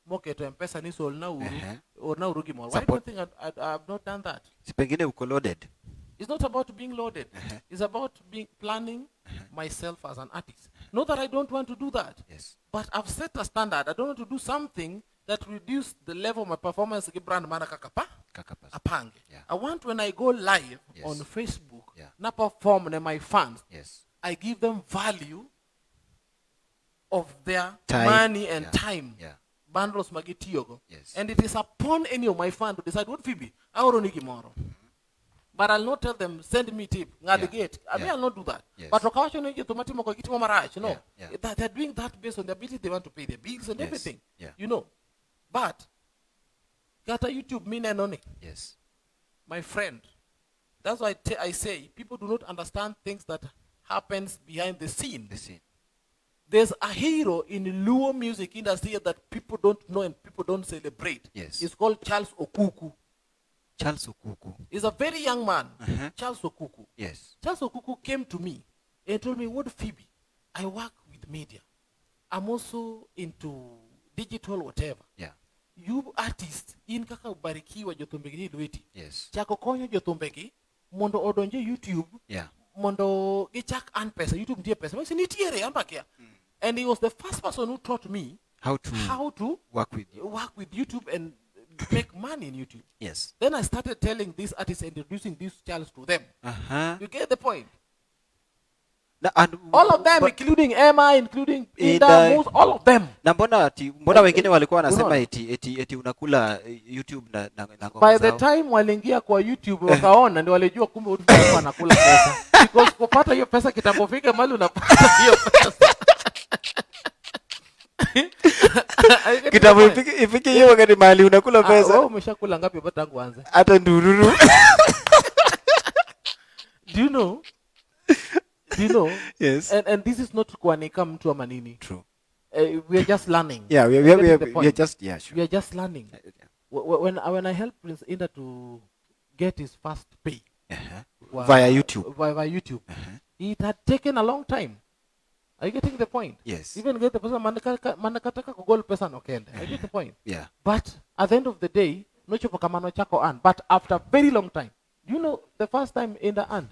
Speaker 2: moketo M-Pesa ni sol na uru or na uru gimoro. Why do you think I've not done that?
Speaker 1: Pengine uko loaded.
Speaker 2: It's not about being loaded. It's about planning myself as an artist. Not that I don't want to do that. But I've set a standard. I don't want to do something that reduce the level of my performance brand mana kakapa apange. I want when I go live on Facebook na perform to my fans. I give them value of their money and time. Bundles magitiogo. And it is upon any of my fans to decide what Fibi, I will run tomorrow. But I'll not tell them, send me tip, navigate. I mean, I'll not do that. But you know, they're doing that based on the ability they want to pay their bills and everything. You know. But Gata YouTube mean and only. My friend. That's why I say people do not understand things that happens behind the scene. There's a hero in the Luo music industry that people don't know and people don't celebrate. It's called Charles Okuku.
Speaker 1: Charles Okuku.
Speaker 2: He's a very young man. Charles Okuku. Charles Okuku came to me and told me, Wuod Fibi, I work with media. I'm also into digital whatever. You artists, in kaka ubarikiwa jotumbegi lueti. Chako konyo jotumbegi, mondo odonje YouTube. Mondo gichak an pesa, YouTube ndiye pesa. Masi nitiere ambakia. And he was the first person who taught me how to work with YouTube and make money in YouTube. Then I started telling these artists, introducing these channels to them. You get the point? All of them, including Emma, including Indah, all of them.
Speaker 1: Na mbona wengine walikuwa wanasema eti unakula YouTube na
Speaker 2: by the time walingia kwa YouTube wakaona ndio walijua kumbe ulikuwa anakula pesa. Because kupata hiyo pesa kitapofika mahali unapata hiyo pesa.
Speaker 1: Kitabu ifike hiyo wakati mahali unakula pesa.
Speaker 2: Wewe umeshakula ngapi hapa tangu anze?
Speaker 1: Hata ndururu.
Speaker 2: Do you know? And this is not kuanika mtu ama nini.
Speaker 1: True.
Speaker 2: We are just learning.
Speaker 1: We are just sure.
Speaker 2: We are just learning. When I helped Prince Indah to get his first pay
Speaker 1: via YouTube,
Speaker 2: it had taken a long time. Are you getting the point? Even get the person manakataka kugol pesa no kende. I get the point. But at the end of the day, no chopo kamano chako an. But after very long time, you know the first time Indah earned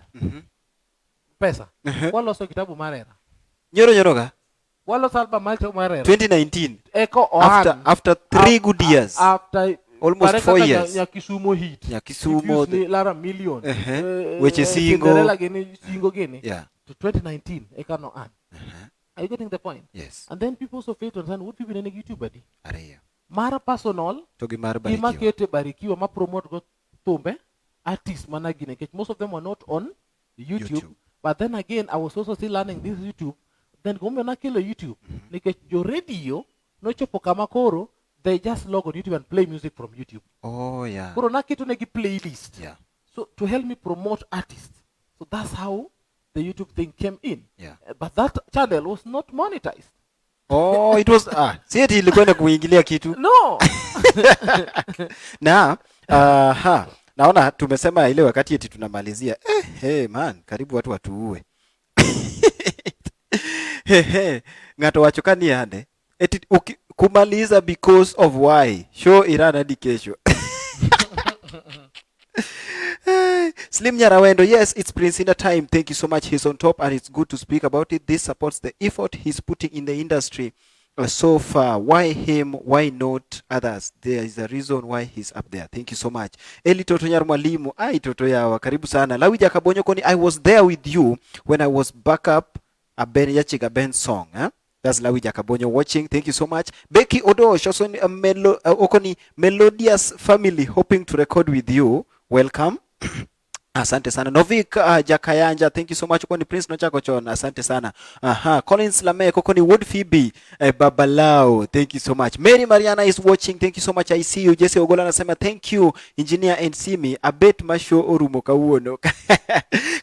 Speaker 2: pesa. Walo so kitabu marera.
Speaker 1: Nyoroga.
Speaker 2: Walo salba malto marera.
Speaker 1: 2019.
Speaker 2: Eko
Speaker 1: after 3 good years.
Speaker 2: After
Speaker 1: almost 4 years.
Speaker 2: Ya Kisumo hit.
Speaker 1: Ya Kisumo.
Speaker 2: Lara million.
Speaker 1: Which is
Speaker 2: Cinderella singo gene. To 2019 eka no an. Are you getting the point? And then people also fail to understand what people in YouTube buddy. Mara personal.
Speaker 1: Togi mara barikiwa.
Speaker 2: Ima kete barikiwa ma promote go tumbe artists managine. Most of them were not on YouTube. But then again, I was also still learning this YouTube. Then kumbe na kilo YouTube. Like your radio, no chopo kama koro, they just log on YouTube and play music from YouTube.
Speaker 1: Oh yeah.
Speaker 2: Koro na kitu negi playlist. So to help me promote artists. So that's how the YouTube thing came in.
Speaker 1: Yeah.
Speaker 2: But that channel was not monetized.
Speaker 1: Oh, it was si eti ilikuwa na kuingilia kitu.
Speaker 2: No.
Speaker 1: Na naona tumesema ile wakati eti tunamalizia. Hey man, karibu watu watuue. Ngato wachokani ande. Eti kumaliza because of why. Show irana hadi kesho. Slim Nyarawendo, yes, it's Prince Indah time. Thank you so much. He's on top and it's good to speak about it. This supports the effort he's putting in the industry so far. Why him? Why not others? There is a reason why he's up there. Thank you so much. Eli Toto Nyar Mwalimu, Toto yawa, karibu sana. Lawi Jakabonyo Koni, I was there with you when I was back up a Ben Yachiga Ben song. That's Lawi Jakabonyo watching. Thank you so much. Becky Odosh, also Okoni Melodious Family, hoping to record with you. Welcome. Asante sana. Novik Jakayanja, thank you so much. Koni Prince Nochako Chon, asante sana. Collins Lame, Kokoni Wuod Fibi, Babalao, thank you so much. Mary Mariana is watching, thank you so much. I see you. Jesse Ogola nasema thank you. Engineer and Simi, Abet Masho Orumoka Uono.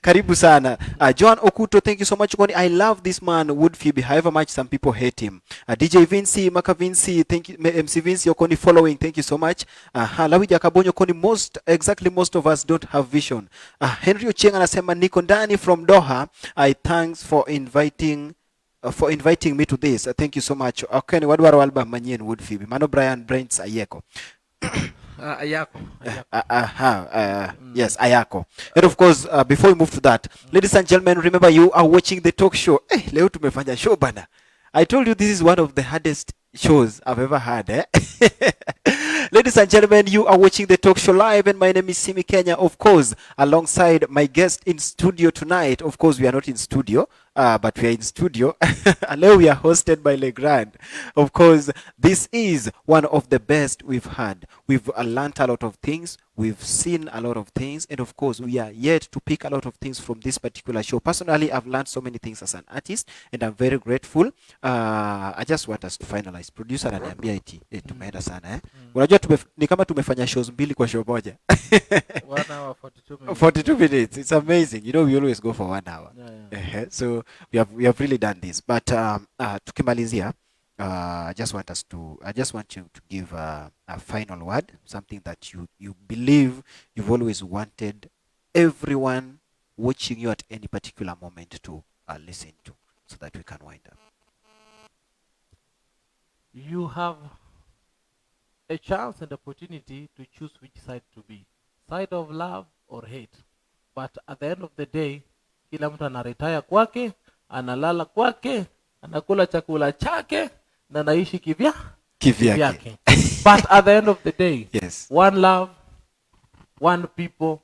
Speaker 1: Karibu sana. John Okuto, thank you so much. Koni, I love this man, Wuod Fibi, however much some people hate him. DJ Vinci, Maka Vinci, thank you. MC Vinci, Okoni following, thank you so much. Lawi Jakabonyo, Koni, most of us don't have vision. Henry Ochieng anasema niko ndani from Doha. I thanks for inviting me to this. Thank you so much. Okay, ni wadwaro album manyien Wuod Fibi. Mano Brian Brents Ayeko.
Speaker 2: Ayako.
Speaker 1: Yes, Ayako. And of course, before we move to that, ladies and gentlemen, remember you are watching the talk show. Leo tumefanya show bana. I told you this is one of the hardest shows I've ever had. Ladies and gentlemen, you are watching the talk show live, and my name is Simi Kenya, of course, alongside my guest in studio tonight. Of course, we are not in studio, but we are in studio. Hello, we are hosted by Legrand. Of course, this is one of the best we've had. We've learned a lot of things. We've seen a lot of things. And of course, we are yet to pick a lot of things from this particular show. Personally, I've learned so many things as an artist, and I'm very grateful. I just want us to finalize. Producer ananiambia eti tumeenda sana Unajua ni kama tumefanya shows mbili kwa show moja.
Speaker 2: 1 hour 42 minutes.
Speaker 1: 42 minutes. It's amazing. You know, we always go for 1 hour.
Speaker 2: Yeah.
Speaker 1: So we have really done this. But tukimalizia, I just want you to give a final word, something that you believe you've always wanted everyone watching you at any particular moment to listen to, so that we can wind up.
Speaker 2: You have a chance and opportunity to choose which side to be, side of love or hate. But at the end of the day, kila mtu anaretire kwake, analala kwake, anakula chakula chake, na anaishi kivyake. But at the end of the day,
Speaker 1: yes,
Speaker 2: one love, one people,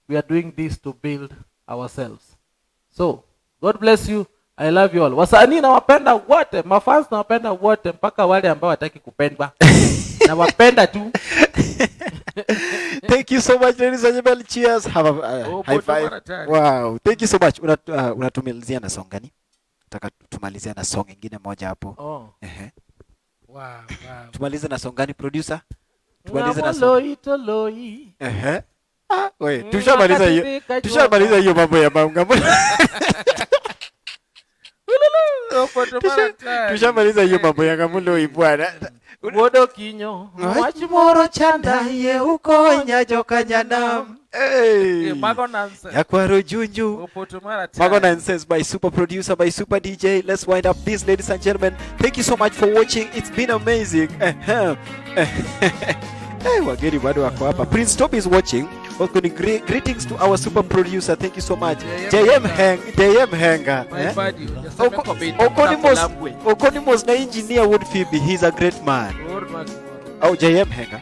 Speaker 2: we are doing this to build ourselves. So, God bless you. I love you all. Wasanii nawapenda wote, mafans nawapenda wote, mpaka wale ambao wataki kupendwa. Nawapenda tu.
Speaker 1: Thank you so much, ladies and gentlemen. Cheers. Have a high five. Wow. Thank you so much. Unatumalizia na song gani? Nataka tumalizia na song nyingine moja hapo.
Speaker 2: Wow.
Speaker 1: Tumalize na song gani, producer?
Speaker 2: Tumalize na song. Loi.
Speaker 1: Wait, tushamaliza hiyo mambo ya maungambo. Tushamaliza hiyo mambo ya Ngamulo ibwana.
Speaker 2: Wodo kinyo.
Speaker 1: Wachimoro chanda ye uko nyajoka nyanam. Yakwaro junju. Mago nonsense by super producer, by super DJ. Let's wind up this, ladies and gentlemen. Thank you so much for watching. It's been amazing. Wageri bado wako hapa. Prince Toby is watching. Okay, greetings to our super producer. Thank you so much. JM Henga. Okonimos na engineer Wuod Fibi. He's a great man. Oh, JM Henga.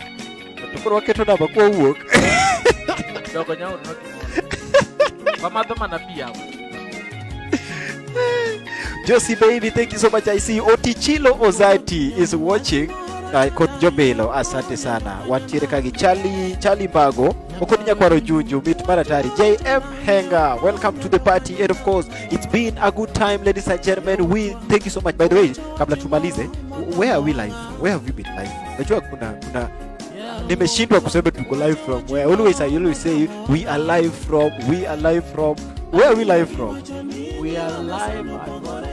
Speaker 1: Tukoro waketo na bakwa uok.
Speaker 2: Dogo nyao no. Pamadho manapia.
Speaker 1: Josie baby, thank you so much. I see Otichilo Ozati is watching. Jobelo, asante sana. Wantire kagi Charlie Bago, Okoninya kwaro junju, mit maratari. JM Henga, welcome to the party. And of course, it's been a good time, ladies and gentlemen. We thank you so much. By the way, kabla tumalize, where are we live? Where have you been live? Najua kuna nimeshindwa kusema tuko live from where. I always say we are live from. Where are we live from?
Speaker 2: We are live at one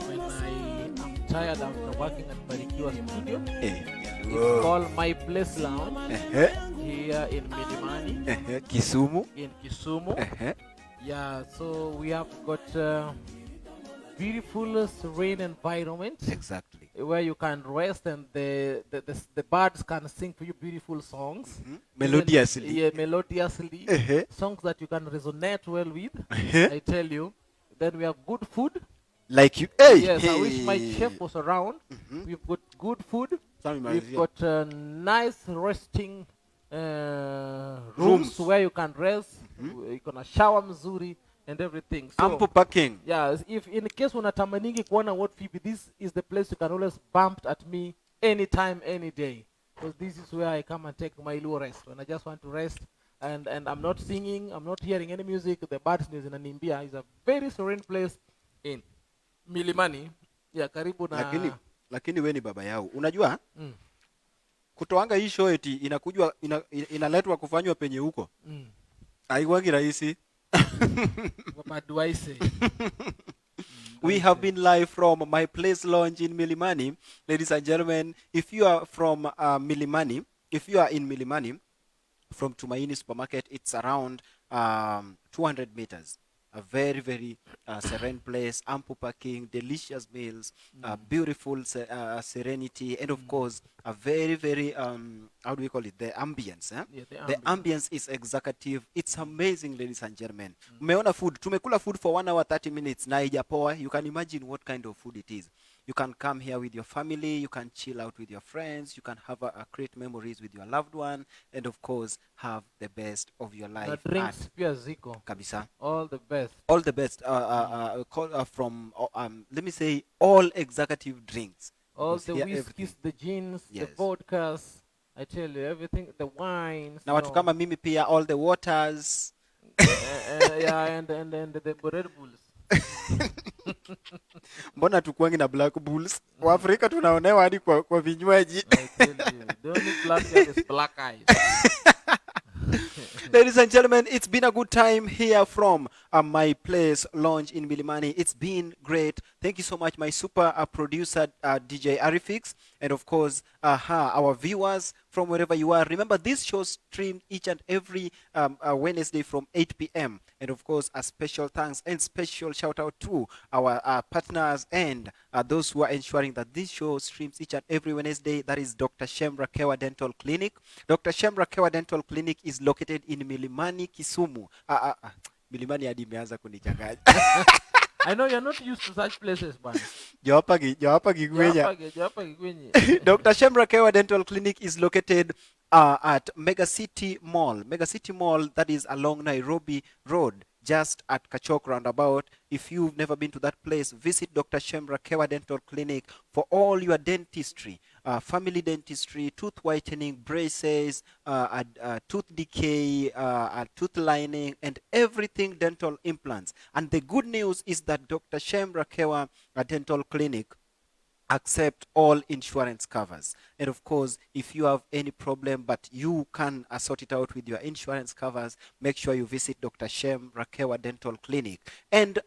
Speaker 2: when I am tired after working at Barikiwa Studio. It's called My Place Lounge here in Milimani.
Speaker 1: Kisumu.
Speaker 2: In Kisumu. Yeah, so we have got beautiful, serene environment.
Speaker 1: Exactly.
Speaker 2: Where you can rest and the birds can sing for you beautiful songs.
Speaker 1: Melodiously.
Speaker 2: Yeah, melodiously. Songs that you can resonate well with. I tell you. Then we have good food.
Speaker 1: Like you.
Speaker 2: Yes, I wish my chef was around. We've got good food. We've got nice resting rooms where you can rest. You can shower mzuri and everything. So,
Speaker 1: ample parking.
Speaker 2: Yeah, if in case unatamaningi kuona Wuod Fibi, this is the place you can always bump at me anytime, any day. Because this is where I come and take my little rest. When I just want to rest and I'm not singing, I'm not hearing any music, the birds in Nimbia is a very serene place in Milimani. Yeah, karibu na...
Speaker 1: Lakini we ni baba yao. Unajua? Kutoanga hii show eti inaletwa kufanywa penye huko. Haiwagi rahisi.
Speaker 2: What do I say?
Speaker 1: We have been live from My Place Lounge in Milimani. Ladies and gentlemen, if you are from Milimani, if you are in Milimani, from Tumaini Supermarket, it's around 200 meters. A very, very serene place, ample parking, delicious meals, beautiful serenity, and of course, a very, very, how do we call it? The ambience.
Speaker 2: Yeah,
Speaker 1: the ambience is executive. It's amazing, ladies and gentlemen. Umeona food. Tumekula food for 1 hour, 30 minutes. Na ijapoa. You can imagine what kind of food it is. You can come here with your family. You can chill out with your friends. You can have great memories with your loved one. And of course, have the best of your life.
Speaker 2: The drinks pia ziko.
Speaker 1: Kabisa.
Speaker 2: All the best.
Speaker 1: All the best. From, let me say, all executive drinks.
Speaker 2: All the whiskeys, the gins, the vodkas. I tell you, everything, the wines.
Speaker 1: Na watu kama mimi pia, all the waters.
Speaker 2: Yeah, and the Red Bulls.
Speaker 1: Mbona tukuangi na Black Bulls? Waafrika tunaonewa hadi kwa vinywaji.
Speaker 2: I tell you, the only black guy is black eyes.
Speaker 1: Ladies and gentlemen, it's been a good time here from My Place Lounge in Milimani. It's been great. Thank you so much, my super producer, DJ Arifix. And of course, our viewers from wherever you are. Remember, this show streamed each and every Wednesday from 8 p.m. And of course, a special thanks and special shout out to our partners and those who are ensuring that this show streams each and every Wednesday. That is Dr. Shem Rakewa Dental Clinic. Dr. Shem Rakewa Dental Clinic is located in Milimani, Kisumu. Milimani hadi imeanza kunichanganya.
Speaker 2: I know you're not used to such places, man.
Speaker 1: Jawapa Gigwenya. Dr. Shem Rakewa Dental Clinic is located at Mega City Mall. Mega City Mall, that is along Nairobi Road, just at Kachok roundabout. If you've never been to that place, visit Dr. Shem Rakewa Dental Clinic for all your dentistry, family dentistry, tooth whitening, braces, tooth decay, tooth lining, and everything dental implants. And the good news is that Dr. Shem Rakewa Dental Clinic accept all insurance covers. And of course, if you have any problem but you can sort it out with your insurance covers, make sure you visit Dr. Shem Rakewa Dental Clinic. And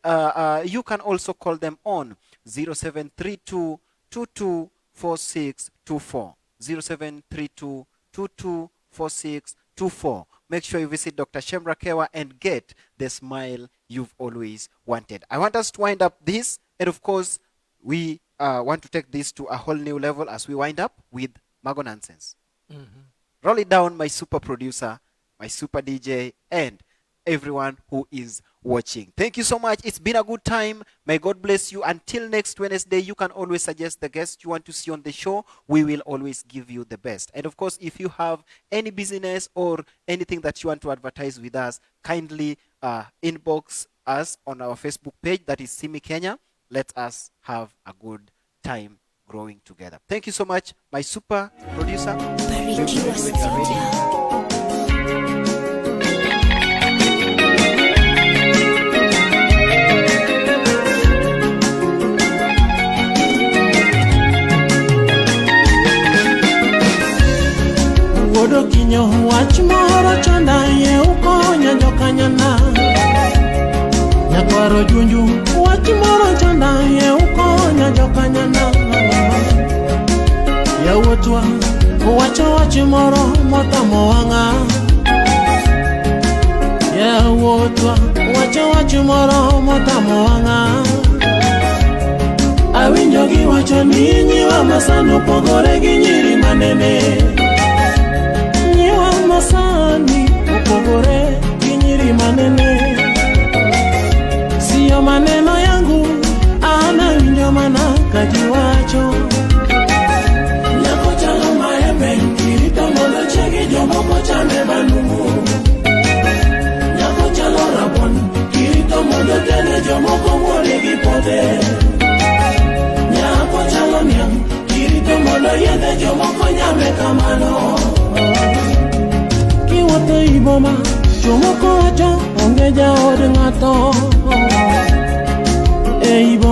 Speaker 1: you can also call them on 0732 224624. 0732 224624. Make sure you visit Dr. Shem Rakewa and get the smile you've always wanted. I want us to wind up this, and of course, we want to take this to a whole new level as we wind up with Mago Nonsense. Roll it down, my super producer, my super DJ, and everyone who is watching. Thank you so much. It's been a good time. May God bless you. Until next Wednesday, you can always suggest the guests you want to see on the show. We will always give you the best. And of course, if you have any business or anything that you want to advertise with us, kindly inbox us on our Facebook page. That is Simi Kenya. Let us have a good time growing together. Thank you so much, my super producer.
Speaker 5: Awinjo wach moro chanda ye ukonya jokanyana. Nyakwaro junju wach moro chanda ye ukonya jokanyana. Yawotwa wacho wach moro motamo wanga. Yawotwa wacho wach moro motamo wanga. Awinjo gi wacho ni nyiwa masano pogore gi nyiri manene. Nyiwa masani pogore gi nyiri manene. Siyo maneno yangu ana winjo mana kajiwacho. Nyako chalo maembe kirito mondo chegi jomoko chame manumu. Nyako chalo rabon kirito mondo tene jomoko muone gi pote. Nyako chalo niang kirito mondo yedhe jomoko nyame kamano. Kiwuotho i boma jomoko wacho onge jaod ng'ato. E i boma